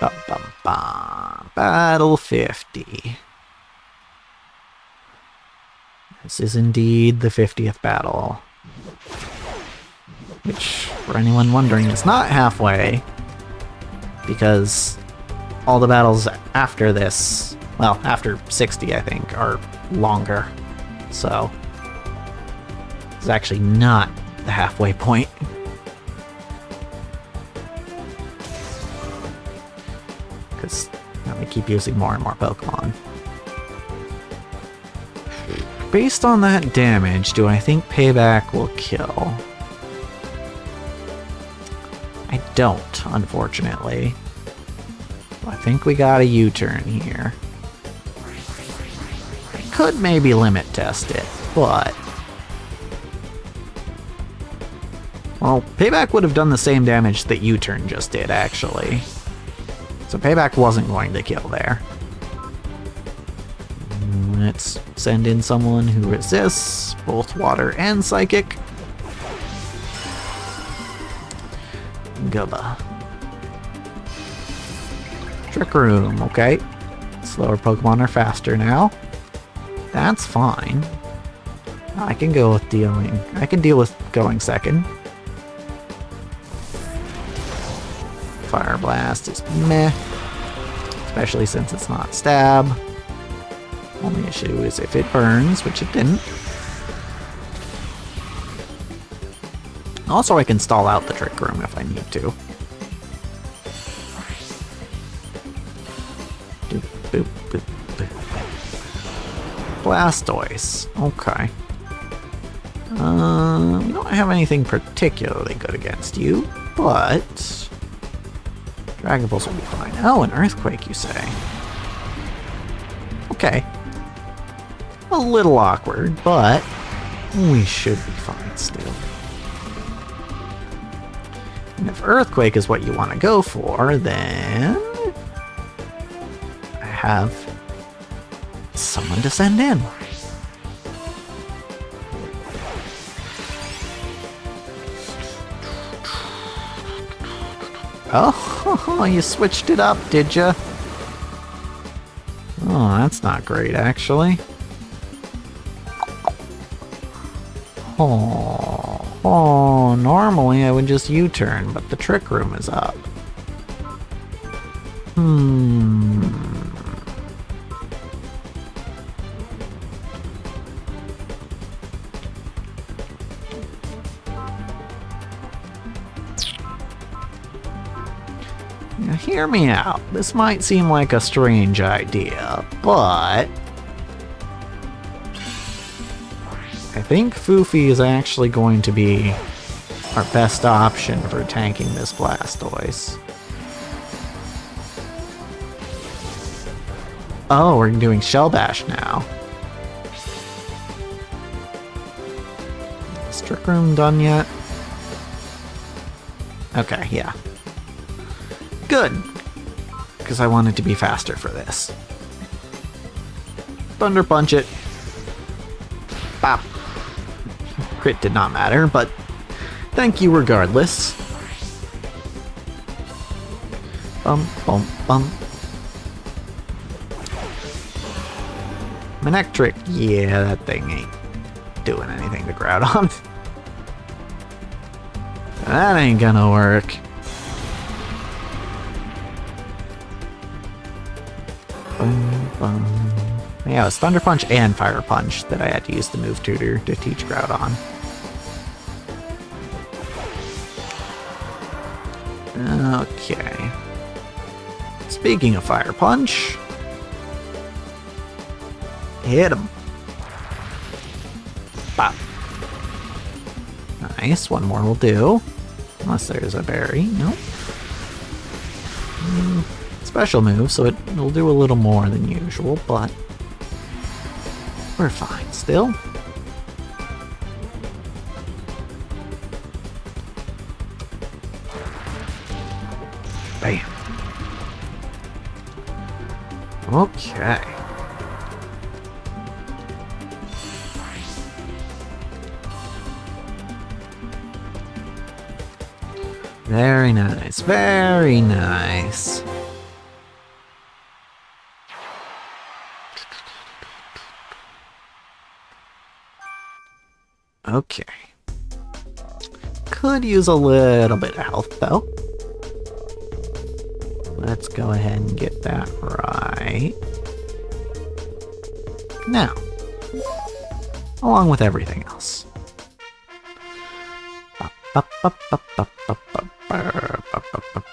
Bum, bum, bum. Battle 50. This is indeed the 50th battle. Which, for anyone wondering, is not halfway. Because all the battles after this, well, after 60, I think, are longer. So, it's actually not the halfway point. Because we keep using more and more Pokemon. Based on that damage, do I think Payback will kill? I don't, unfortunately. I think we got a U-turn here. I could maybe limit test it, but... well, Payback would have done the same damage that U-turn just did, actually. So Payback wasn't going to kill there. Let's send in someone who resists both Water and Psychic. Gubba. Trick Room, okay. Slower Pokemon are faster now. That's fine. I can go with dealing. I can deal with going second. Fire Blast is meh. Especially since it's not stab. Only issue is if it burns, which it didn't. Also, I can stall out the Trick Room if I need to. Boop, boop, boop, boop. Blastoise. Okay. We don't have anything particularly good against you, but... Dragon Pulse will be fine. Oh, an Earthquake, you say? Okay. A little awkward, but we should be fine still. And if Earthquake is what you want to go for, then I have someone to send in. Oh, you switched it up, did ya? Oh, that's not great, actually. Oh, normally I would just U-turn, but the Trick Room is up. Now, hear me out. This might seem like a strange idea, but... I think Foofy is actually going to be our best option for tanking this Blastoise. Oh, we're doing Shell Bash now. Is Trick Room done yet? Okay, yeah. Good. Because I wanted to be faster for this. Thunder Punch it. Bop. Crit did not matter, but thank you regardless. Bum, bum, bum. Manectric, yeah, that thing ain't doing anything to Groudon. That ain't gonna work. Bum, bum. Yeah, it was Thunder Punch and Fire Punch that I had to use the move tutor to teach Groudon. Okay. Speaking of Fire Punch, hit him. Bop. Nice, one more will do. Unless there's a berry. Nope. Special move, so it'll do a little more than usual, but we're fine still. Bam. Okay. Very nice, very nice. Okay. Could use a little bit of health, though. Let's go ahead and get that right. Now, along with everything else.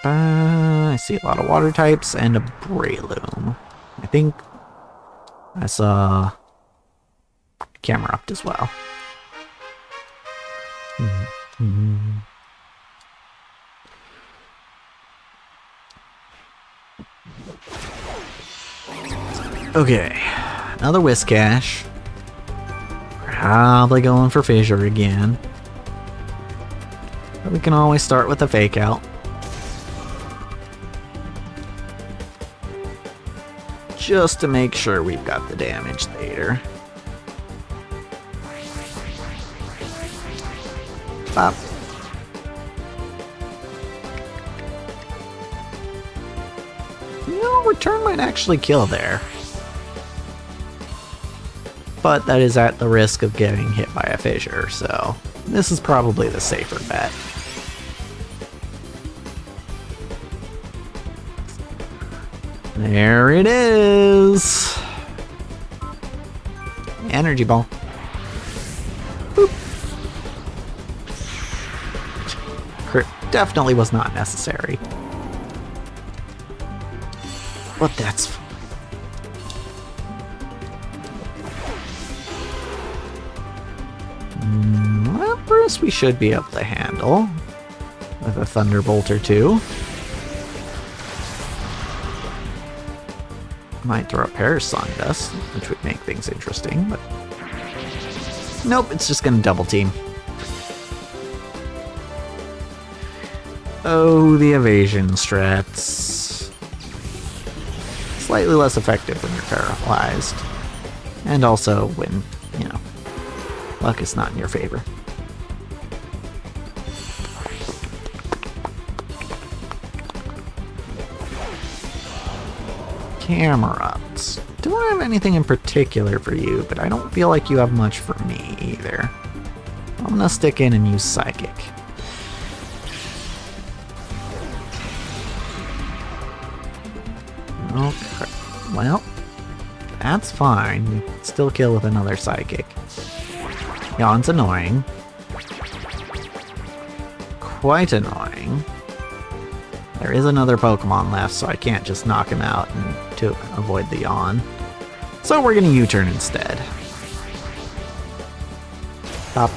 I see a lot of water types and a Breloom. I think I saw camera up as well. Okay, another Whiscash. Probably going for Fissure again. But we can always start with a Fake Out. Just to make sure we've got the damage later. Pop. You know, Return might actually kill there. But that is at the risk of getting hit by a Fissure, so this is probably the safer bet. There it is! Energy Ball. Boop. Crit definitely was not necessary. But that's fine. Well, Bruce we should be able to handle with a Thunderbolt or two. Might throw a Perish Sawdust, which would make things interesting, but nope, it's just gonna double team. Oh, the evasion strats. Slightly less effective when you're paralyzed. And also when, you know, luck is not in your favor. Camerupt. Don't have anything in particular for you, but I don't feel like you have much for me either. I'm gonna stick in and use Psychic. Okay, well, that's fine. We can still kill with another Psychic. Yawn's annoying. Quite annoying. There is another Pokemon left, so I can't just knock him out to avoid the Yawn. So we're gonna U-turn instead. Stop.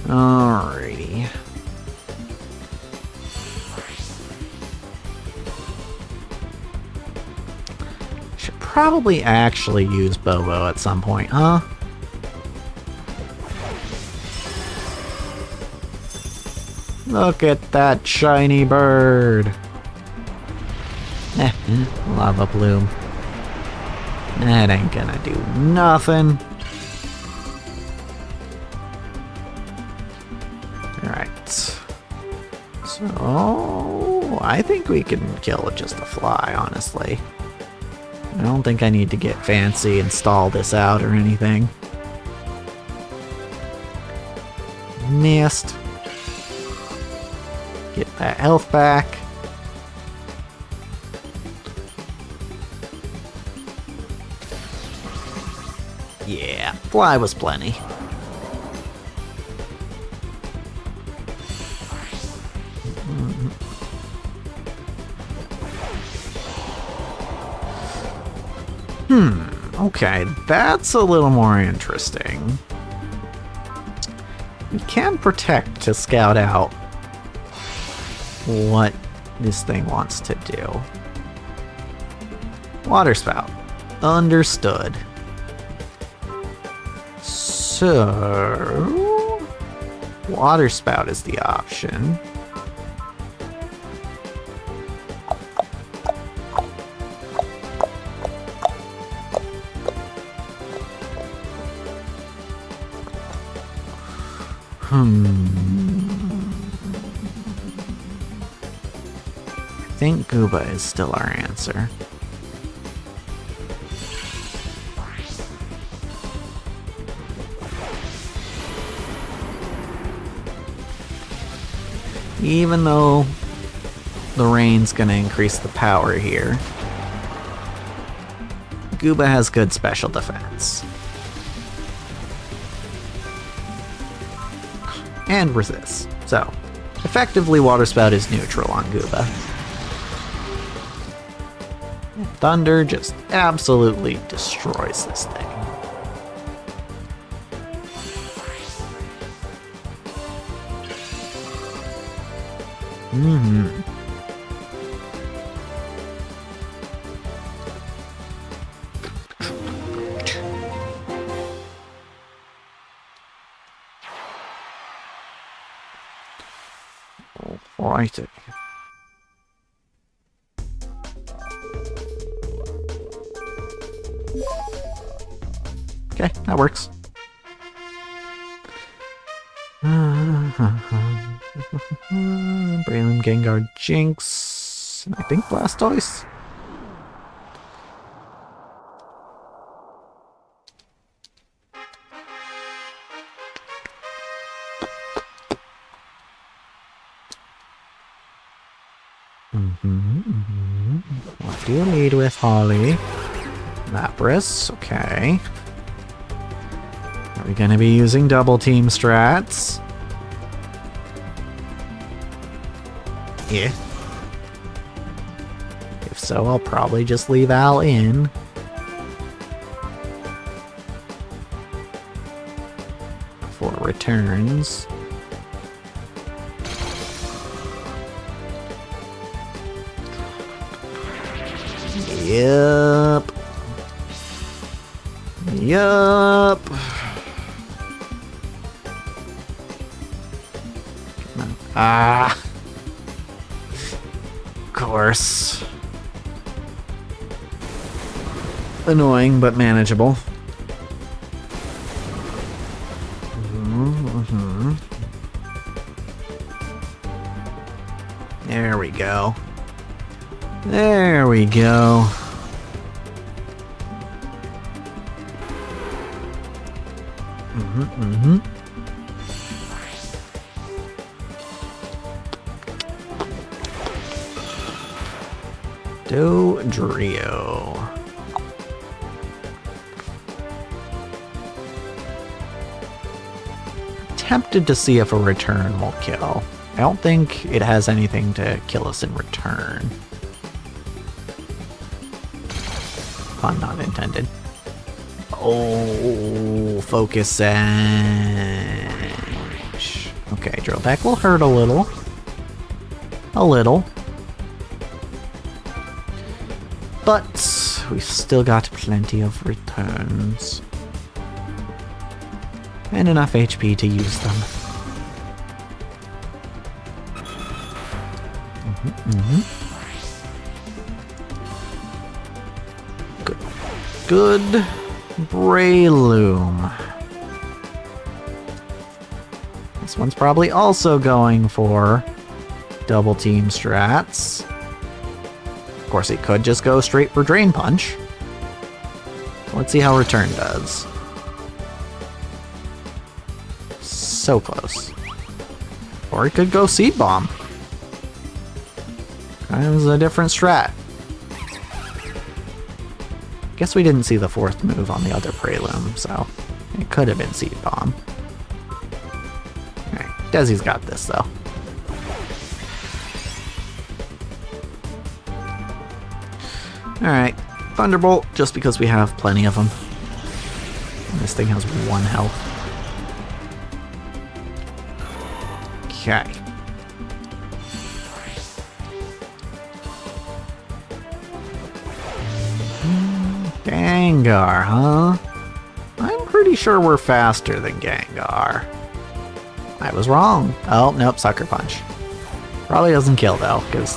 Alrighty. Should probably actually use Bobo at some point, huh? Look at that shiny bird. Lava Bloom. That ain't gonna do nothing. Alright. So, I think we can kill with just a fly, honestly. I don't think I need to get fancy and stall this out or anything. Missed. Get that health back. Yeah, fly was plenty. Okay, that's a little more interesting. We can protect to scout out what this thing wants to do. Water spout. Understood. So, water spout is the option. I think Gooba is still our answer. Even though the rain's gonna increase the power here, Gooba has good special defense. And resist. So, effectively, Water Spout is neutral on Gooba. Thunder just absolutely destroys this thing. Alrighty. Okay, that works. Braylon, Gengar, Jinx, and I think Blastoise. What do you lead with, Holly? Lapras, okay. Are we gonna be using double team strats? Yeah. If so, I'll probably just leave Al in. For returns. Yup. Yup. Ah. Of course. Annoying, but manageable. There we go. There we go. Dodrio. Tempted to see if a return will kill. I don't think it has anything to kill us in return. Pun not intended. Oh, focus edge. Okay, drill back will hurt a little. A little. But we've still got plenty of returns. And enough HP to use them. Good. Good. Breloom. This one's probably also going for double team strats. Of course, it could just go straight for Drain Punch. Let's see how Return does. So close. Or it could go Seed Bomb. Kind of a different strat. Guess we didn't see the fourth move on the other Breloom, so it could have been Seed Bomb. Alright, Desi's got this though. Alright, Thunderbolt, just because we have plenty of them. And this thing has 1 health. Okay. Gengar, huh? I'm pretty sure we're faster than Gengar. I was wrong. Oh, nope, Sucker Punch. Probably doesn't kill, though, because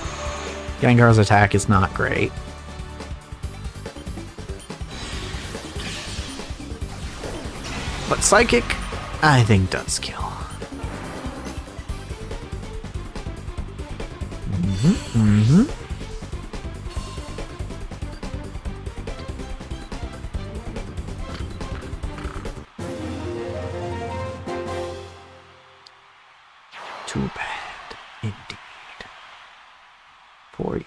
Gengar's attack is not great. But Psychic, I think, does kill. Too bad, indeed, for you.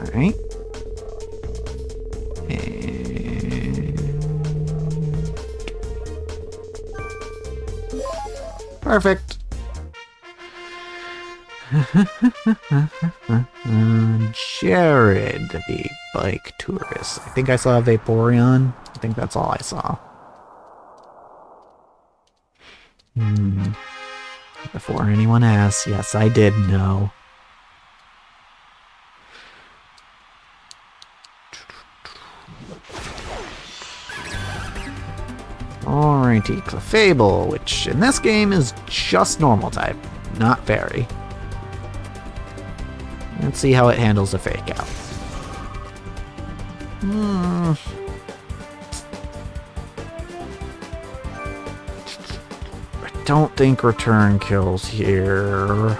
Okay. Perfect. Jared, the bike tourist. I think I saw a Vaporeon. I think that's all I saw. Before anyone asks, yes, I did know. Alrighty, Clefable, which in this game is just normal type, not fairy. Let's see how it handles a fake out. I don't think return kills here.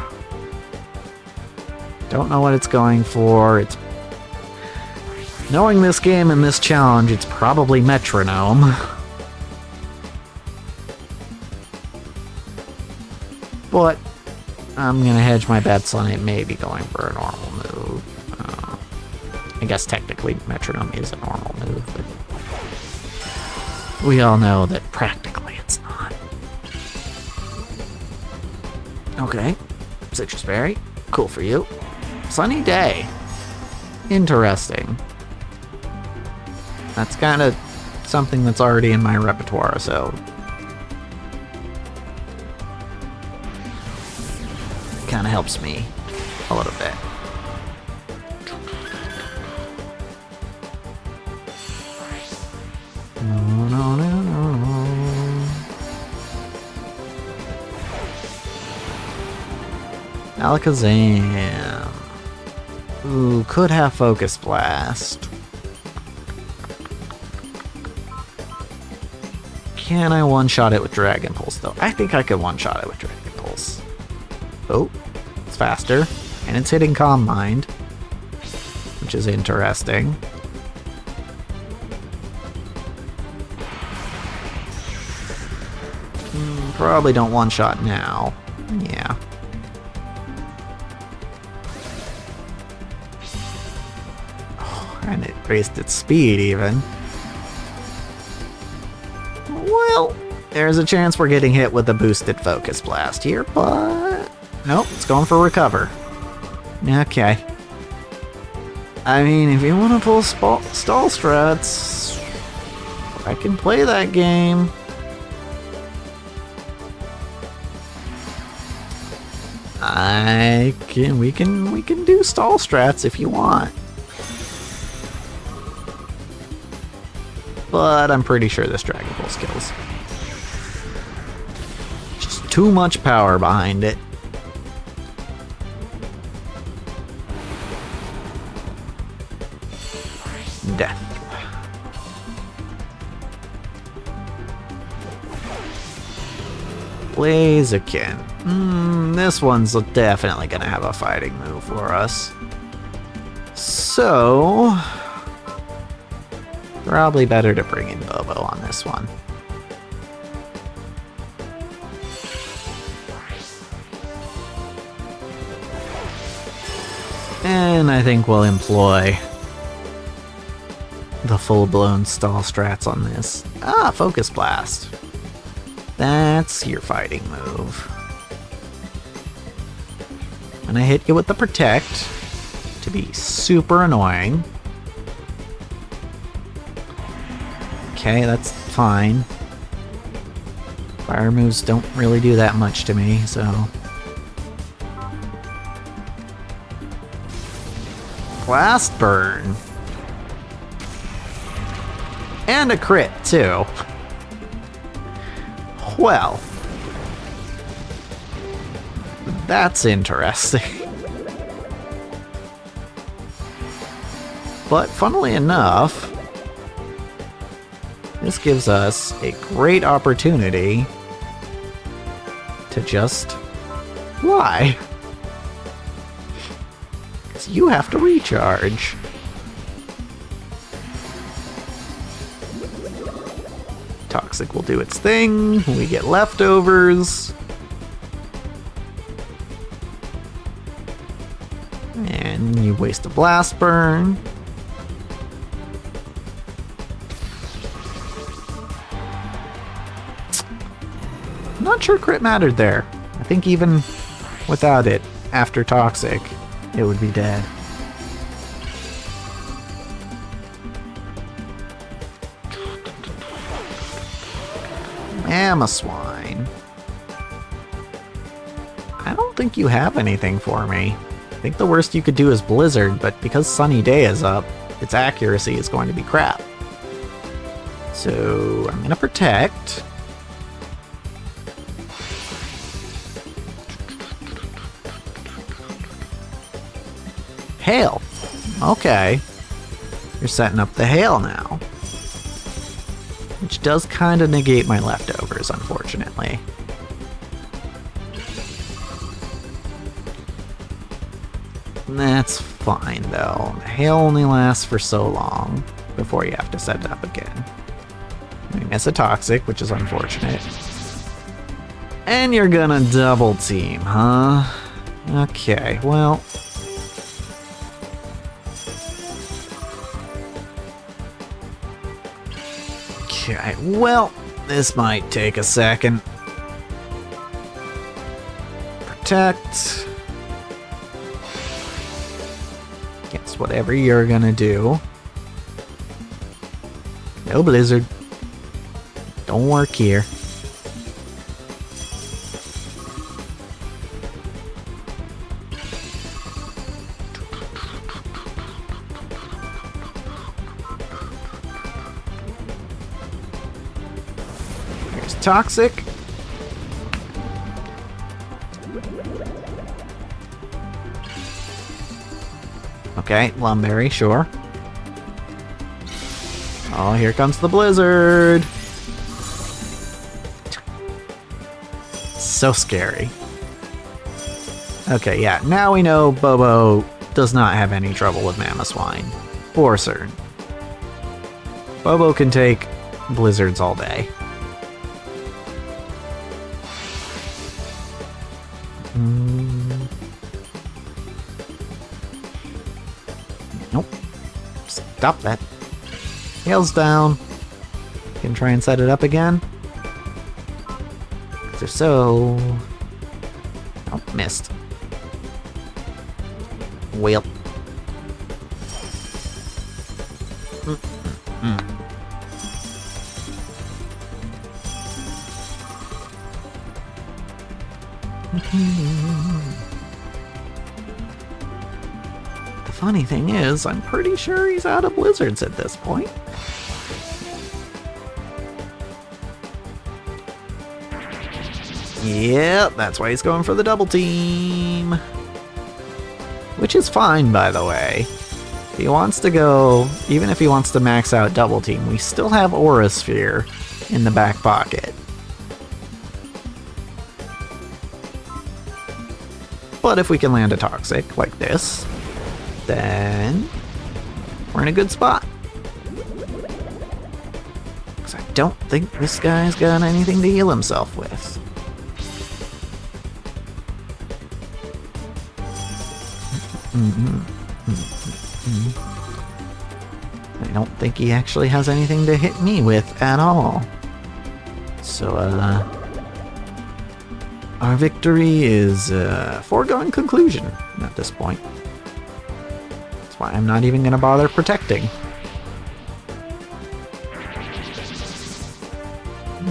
Don't know what it's going for. It's knowing this game and this challenge, it's probably Metronome. But I'm gonna hedge my bets on it maybe going for a normal move. I guess technically Metronome is a normal move, but we all know that practically it's not. Okay, Citrus Berry, cool for you. Sunny Day, interesting. That's kind of something that's already in my repertoire, so kind of helps me a little bit. No. Alakazam. Ooh, could have Focus Blast. Can I one-shot it with Dragon Pulse, though? I think I could one-shot it with Dragon Pulse. Oh, it's faster, and it's hitting Calm Mind, which is interesting. Probably don't one-shot now. Yeah. Oh, and it raised its speed, even. Well, there's a chance we're getting hit with a boosted Focus Blast here, but nope, it's going for Recover. Okay. I mean, if you want to pull stall strats, I can play that game. We can do stall strats if you want. But I'm pretty sure this Dragon Ball kills. Just too much power behind it. Death. Blaziken. This one's definitely gonna have a fighting move for us. So probably better to bring in Bobo on this one. And I think we'll employ the full-blown stall strats on this. Focus Blast. That's your fighting move. gonna hit you with the Protect to be super annoying. Okay, that's fine. Fire moves don't really do that much to me, so... Blast Burn. And a crit, too. Well. That's interesting. But funnily enough, this gives us a great opportunity to just fly. Because you have to recharge. Toxic will do its thing. We get leftovers. And you waste a blast burn. I'm not sure crit mattered there. I think even without it, after Toxic, it would be dead. Swine. I don't think you have anything for me. I think the worst you could do is Blizzard, but because Sunny Day is up, its accuracy is going to be crap. So I'm gonna Protect. Hail. Okay. You're setting up the Hail now. Which does kind of negate my leftovers, unfortunately. That's fine, though. The Hail only lasts for so long before you have to set it up again. We miss a Toxic, which is unfortunate. And you're gonna double team, huh? Okay, well... Okay, well, this might take a second. Protect. Guess whatever you're gonna do. No Blizzard. Don't work here. Toxic. Okay, Lumberry, sure. Oh, here comes the Blizzard. So scary. Okay, yeah, now we know Bobo does not have any trouble with Mamoswine. For certain. Bobo can take Blizzards all day. Nope. Stop that. Hail's down. Can try and set it up again. If so... Oh, missed. Well. The funny thing is, I'm pretty sure he's out of blizzards at this point. Yep, that's why he's going for the double team. Which is fine, by the way. If he wants to go, even if he wants to max out double team, we still have Aura Sphere in the back pocket. But if we can land a Toxic like this, then we're in a good spot. Because I don't think this guy's got anything to heal himself with. I don't think he actually has anything to hit me with at all. So, Our victory is a foregone conclusion at this point. That's why I'm not even going to bother protecting.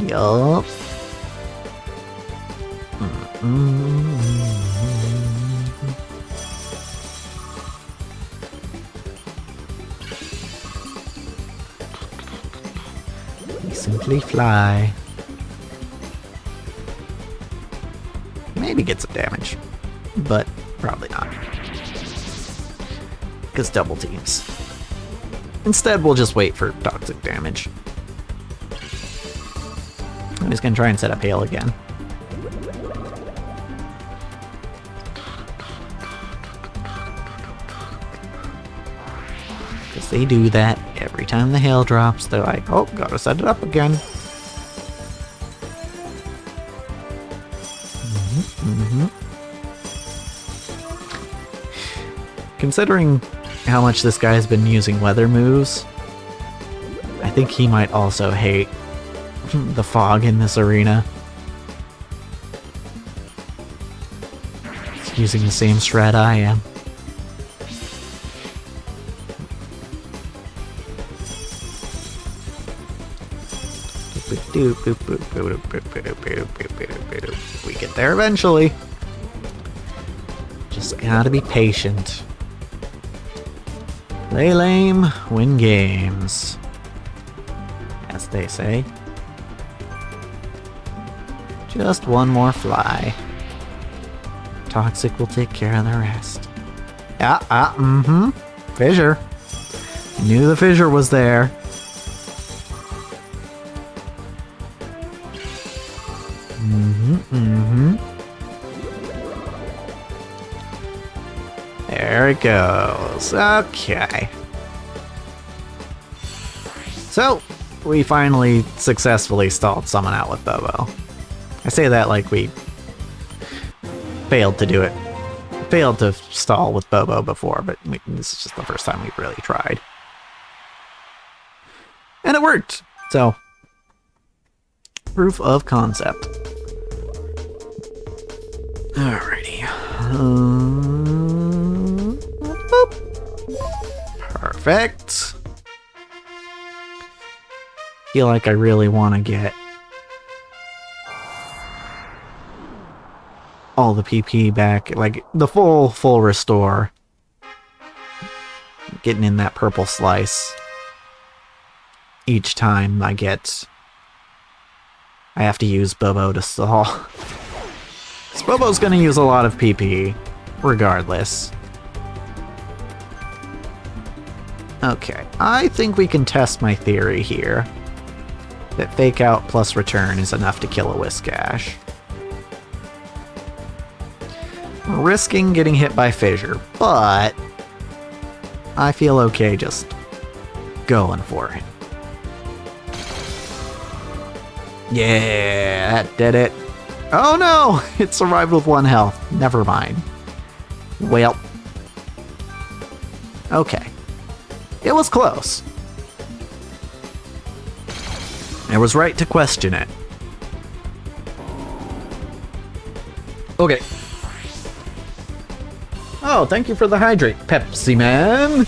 Yup. We simply fly. Maybe get some damage, but probably not. Because double teams. Instead, we'll just wait for toxic damage. I'm just gonna try and set up hail again. Because they do that every time the hail drops. They're like, oh, gotta set it up again. Considering how much this guy's been using weather moves, I think he might also hate the fog in this arena. He's using the same strat I am. We get there eventually. Just gotta be patient. Play lame, win games, as they say. Just one more fly. Toxic will take care of the rest. Fissure. Knew the fissure was there. There it goes. Okay. So, we finally successfully stalled someone out with Bobo. I say that like we failed to do it. Failed to stall with Bobo before, but this is just the first time we've really tried. And it worked! So, proof of concept. Alrighty. Perfect. Feel like I really want to get all the PP back, like the full restore. Getting in that purple slice each time I have to use Bobo to stall. Bobo's gonna use a lot of PP, regardless. Okay, I think we can test my theory here. That fake out plus return is enough to kill a Whiskash. We're risking getting hit by fissure, but I feel okay just going for it. Yeah, that did it. Oh no! It survived with 1 health. Never mind. Well. Okay. It was close. I was right to question it. Okay. Oh, thank you for the hydrate, Pepsi Man.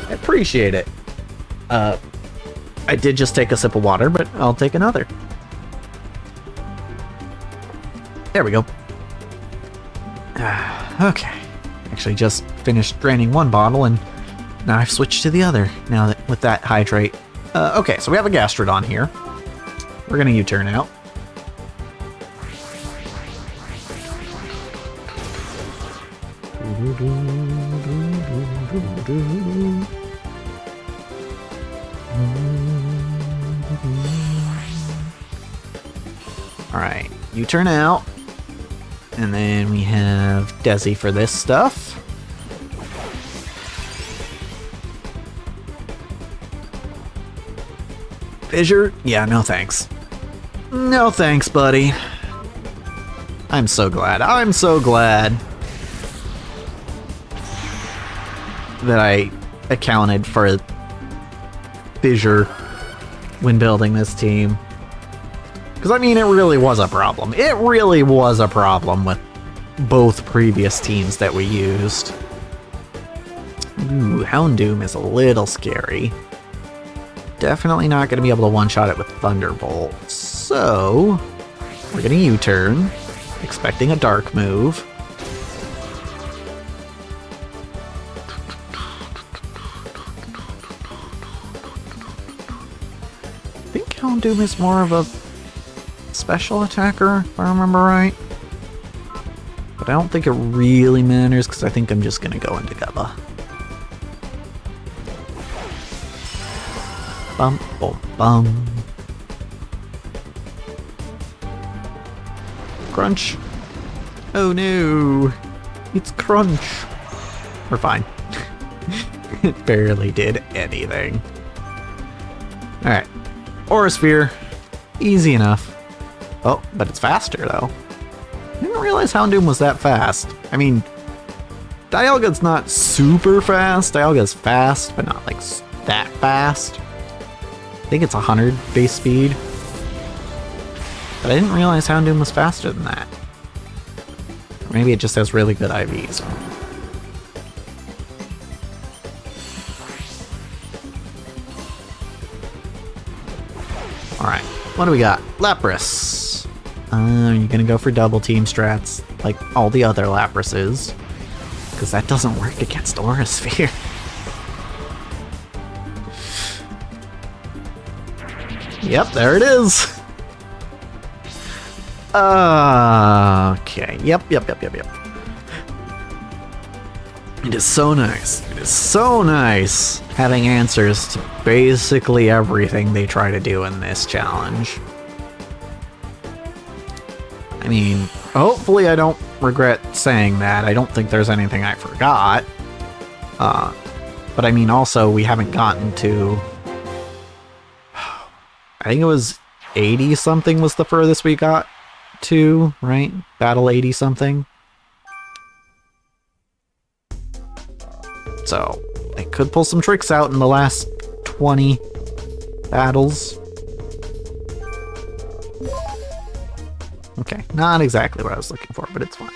I appreciate it. I did just take a sip of water, but I'll take another. There we go. Okay. Actually just finished draining one bottle and now I've switched to the other now that with that hydrate. Okay, so we have a Gastrodon here. We're gonna U-turn out. Alright, U-turn out. And then we have Desi for this stuff. Fissure? Yeah, no thanks. No thanks, buddy. I'm so glad. I'm so glad that I accounted for Fissure when building this team. Because, I mean, it really was a problem. It really was a problem with both previous teams that we used. Ooh, Houndoom is a little scary. Definitely not going to be able to one-shot it with Thunderbolt. So, we're going to U-turn, expecting a dark move. I think Houndoom is more of a special attacker, if I remember right. But I don't think it really matters, because I think I'm just going to go into Gubba. Bum, bum, bum. Crunch. Oh no. It's Crunch. We're fine. It barely did anything. Alright. Aura Sphere. Easy enough. Oh, but it's faster though. I didn't realize Houndoom was that fast. I mean, Dialga's not super fast. Dialga's fast, but not like that fast. I think it's 100 base speed. But I didn't realize Houndoom was faster than that. Or maybe it just has really good IVs. Alright, what do we got? Lapras. You're gonna go for double team strats like all the other Laprases. Because that doesn't work against Aura Sphere. Yep, there it is. Okay. Yep. It is so nice. It is so nice having answers to basically everything they try to do in this challenge. I mean, hopefully I don't regret saying that. I don't think there's anything I forgot. But I mean, also, we haven't gotten to... I think it was 80-something was the furthest we got to, right? Battle 80-something. So, they could pull some tricks out in the last 20 battles. Okay, not exactly what I was looking for, but it's fine.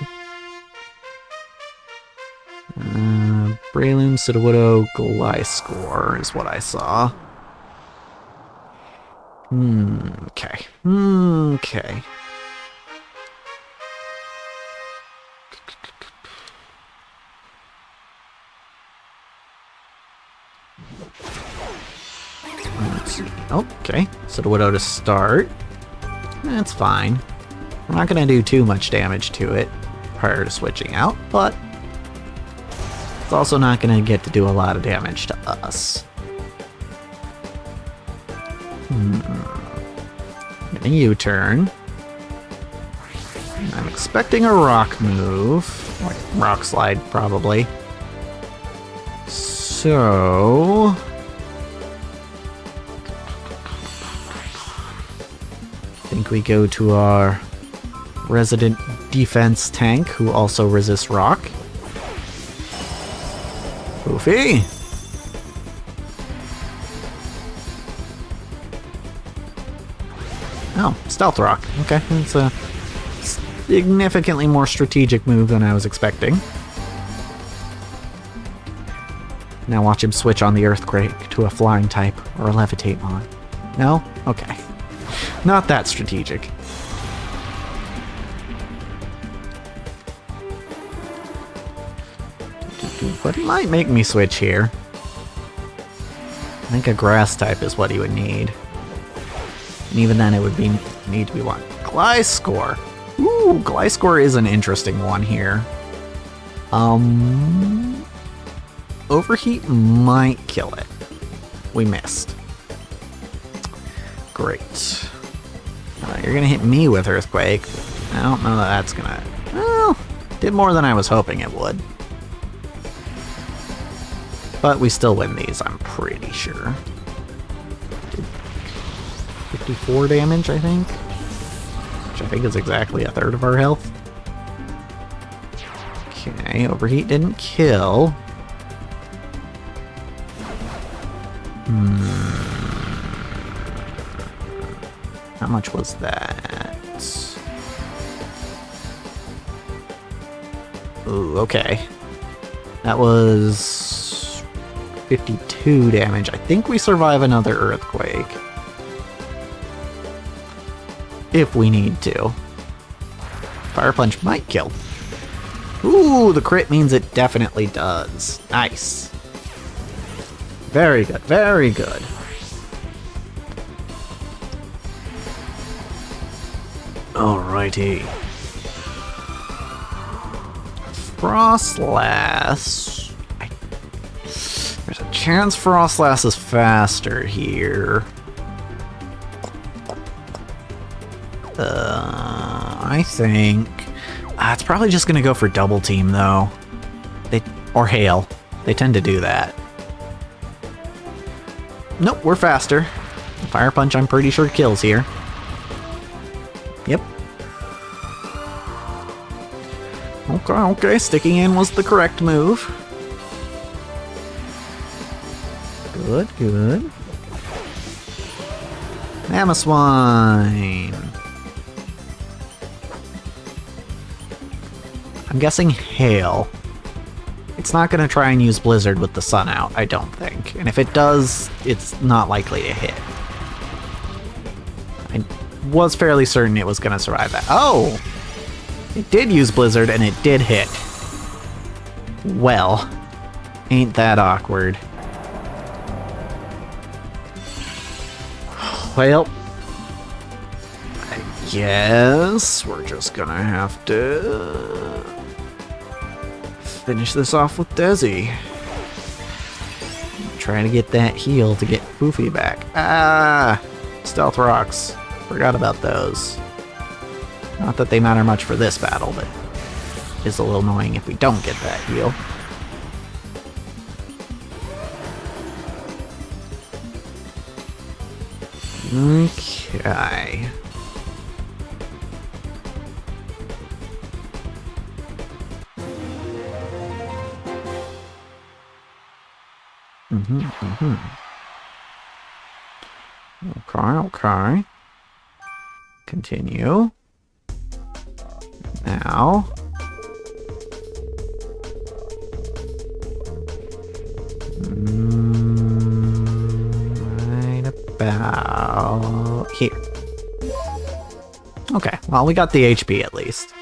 Breloom, Sudowoodo, Gliscor is what I saw. Okay. Okay. Let's see. Okay, Sudowoodo to start. That's fine. We're not going to do too much damage to it prior to switching out, but it's also not going to get to do a lot of damage to us. A U-turn. I'm expecting a rock move. Like rock slide, probably. So... I think we go to our resident defense tank, who also resists rock. Poofy! Oh, Stealth Rock. Okay, it's a significantly more strategic move than I was expecting. Now watch him switch on the Earthquake to a Flying type or a Levitate mon. No? Okay. Not that strategic. But he might make me switch here. I think a Grass type is what he would need. And even then it would need to be what? Gliscor! Ooh, Gliscor is an interesting one here. Overheat might kill it. We missed. Great. You're gonna hit me with Earthquake. I don't know that that's gonna... Well, did more than I was hoping it would. But we still win these, I'm pretty sure. 54 damage, I think. Which I think is exactly a third of our health. Okay, Overheat didn't kill. How much was that? Ooh, okay. That was 52 damage. I think we survive another earthquake. If we need to. Fire Punch might kill. Ooh, the crit means it definitely does. Nice. Very good, very good. Alrighty. Frostlass. There's a chance Frostlass is faster here. I think it's probably just gonna go for double team though. Or hail. They tend to do that. Nope, we're faster. Fire Punch, I'm pretty sure kills here. Yep. Okay, sticking in was the correct move. Good, good. Mamoswine. I'm guessing hail. It's not going to try and use Blizzard with the sun out, I don't think. And if it does, it's not likely to hit. I was fairly certain it was going to survive that. Oh! It did use Blizzard and it did hit. Well, ain't that awkward. Well, I guess we're just gonna have to finish this off with Desi. Trying to get that heal to get Foofy back. Ah! Stealth Rocks. Forgot about those. Not that they matter much for this battle, but it's a little annoying if we don't get that heal. Okay. Okay. Continue. Now. Right about here. Okay, well, we got the HP at least.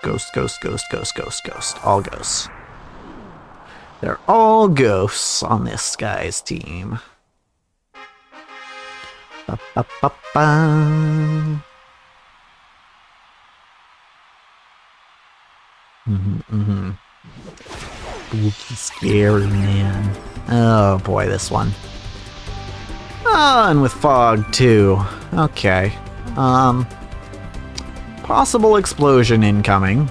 Ghost. All ghosts. They're all ghosts on this guy's team. Ba-ba-ba-ba. Spooky, scary man. Oh boy, this one. Oh, and with fog too. Okay. Possible explosion incoming.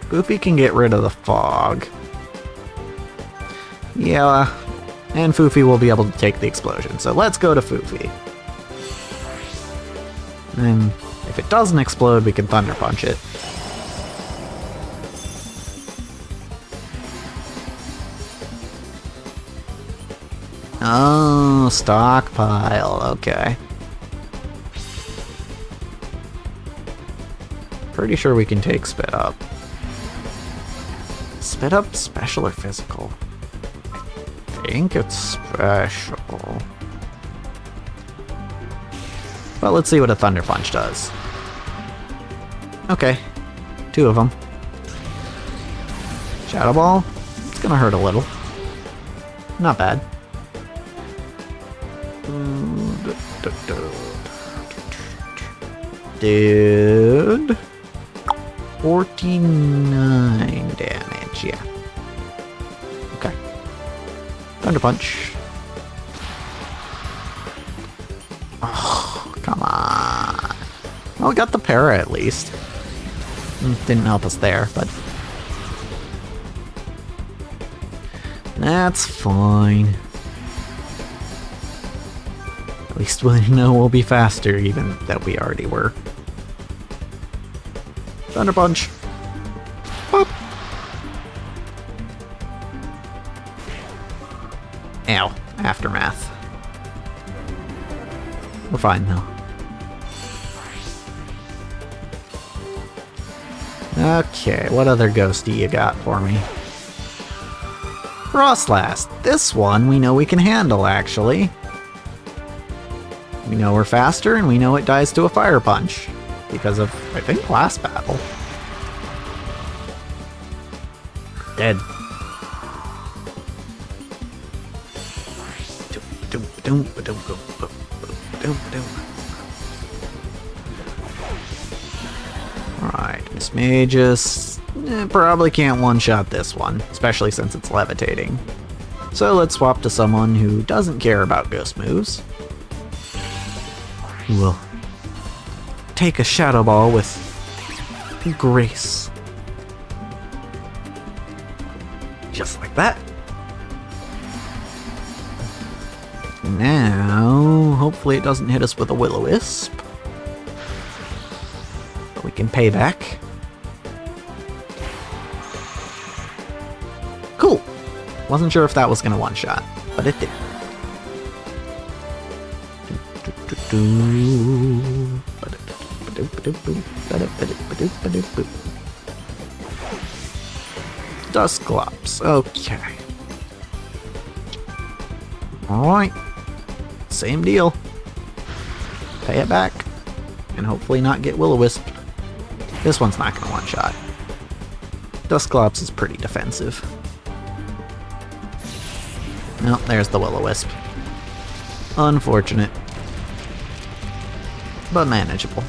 Goofy can get rid of the fog. Yeah, and Foofy will be able to take the explosion, so let's go to Foofy. And if it doesn't explode, we can Thunder Punch it. Oh, stockpile, okay. Pretty sure we can take Spit Up. Spit Up special or physical? I think it's special. But let's see what a Thunder Punch does. Okay, 2 of them. Shadow Ball, it's gonna hurt a little. Not bad. Dude. 49 damage, yeah. Okay. Thunder Punch. Oh, come on. Well, we got the para at least. Didn't help us there, but that's fine. At least we know we'll be faster, even though we already were. Thunder Punch. Ow. Aftermath. We're fine, though. Okay, what other ghosty you got for me? Frostlast. This one we know we can handle, actually. We know we're faster, and we know it dies to a fire punch. Because of, I think, last battle. Dead. Alright, Miss Magus probably can't one-shot this one, especially since it's levitating. So let's swap to someone who doesn't care about ghost moves. Who will take a Shadow Ball with grace. Just like that. Now, hopefully it doesn't hit us with a Will-O-Wisp. But we can pay back. Cool. Wasn't sure if that was gonna one-shot, but it did. Dusclops. Okay. Alright. Same deal. Pay it back. And hopefully not get Will-O-Wisp. This one's not gonna one-shot. Dusclops is pretty defensive. Nope, there's the Will-O-Wisp. Unfortunate. But manageable.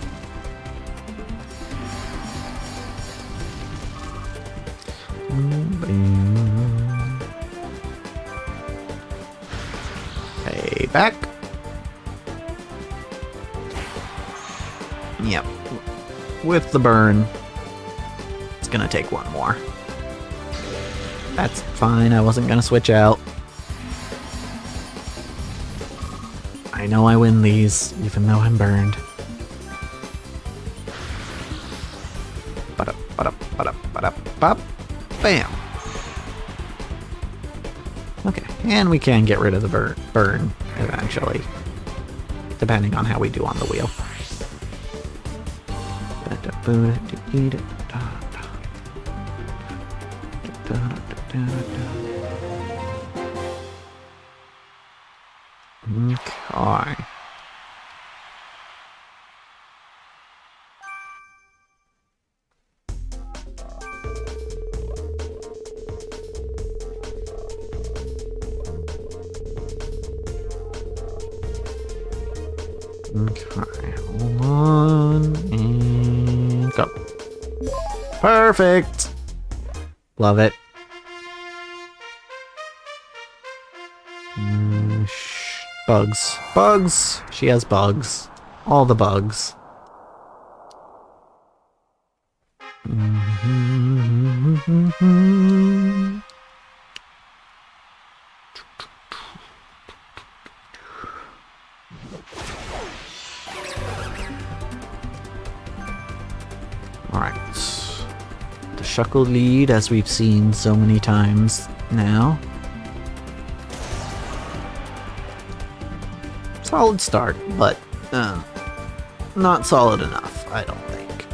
Pay back. Yep. With the burn, it's gonna take one more. That's fine, I wasn't gonna switch out. I know I win these, even though I'm burned. Bam! Okay, and we can get rid of the burn eventually, depending on how we do on the wheel. Okay. Okay, hold on, and go. Perfect! Love it. Bugs. Bugs! She has bugs. All the bugs. Alright. The Shuckle lead, as we've seen so many times now. Solid start, but not solid enough, I don't think.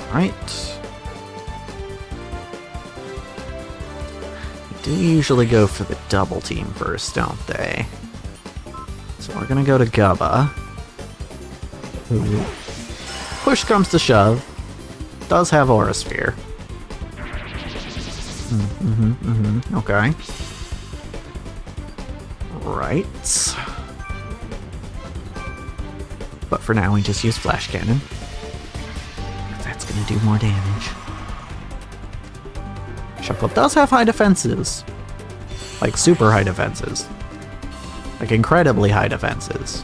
Alright. They do usually go for the double team first, don't they? So we're gonna go to Gubba, who, push comes to shove, does have Aura Sphere. Okay. Right. But for now, we just use Flash Cannon. That's gonna do more damage. Shuckle does have high defenses. Like, super high defenses. Like, incredibly high defenses.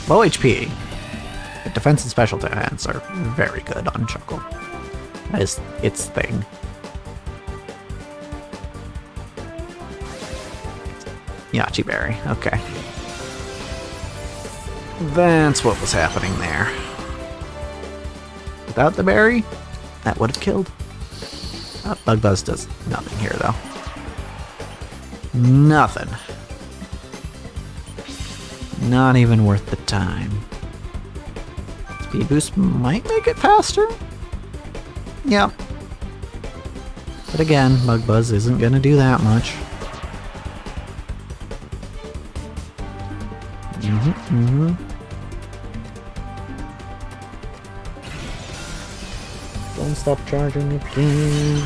Low HP. But defense and special defense are very good on Shuckle. That is its thing. Yachi Berry, okay. That's what was happening there. Without the berry, That would have killed. Bug Buzz does nothing here, though. Nothing. Not even worth the time. Speed boost might make it faster? Yep. But again, Bug Buzz isn't gonna do that much. Don't stop charging again.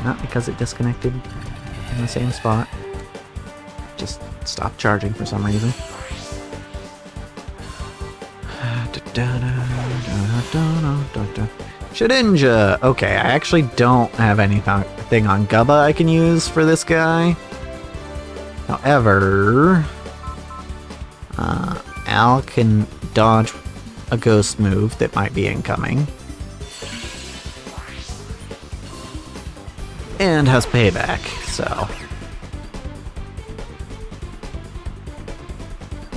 Not because it disconnected in the same spot. Just stopped charging for some reason. Shedinja! Okay, I actually don't have anything on Gubba I can use for this guy. However, Al can dodge a ghost move that might be incoming. And has payback, so.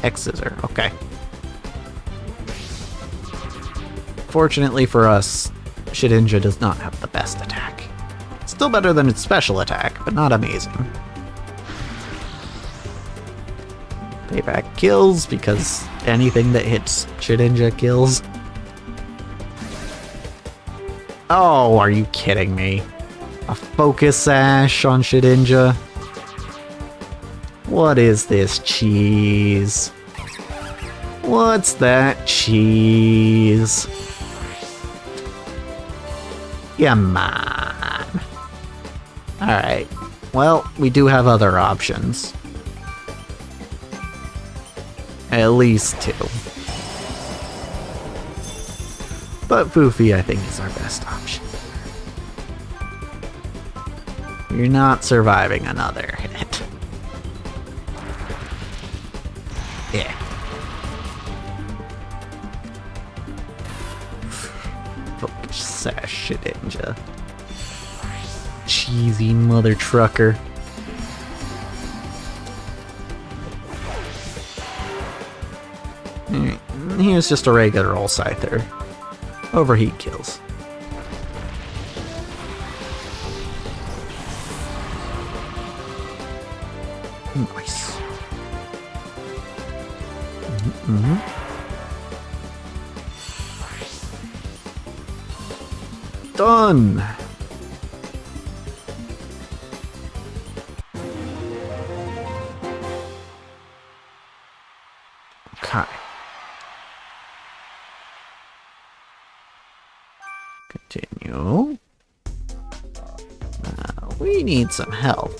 X-Scissor, okay. Fortunately for us, Shedinja does not have the best attack. Still better than its special attack, but not amazing. Payback kills, because anything that hits Shedinja kills. Oh, are you kidding me? A Focus Sash on Shedinja? What is this cheese? What's that cheese? Come on. Alright. Well, we do have other options. At least two. But Foofy, I think, is our best option. You're not surviving another hit. Yeah. Focus Sash Shedinja. Cheesy mother trucker. Here's just a regular old Scyther. Overheat kills. Nice. Done! Okay. Continue. We need some help.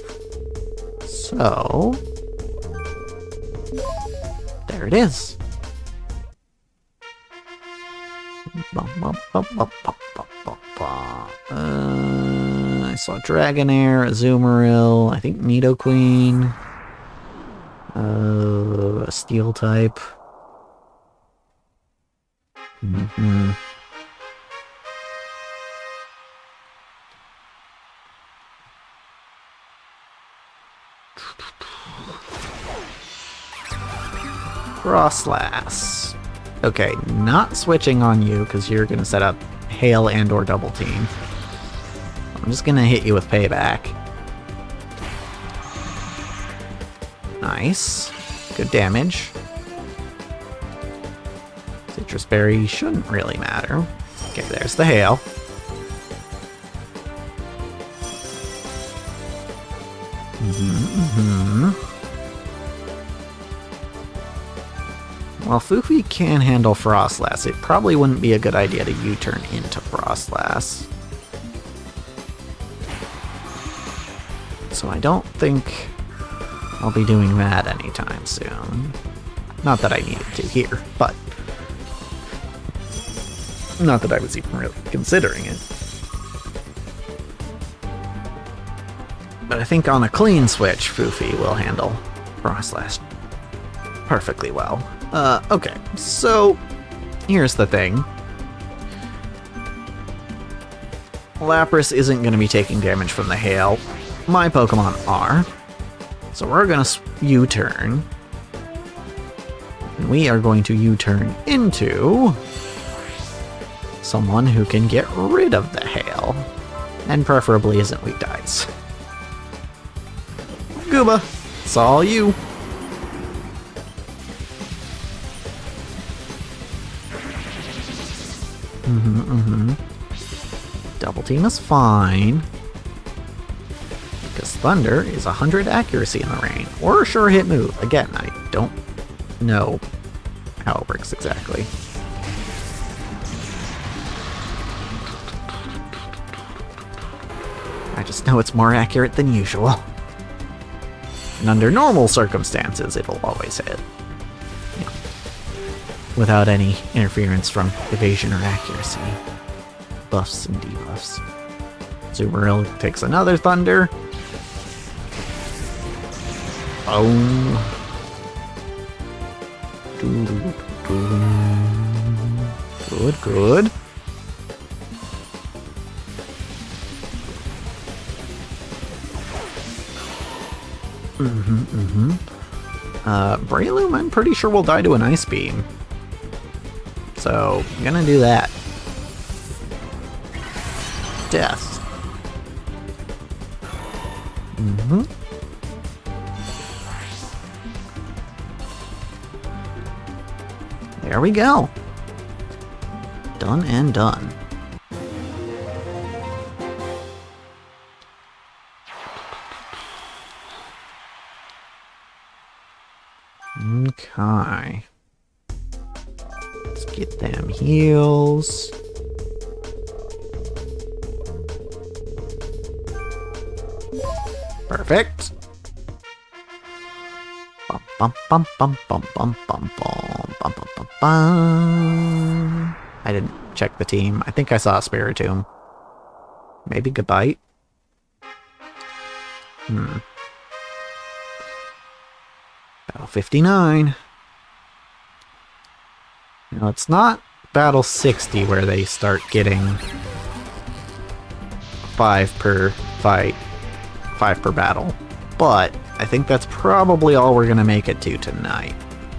So... there it is. I saw Dragonair, Azumarill, I think Nidoqueen, a Steel type. Frostlass. Okay, not switching on you because you're gonna set up Hail and or Double Team. I'm just gonna hit you with Payback. Nice. Good damage. Citrus Berry shouldn't really matter. Okay, there's the Hail. While Foofy can handle Frostlass, it probably wouldn't be a good idea to U-turn into Frostlass. So I don't think I'll be doing that anytime soon. Not that I needed to here, but... not that I was even really considering it. But I think on a clean switch, Foofy will handle Frostlass perfectly well. Okay, so here's the thing. Lapras isn't going to be taking damage from the Hail. My Pokemon are. So we're going to U-turn. And we are going to U-turn into someone who can get rid of the hail, and preferably isn't weak to ice. Gooba, it's all you. Double team is fine. Because Thunder is 100 accuracy in the rain, or a sure hit move. Again, I don't know how it works exactly. I just know it's more accurate than usual. And under normal circumstances, it'll always hit. You know, without any interference from evasion or accuracy. Buffs and debuffs. Zumaril takes another Thunder. Boom. Good, good. Breloom, I'm pretty sure will die to an Ice Beam. So, I'm gonna do that. Death. There we go. Done and done. Okay. Let's get them heals. Perfect. Bum bum bum bum bum bum bum bum bum bum bum. I didn't check the team. I think I saw a Spiritomb. Maybe Goodbite. Battle 59. Now it's not Battle 60 where they start getting 5 per fight, 5 per battle. But I think that's probably all we're gonna make it to tonight.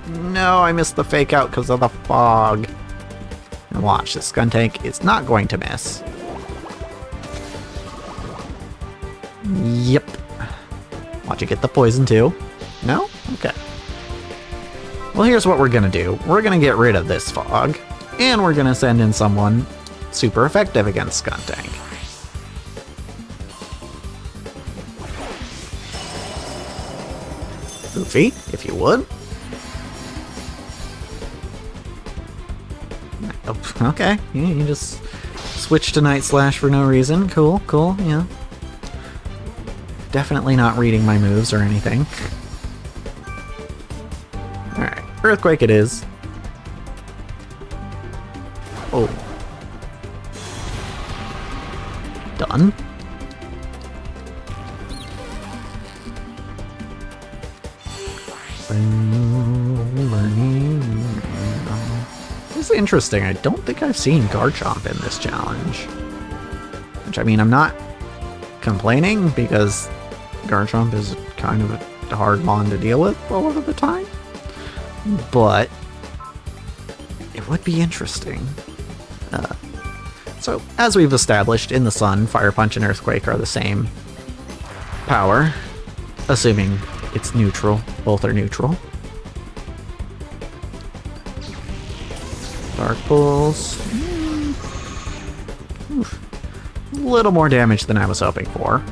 No, I missed the fake out because of the fog. And watch, this Skuntank is not going to miss. Yep. Watch it get the poison too. No? Okay. Well, here's what we're gonna do. We're gonna get rid of this fog, and we're gonna send in someone super effective against Skuntank. Goofy, if you would. Oh, okay, you just switch to Night Slash for no reason. Cool, cool, yeah. Definitely not reading my moves or anything. Alright, Earthquake it is. Oh. Done. This is interesting. I don't think I've seen Garchomp in this challenge. Which, I mean, I'm not complaining because Garchomp is kind of a hard mon to deal with a lot of the time. But it would be interesting. So, as we've established, in the Sun, Fire Punch and Earthquake are the same power, assuming it's neutral. Both are neutral. Dark Pulse. A little more damage than I was hoping for.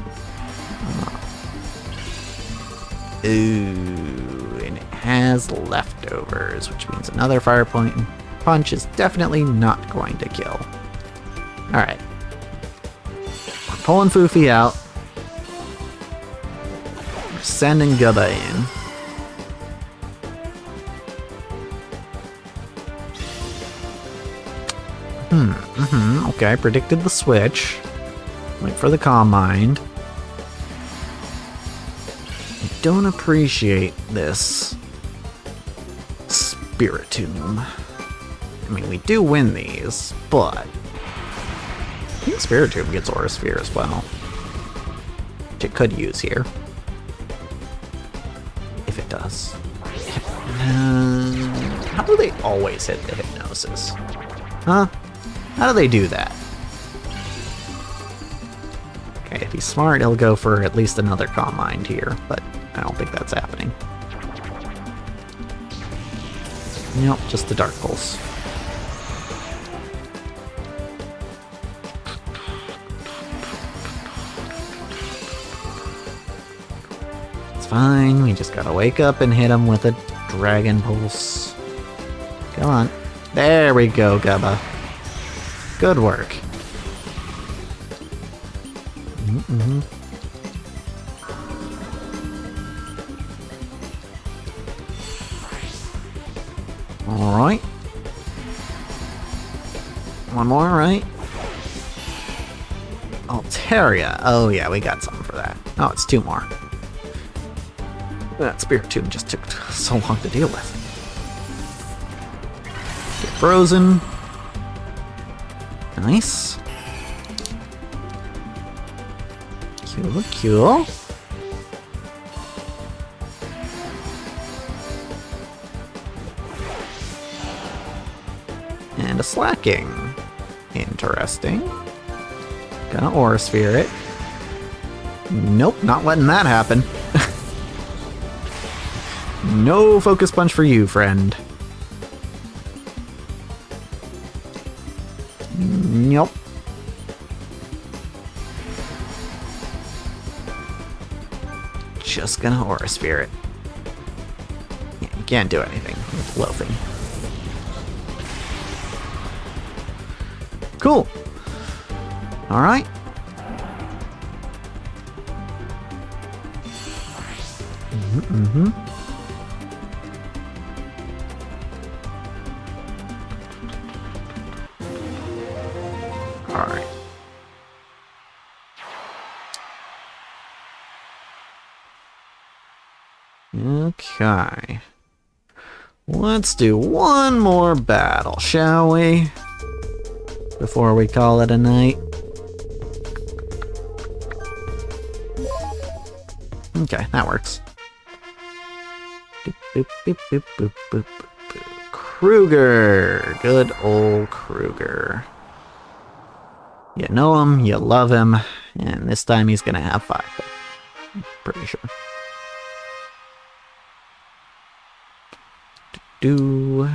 Ooh, and it has leftovers, which means another Fire Punch is definitely not going to kill. Alright. We're pulling Foofy out. We're sending Gubba in. Okay, I predicted the switch. Wait for the Calm Mind. I don't appreciate this Spiritomb. I mean, we do win these, but I think Spiritomb gets Aura Sphere as well, which it could use here. If it does. How do they always hit the Hypnosis? Huh? How do they do that? Okay, if he's smart, he'll go for at least another Calm Mind here, but I don't think that's happening. Nope, just the Dark Pulse. It's fine, we just gotta wake up and hit him with a Dragon Pulse. Come on. There we go, Gubba. Good work. Mm-hmm. Alright. One more, right? Altaria. Oh yeah, we got something for that. Oh, it's two more. That Spiritomb just took so long to deal with. Get frozen. Nice. Cool, cool. And a Slacking. Interesting. Gonna Aura Sphere it. Nope, not letting that happen. No Focus Punch for you, friend. Nope. Just gonna Aura Sphere it. Yeah, you can't do anything with loafing. Cool. Alright. Mm-hmm. Alright. Okay. Let's do one more battle, shall we? Before we call it a night. Okay, that works. Boop, boop, boop, boop, boop, boop, boop. Kruger. Good old Kruger. You know him, you love him, and this time he's gonna have 5. I'm pretty sure. Do.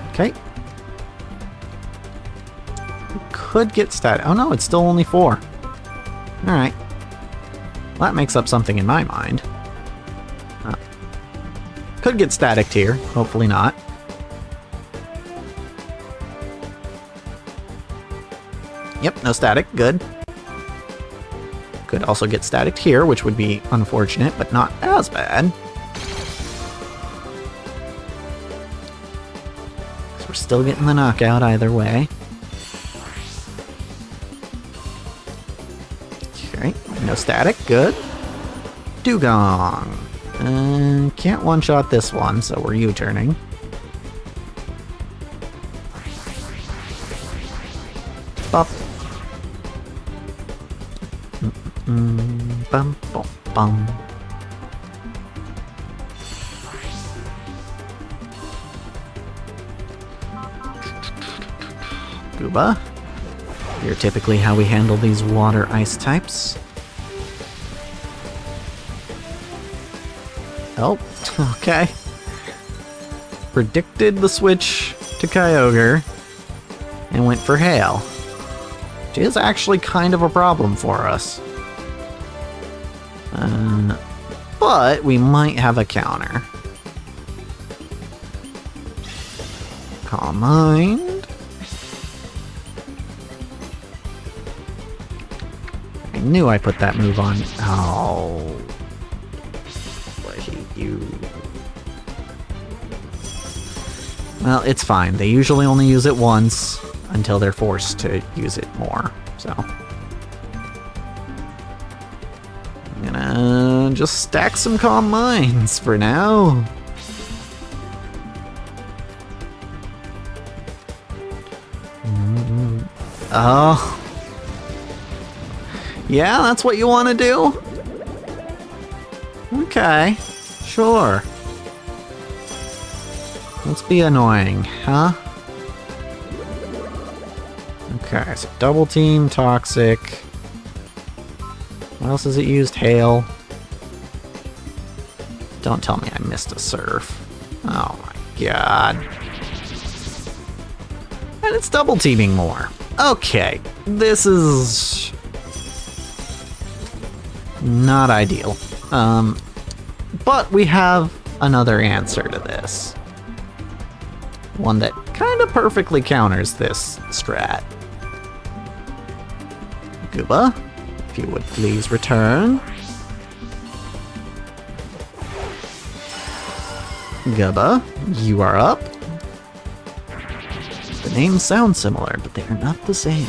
Okay. We could get static. Oh no, it's still only 4. Alright. Well, that makes up something in my mind. Could get staticked here. Hopefully not. Yep, no static. Good. Could also get staticked here, which would be unfortunate, but not as bad. So we're still getting the knockout either way. Okay, no static. Good. Dugong. Can't one-shot this one, so we're U-turning. Bop. Bum, bum, bum. Gooba. You're typically how we handle these water-ice types. Oh, okay. Predicted the switch to Kyogre and went for Hail. Which is actually kind of a problem for us. But we might have a counter. Calm Mind. I knew I put that move on. Oh. I hate you. Well, it's fine. They usually only use it once until they're forced to use it more, so. I'm gonna just stack some Calm Minds for now. Oh. Yeah, that's what you want to do? Okay. Sure. Let's be annoying, huh? Okay, so double team, toxic. What else has it used? Hail. Don't tell me I missed a surf. Oh my god. And it's double teaming more. Okay, this is not ideal. But we have another answer to this. One that kind of perfectly counters this strat. Gooba, if you would please return. Gooba, you are up. The names sound similar, but they are not the same.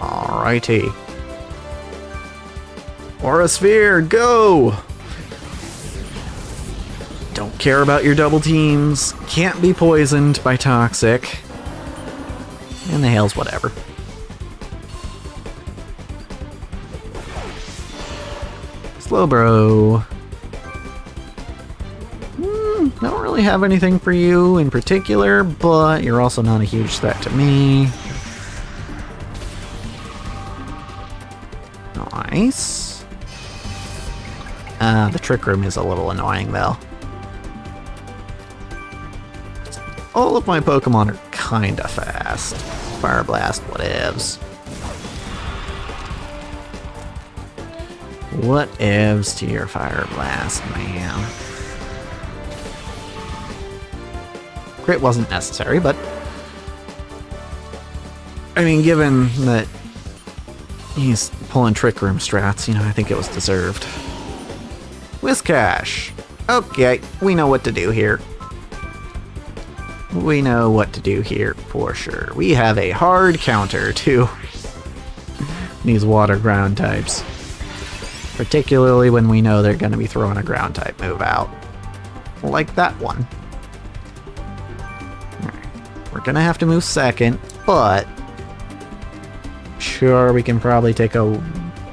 Alrighty. Aura Sphere, go! Don't care about your double teams. Can't be poisoned by toxic. And the hail's whatever. Slowbro. Don't really have anything for you in particular, but you're also not a huge threat to me. Nice. The Trick Room is a little annoying, though. All of my Pokemon are kinda fast. Fire Blast, whatevs. Whatevs to your Fire Blast, man. Crit wasn't necessary, but I mean, given that he's pulling Trick Room strats, you know, I think it was deserved. Whiscash. Okay, we know what to do here. We know what to do here for sure. We have a hard counter to these water ground types. Particularly when we know they're going to be throwing a ground type move out. Like that one. We're going to have to move second, but sure, we can probably take a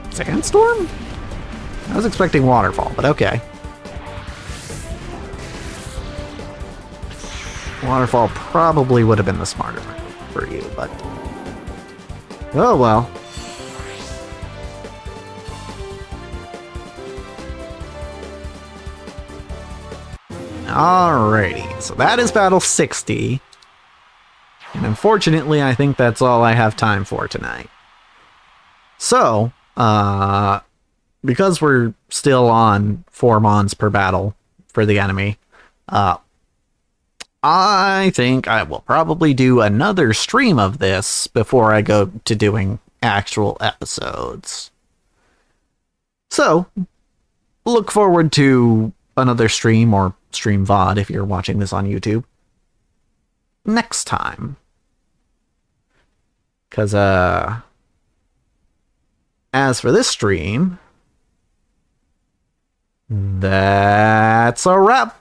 Sandstorm? I was expecting Waterfall, but okay. Waterfall probably would have been the smarter move for you, but oh well. Alrighty, so that is battle 60. And unfortunately, I think that's all I have time for tonight. So, because we're still on 4 mons per battle for the enemy, I think I will probably do another stream of this before I go to doing actual episodes. So, look forward to another stream, or stream VOD if you're watching this on YouTube, next time. Because, as for this stream, that's a wrap.